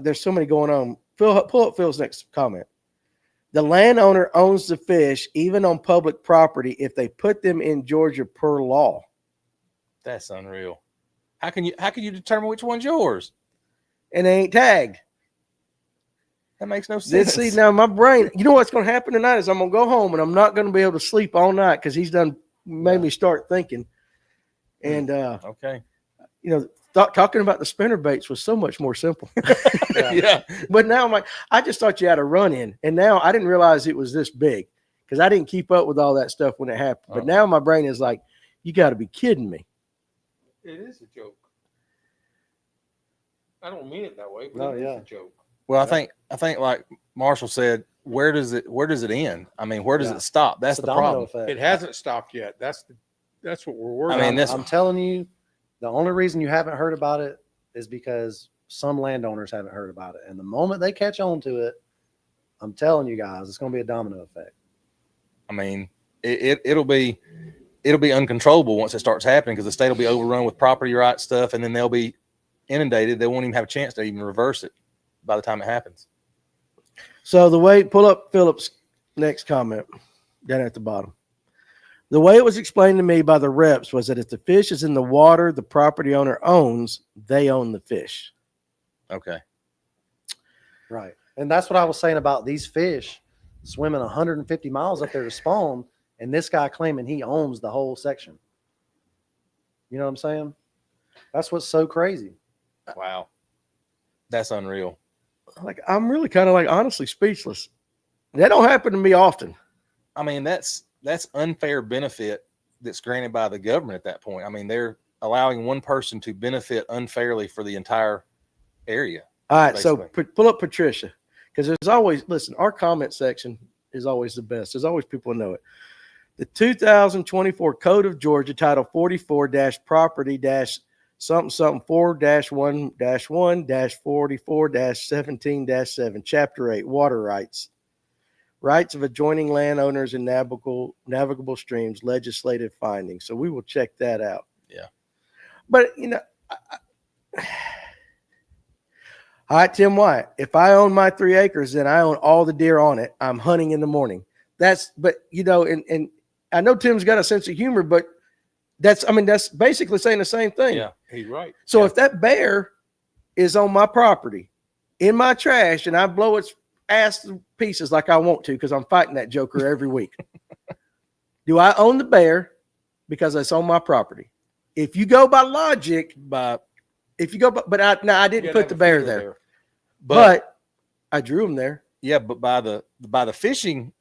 there's so many going on. Phil, pull up Phil's next comment. The landowner owns the fish, even on public property, if they put them in Georgia per law. That's unreal. How can you determine which one's yours? And they ain't tagged. That makes no sense. See, now my brain, you know what's going to happen tonight is I'm going to go home and I'm not going to be able to sleep all night because he's made me start thinking. And, Okay. you know, talking about the spinner baits was so much more simple. Yeah. But now I'm like, I just thought you had a run in. And now I didn't realize it was this big because I didn't keep up with all that stuff when it happened. But now my brain is like, you got to be kidding me. It is a joke. I don't mean it that way, but No, it is yeah. a joke. Well, I think like Marshall said, where does it end? I mean, where does Yeah. it stop? That's It's a the domino problem. effect. It hasn't stopped yet. That's what we're working I mean, on. that's- I'm telling you, the only reason you haven't heard about it is because some landowners haven't heard about it. And the moment they catch on to it, I'm telling you guys, it's going to be a domino effect. I mean, it'll be uncontrollable once it starts happening, because the state will be overrun with property rights stuff, and then they'll be inundated. They won't even have a chance to even reverse it by the time it happens. So the way, pull up Philip's next comment down at the bottom. The way it was explained to me by the reps was that if the fish is in the water the property owner owns, they own the fish. Okay. Right. And that's what I was saying about these fish swimming 150 miles up there to spawn, and this guy claiming he owns the whole section. You know what I'm saying? That's what's so crazy. Wow. That's unreal. Like, I'm really kind of like honestly speechless. That don't happen to me often. I mean, that's unfair benefit that's granted by the government at that point. I mean, they're allowing one person to benefit unfairly for the entire area. All right, basically. so pull up Patricia, because there's always, listen, our comment section is always the best. There's always people who know it. The 2024 Code of Georgia, Title 44-Property-something 4-1-1-44-17-7, Chapter 8, Water Rights. Rights of adjoining landowners in navigable streams, legislative findings. So we will check that out. Yeah. But, you know, all right, Tim White, if I own my 3 acres, then I own all the deer on it. I'm hunting in the morning. But, you know, and I know Tim's got a sense of humor, but that's basically saying the same thing. Yeah, he's right. So if that bear is on my property, in my trash, and I blow its ass to pieces like I want to, because I'm fighting that joker every week, do I own the bear because it's on my property? If you go by logic, I didn't put the bear there, but I drew him there. Yeah, but by the fishing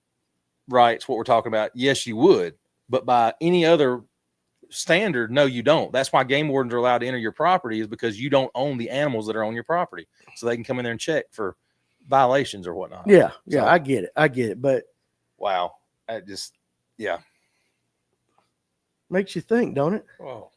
rights, what we're talking about, yes, you would. But by any other standard, no, you don't. That's why game wardens are allowed to enter your property, is because you don't own the animals that are on your property, so they can come in there and check for violations or whatnot. Yeah, So, I get it. But wow, I just, yeah, makes you think, don't it? Oh,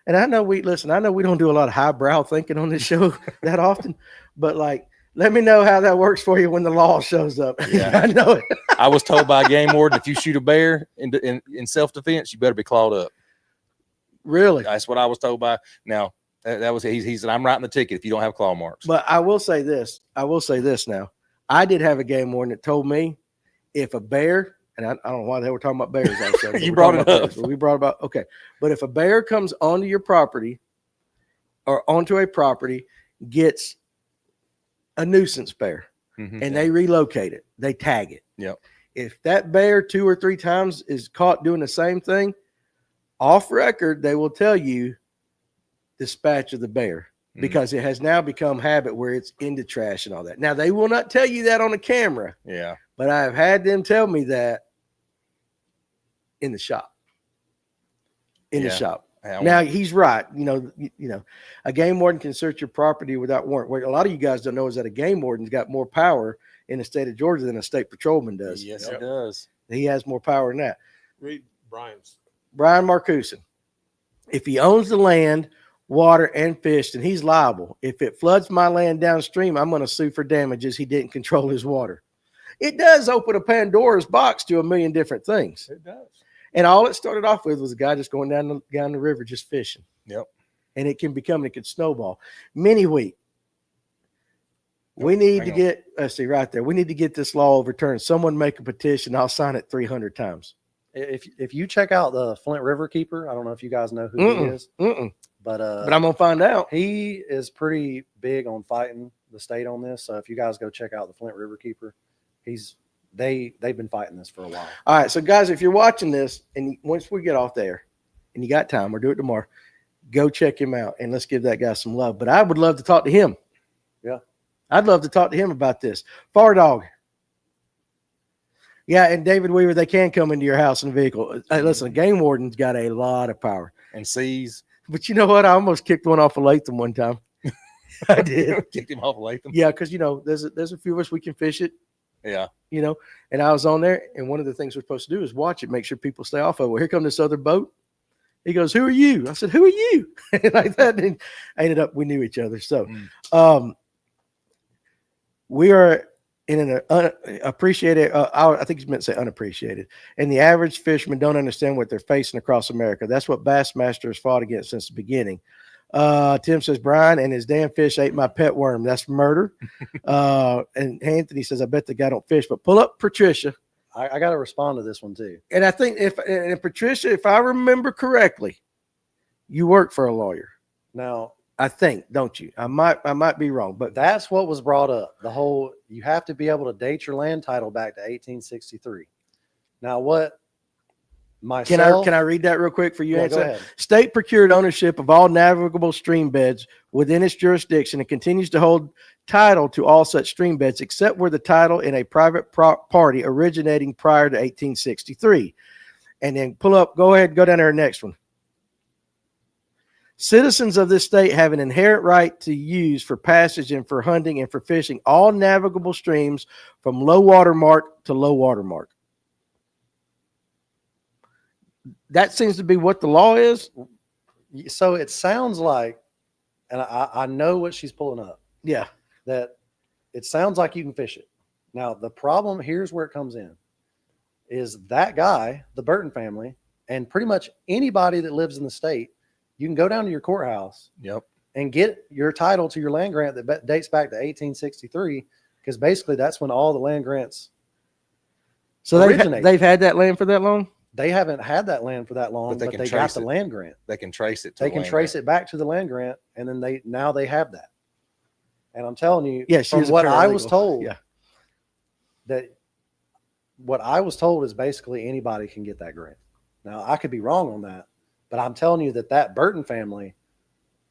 And I know we don't do a lot of highbrow thinking on this show that often, but like, let me know how that works for you when the law shows up. Yeah. I know it. I was told by a game warden, if you shoot a bear in self-defense, you better be clawed up. Really? That's what I was told by. Now, that was, he said, I'm writing the ticket if you don't have claw marks. But I will say this now. I did have a game warden that told me if a bear, and I don't know why they were talking about bears. Also, You brought it up. We brought about, okay. But if a bear comes onto your property or onto a property, gets a nuisance bear, and they relocate it, they tag it. Yep. If that bear 2 or 3 times is caught doing the same thing, off record, they will tell you dispatch of the bear, because it has now become habit where it's into trash and all that. Now, they will not tell you that on the camera. Yeah. But I've had them tell me that in the shop. The shop. Now, he's right. You know, a game warden can search your property without warrant. What a lot of you guys don't know is that a game warden's got more power in the state of Georgia than a state patrolman does. Yes, it does. He has more power than that. read Brian's. Brian Marcuson. If he owns the land, water, and fish, then he's liable. If it floods my land downstream, I'm going to sue for damages. He didn't control his water. It does open a Pandora's box to a million different things. It does. And all it started off with was a guy just going down the river just fishing. Yep. And it can snowball. Mini wheat. We need to get, let's see right there. We need to get this law overturned. Someone make a petition. I'll sign it 300 times. If you check out the Flint River Keeper, I don't know if you guys know who he is, but I'm going to find out. He is pretty big on fighting the state on this. So if you guys go check out the Flint River Keeper, they've been fighting this for a while. All right. So guys, if you're watching this and once we get off there and you got time or do it tomorrow, go check him out and let's give that guy some love. But I would love to talk to him. Yeah. I'd love to talk to him about this. Far Dog. Yeah, and David Weaver, they can come into your house in a vehicle. Hey, listen, a game warden's got a lot of power. And seize. But you know what? I almost kicked one off of Latham one time. I did. Kicked him off Latham. Yeah, because, there's a few of us, we can fish it. Yeah. And I was on there, and one of the things we're supposed to do is watch it, make sure people stay off of it. Well, here comes this other boat. He goes, "Who are you?" I said, "Who are you?" Like that. And ended up, we knew each other. So, we are in an unappreciated, I think he's meant to say unappreciated. And the average fishermen don't understand what they're facing across America. That's what Bassmaster has fought against since the beginning. Tim says, Brian and his damn fish ate my pet worm. That's murder. And Anthony says, I bet the guy don't fish, but pull up Patricia. I got to respond to this one too. And I think and Patricia, if I remember correctly, you work for a lawyer. Now, I think, don't you? I might be wrong, but that's what was brought up. The whole, you have to be able to date your land title back to 1863. Now, what myself, can I read that real quick for you? Yeah, go ahead. State procured ownership of all navigable stream beds within its jurisdiction and continues to hold title to all such stream beds except where the title in a private party originating prior to 1863. And then go ahead, go down there next one. Citizens of this state have an inherent right to use for passage and for hunting and for fishing all navigable streams from low water mark to low water mark. That seems to be what the law is. So it sounds like, and I know what she's pulling up. Yeah. That it sounds like you can fish it. Now, the problem, here's where it comes in, is that guy, the Burton family, and pretty much anybody that lives in the state, you can go down to your courthouse and get your title to your land grant that dates back to 1863, because basically that's when all the land grants originate. They've had that land for that long? They haven't had that land for that long, but they got the land grant. They can trace it. They can trace it back to the land grant, and then they have that. And I'm telling you, from what I was told, that what I was told is basically anybody can get that grant. Now, I could be wrong on that, but I'm telling you that Burton family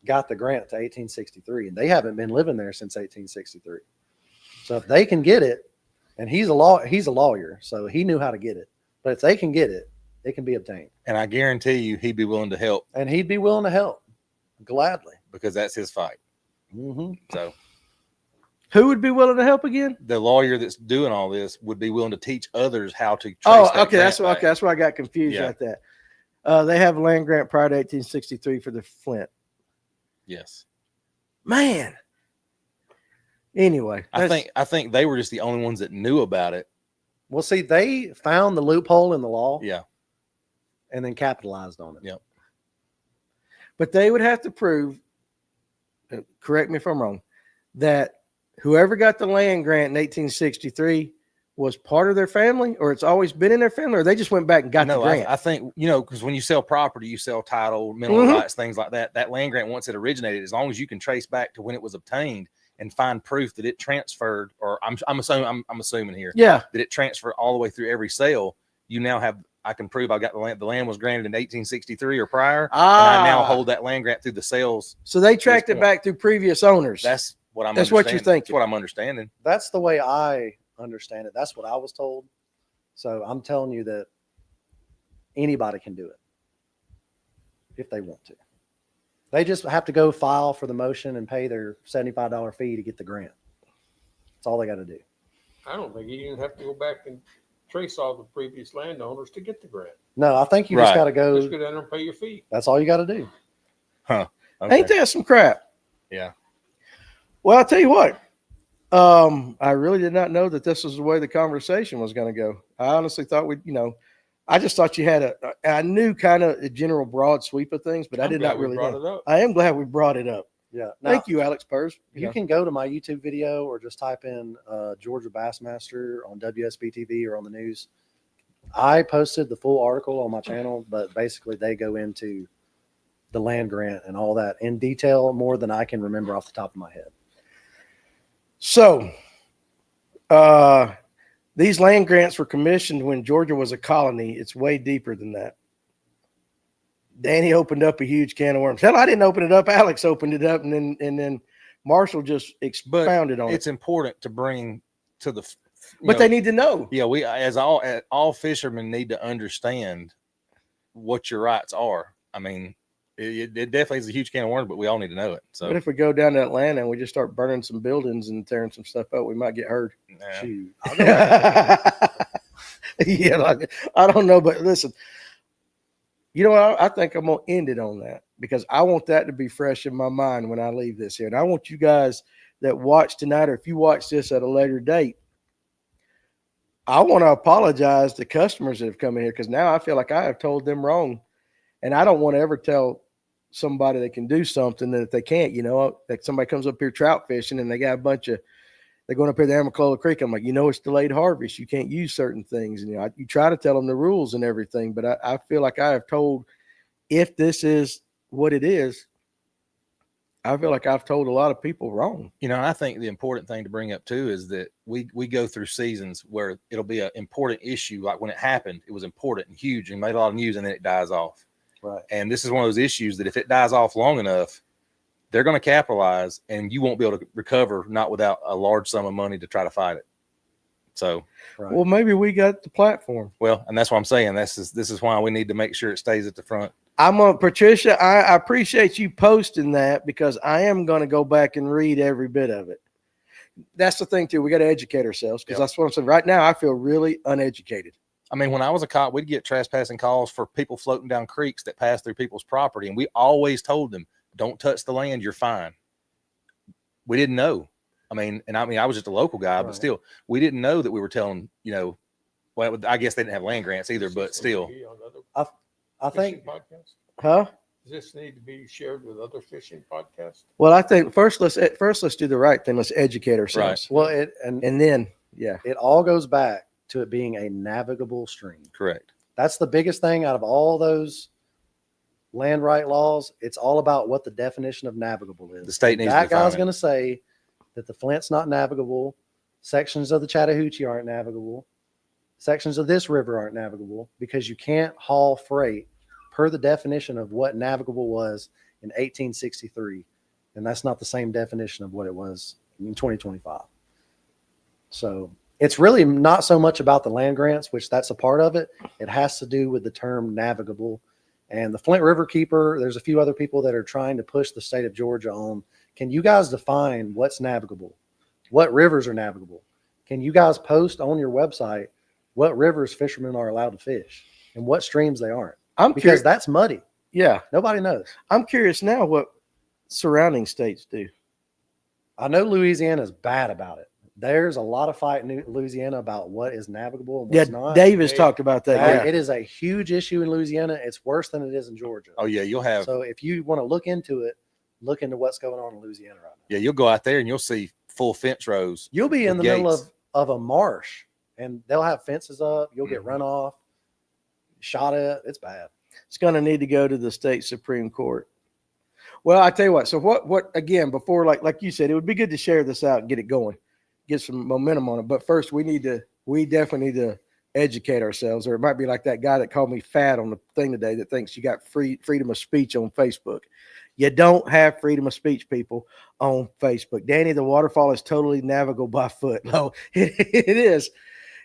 got the grant to 1863, and they haven't been living there since 1863. So if they can get it, and he's a lawyer, so he knew how to get it. But if they can get it, it can be obtained. And I guarantee you, he'd be willing to help. And he'd be willing to help gladly, because that's his fight. Mm-hmm. So, who would be willing to help again? The lawyer that's doing all this would be willing to teach others how to. That's why I got confused at that. They have a land grant prior to 1863 for the Flint. Yes. Man. Anyway, I think they were just the only ones that knew about it. Well, see, they found the loophole in the law. Yeah. And then capitalized on it. Yep. But they would have to prove, correct me if I'm wrong, that whoever got the land grant in 1863 was part of their family, or it's always been in their family, or they just went back and got the grant. I think, because when you sell property, you sell title, mineral rights, things like that. That land grant, once it originated, as long as you can trace back to when it was obtained and find proof that it transferred, or I'm assuming here, that it transferred all the way through every sale, you now have, I can prove I got the land. The land was granted in 1863 or prior, and I now hold that land grant through the sales. So they tracked it back through previous owners. That's what I'm. That's what you're thinking. That's what I'm understanding. That's the way I understand it. That's what I was told. So I'm telling you that anybody can do it if they want to. They just have to go file for the motion and pay their $75 fee to get the grant. That's all they got to do. I don't think you even have to go back and trace all the previous landowners to get the grant. No, I think you just got to go. Just go down there and pay your fee. That's all you got to do. Huh. Okay. Ain't that some crap? Yeah. Well, I'll tell you what. I really did not know that this was the way the conversation was going to go. I honestly thought I just thought you had I knew kind of a general broad sweep of things, but I did not really know. I am glad we brought it up. Yeah. Thank you, Alex Purse. You can go to my YouTube video or just type in Georgia Bassmaster on WSB TV or on the news. I posted the full article on my channel, but basically they go into the land grant and all that in detail more than I can remember off the top of my head. So, these land grants were commissioned when Georgia was a colony. It's way deeper than that. Danny opened up a huge can of worms. Hell, I didn't open it up. Alex opened it up, and then Marshall just expounded on it. It's important to bring to the. But they need to know. Yeah, we as all fishermen need to understand what your rights are. I mean, it definitely is a huge can of worms, but we all need to know it. So, but if we go down to Atlanta and we just start burning some buildings and tearing some stuff up, we might get hurt. Nah. Shoot. Yeah, I don't know, but listen, You know what? I think I'm gonna end it on that because I want that to be fresh in my mind when I leave this here, and I want you guys that watch tonight, or if you watch this at a later date, I want to apologize to customers that have come in here because now I feel like I have told them wrong, and I don't want to ever tell somebody they can do something that if they can't. Like somebody comes up here trout fishing and they got a bunch of they're going up here to Amicalola Creek. I'm like, it's delayed harvest. You can't use certain things. And you try to tell them the rules and everything, but I feel like I have told, if this is what it is, I feel like I've told a lot of people wrong. I think the important thing to bring up too is that we go through seasons where it'll be an important issue. Like when it happened, it was important and huge and made a lot of news, and then it dies off. Right. And this is one of those issues that if it dies off long enough, they're going to capitalize, and you won't be able to recover, not without a large sum of money to try to fight it. So, Right. Well, maybe we got the platform. Well, and that's what I'm saying. This is why we need to make sure it stays at the front. Patricia, I appreciate you posting that because I am going to go back and read every bit of it. That's the thing too. We got to educate ourselves because that's what I'm saying. Right now, I feel really uneducated. I mean, when I was a cop, we'd get trespassing calls for people floating down creeks that pass through people's property. And we always told them, don't touch the land. You're fine. We didn't know. I was just a local guy, Right. but still, we didn't know that we were telling, well, I guess they didn't have land grants either, but still. I think Podcast? Huh? Does this need to be shared with other fishing podcasts? Well, I think first let's do the right thing. Let's educate ourselves. well And then, yeah. it all goes back to it being a navigable stream. Correct. That's the biggest thing out of all those land right laws. It's all about what the definition of navigable is. The state needs to That define guy's it. going to say that the Flint's not navigable. Sections of the Chattahoochee aren't navigable. Sections of this river aren't navigable because you can't haul freight per the definition of what navigable was in 1863. And that's not the same definition of what it was in 2025. So it's really not so much about the land grants, which that's a part of it. It has to do with the term navigable. And the Flint River Keeper, there's a few other people that are trying to push the state of Georgia on, can you guys define what's navigable? What rivers are navigable? Can you guys post on your website what rivers fishermen are allowed to fish and what streams they aren't? Because that's muddy. Yeah. Nobody knows. I'm curious now what surrounding states do. I know Louisiana is bad about it. There's a lot of fight in Louisiana about what is navigable and what's not. Davis talked about that. Yeah. It is a huge issue in Louisiana. It's worse than it is in Georgia. Oh yeah, you'll have. So if you want to look into it, look into what's going on in Louisiana right now. Yeah, you'll go out there and you'll see full fence rows. You'll be in the with middle gates. of a marsh and they'll have fences up. You'll get run off, shot at. It's bad. It's going to need to go to the state Supreme Court. Well, I tell you what. So what again, before, like you said, it would be good to share this out and get it going, get some momentum on it. But first we definitely need to educate ourselves, or it might be like that guy that called me fat on the thing today that thinks you got freedom of speech on Facebook. You don't have freedom of speech, people, on Facebook. Danny, the waterfall is totally navigable by foot. No, it is.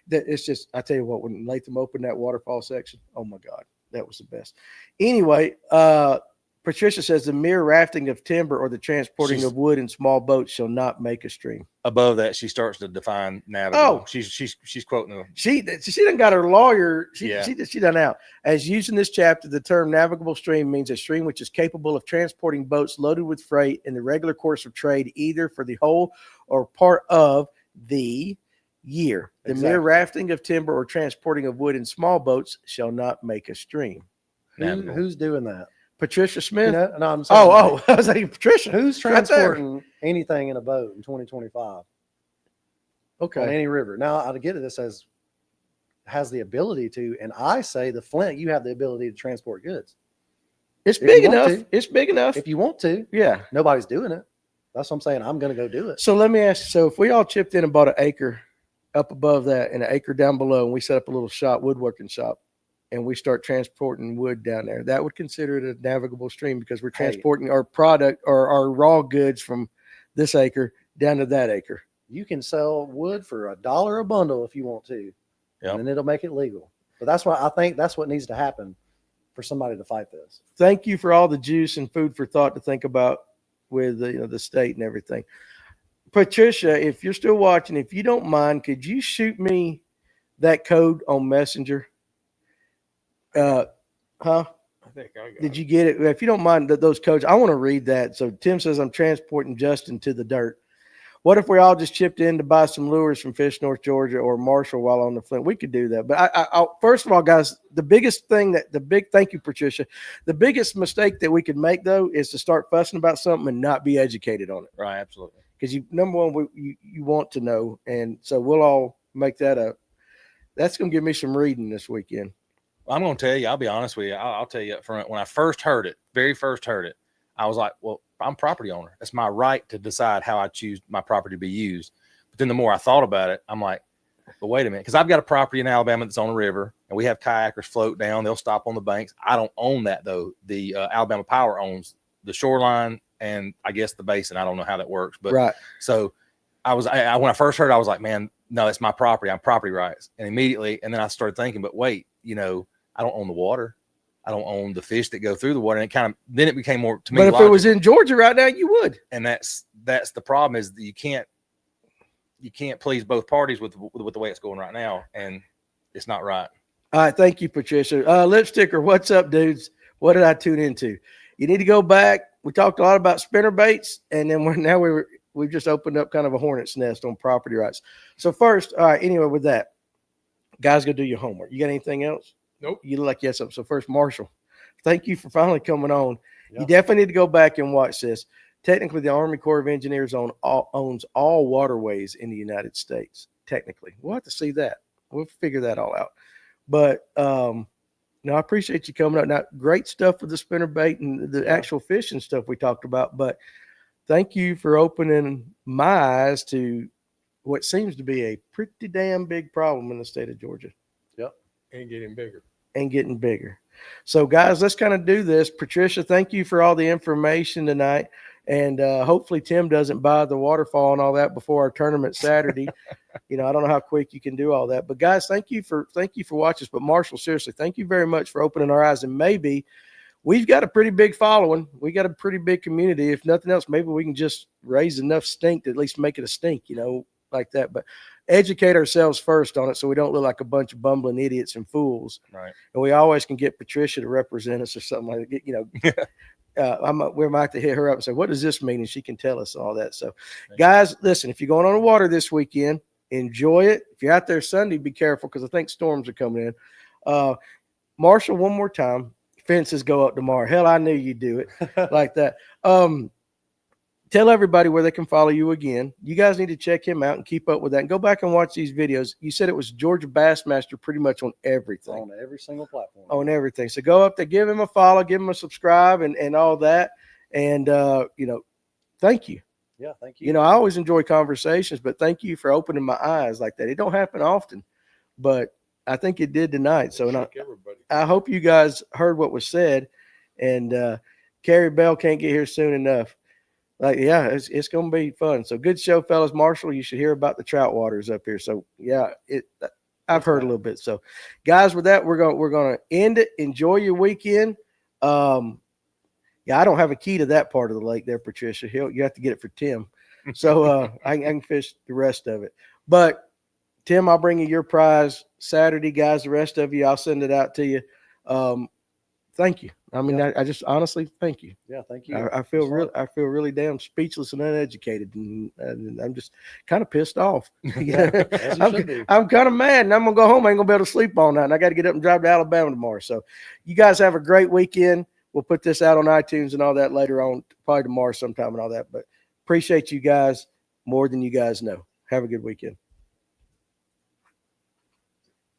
It's just, I tell you what, when Latham opened that waterfall section, oh my God, that was the best. Anyway, Patricia says the mere rafting of timber or the transporting of wood in small boats shall not make a stream. Above that, she starts to define navigable. Oh. She's quoting them. She done got her lawyer. She Yeah. she done out. As used in this chapter, the term navigable stream means a stream which is capable of transporting boats loaded with freight in the regular course of trade, either for the whole or part of the year. The mere Exactly. rafting of timber or transporting of wood in small boats shall not make a stream. Navigable. Who's doing that? Patricia Smith. No, I'm saying, Oh, I was like, Patricia. who's right there. transporting anything in a boat in 2025 on Okay. any river? Now, I get it. This has the ability to, and I say the Flint, you have the ability to transport goods It's if you big want enough. to. It's big enough. if you want to. Yeah. Nobody's doing it. That's what I'm saying. I'm going to go do it. So let me ask you, so if we all chipped in and bought an acre up above that and an acre down below, and we set up a little shop, woodworking shop, and we start transporting wood down there, that would consider it a navigable stream because we're Hey. transporting our product or our raw goods from this acre down to that acre. You can sell wood for $1 a bundle if you want to, Yep. and then it'll make it legal. But that's why I think that's what needs to happen for somebody to fight this. Thank you for all the juice and food for thought to think about with the state and everything. Patricia, if you're still watching, if you don't mind, could you shoot me that code on Messenger? Huh? think I got Did it. you get it? If you don't mind, those codes, I want to read that. So Tim says, I'm transporting Justin to the dirt. What if we all just chipped in to buy some lures from Fish North Georgia or Marshall while on the Flint? We could do that. But first of all, guys, the biggest thing thank you, Patricia. The biggest mistake that we could make, though, is to start fussing about something and not be educated on it. Right. Absolutely. Because number one, you want to know. And so we'll all make that up. That's going to give me some reading this weekend. I'm going to tell you, I'll be honest with you. I'll tell you up front, when I first heard it, very first heard it, I was like, well, I'm property owner. It's my right to decide how I choose my property to be used. But then the more I thought about it, I'm like, but wait a minute, because I've got a property in Alabama that's on a river, and we have kayakers float down. They'll stop on the banks. I don't own that, though. The Alabama Power owns the shoreline and I guess the basin. I don't know how that works. But right. So when I first heard it, I was like, man, no, that's my property. I'm property rights. And immediately, and then I started thinking, but wait, I don't own the water. I don't own the fish that go through the water. And then it became more to me. But if logical. it was in Georgia right now, you would. And that's the problem, is that you can't please both parties with the way it's going right now. And it's not right. All right. Thank you, Patricia. Lipsticker, what's up, dudes? What did I tune into? You need to go back. We talked a lot about spinner baits, and then we've just opened up kind of a hornet's nest on property rights. So first, all right, anyway, with that, guys, go do your homework. You got anything else? Nope. You look like you had something. So first, Marshall, thank you for finally coming on. Yeah. You definitely need to go back and watch this. Technically, the Army Corps of Engineers owns all waterways in the United States. Technically, we'll have to see that. We'll figure that all out. But no, I appreciate you coming up. Now, great stuff with the spinnerbait and the actual fishing stuff we talked about. But thank you for opening my eyes to what seems to be a pretty damn big problem in the state of Georgia. Yep. And getting bigger. And getting bigger. So, guys, let's kind of do this. Patricia, thank you for all the information tonight. And hopefully Tim doesn't buy the waterfall and all that before our tournament Saturday. I don't know how quick you can do all that. But, guys, thank you for watching us. But, Marshall, seriously, thank you very much for opening our eyes. And maybe we've got a pretty big following. We got a pretty big community. If nothing else, maybe we can just raise enough stink to at least make it a stink, like that. But educate ourselves first on it so we don't look like a bunch of bumbling idiots and fools. Right. And we always can get Patricia to represent us or something like that. We might have to hit her up and say, what does this mean? And she can tell us all that. So, guys, listen, if you're going on the water this weekend, enjoy it. If you're out there Sunday, be careful because I think storms are coming in. Marshall, one more time. Fences go up tomorrow. Hell, I knew you'd do it like that. Tell everybody where they can follow you again. You guys need to check him out and keep up with that. And go back and watch these videos. You said it was Georgia Bassmaster pretty much on everything. On every single platform. On everything. So go up there, give him a follow, give him a subscribe and all that. And, thank you. Yeah, thank you. I always enjoy conversations, but thank you for opening my eyes like that. It don't happen often, but I think it did tonight. So I hope you guys heard what was said. And Carrie Bell can't get here soon enough. It's going to be fun. So good show, fellas. Marshall, you should hear about the trout waters up here. So I've heard a little bit. So guys, with that, we're going to end it. Enjoy your weekend. I don't have a key to that part of the lake there, Patricia. You have to get it for Tim. So I can fish the rest of it. But Tim, I'll bring you your prize Saturday, guys. The rest of you, I'll send it out to you. Thank you. I mean, I just honestly thank you. Yeah, thank you. I feel really damn speechless and uneducated, and I'm just kind of pissed off. I'm kind of mad, and I'm gonna go home. I ain't gonna be able to sleep all night, and I got to get up and drive to Alabama tomorrow. So, you guys have a great weekend. We'll put this out on iTunes and all that later on, probably tomorrow sometime and all that. But appreciate you guys more than you guys know. Have a good weekend.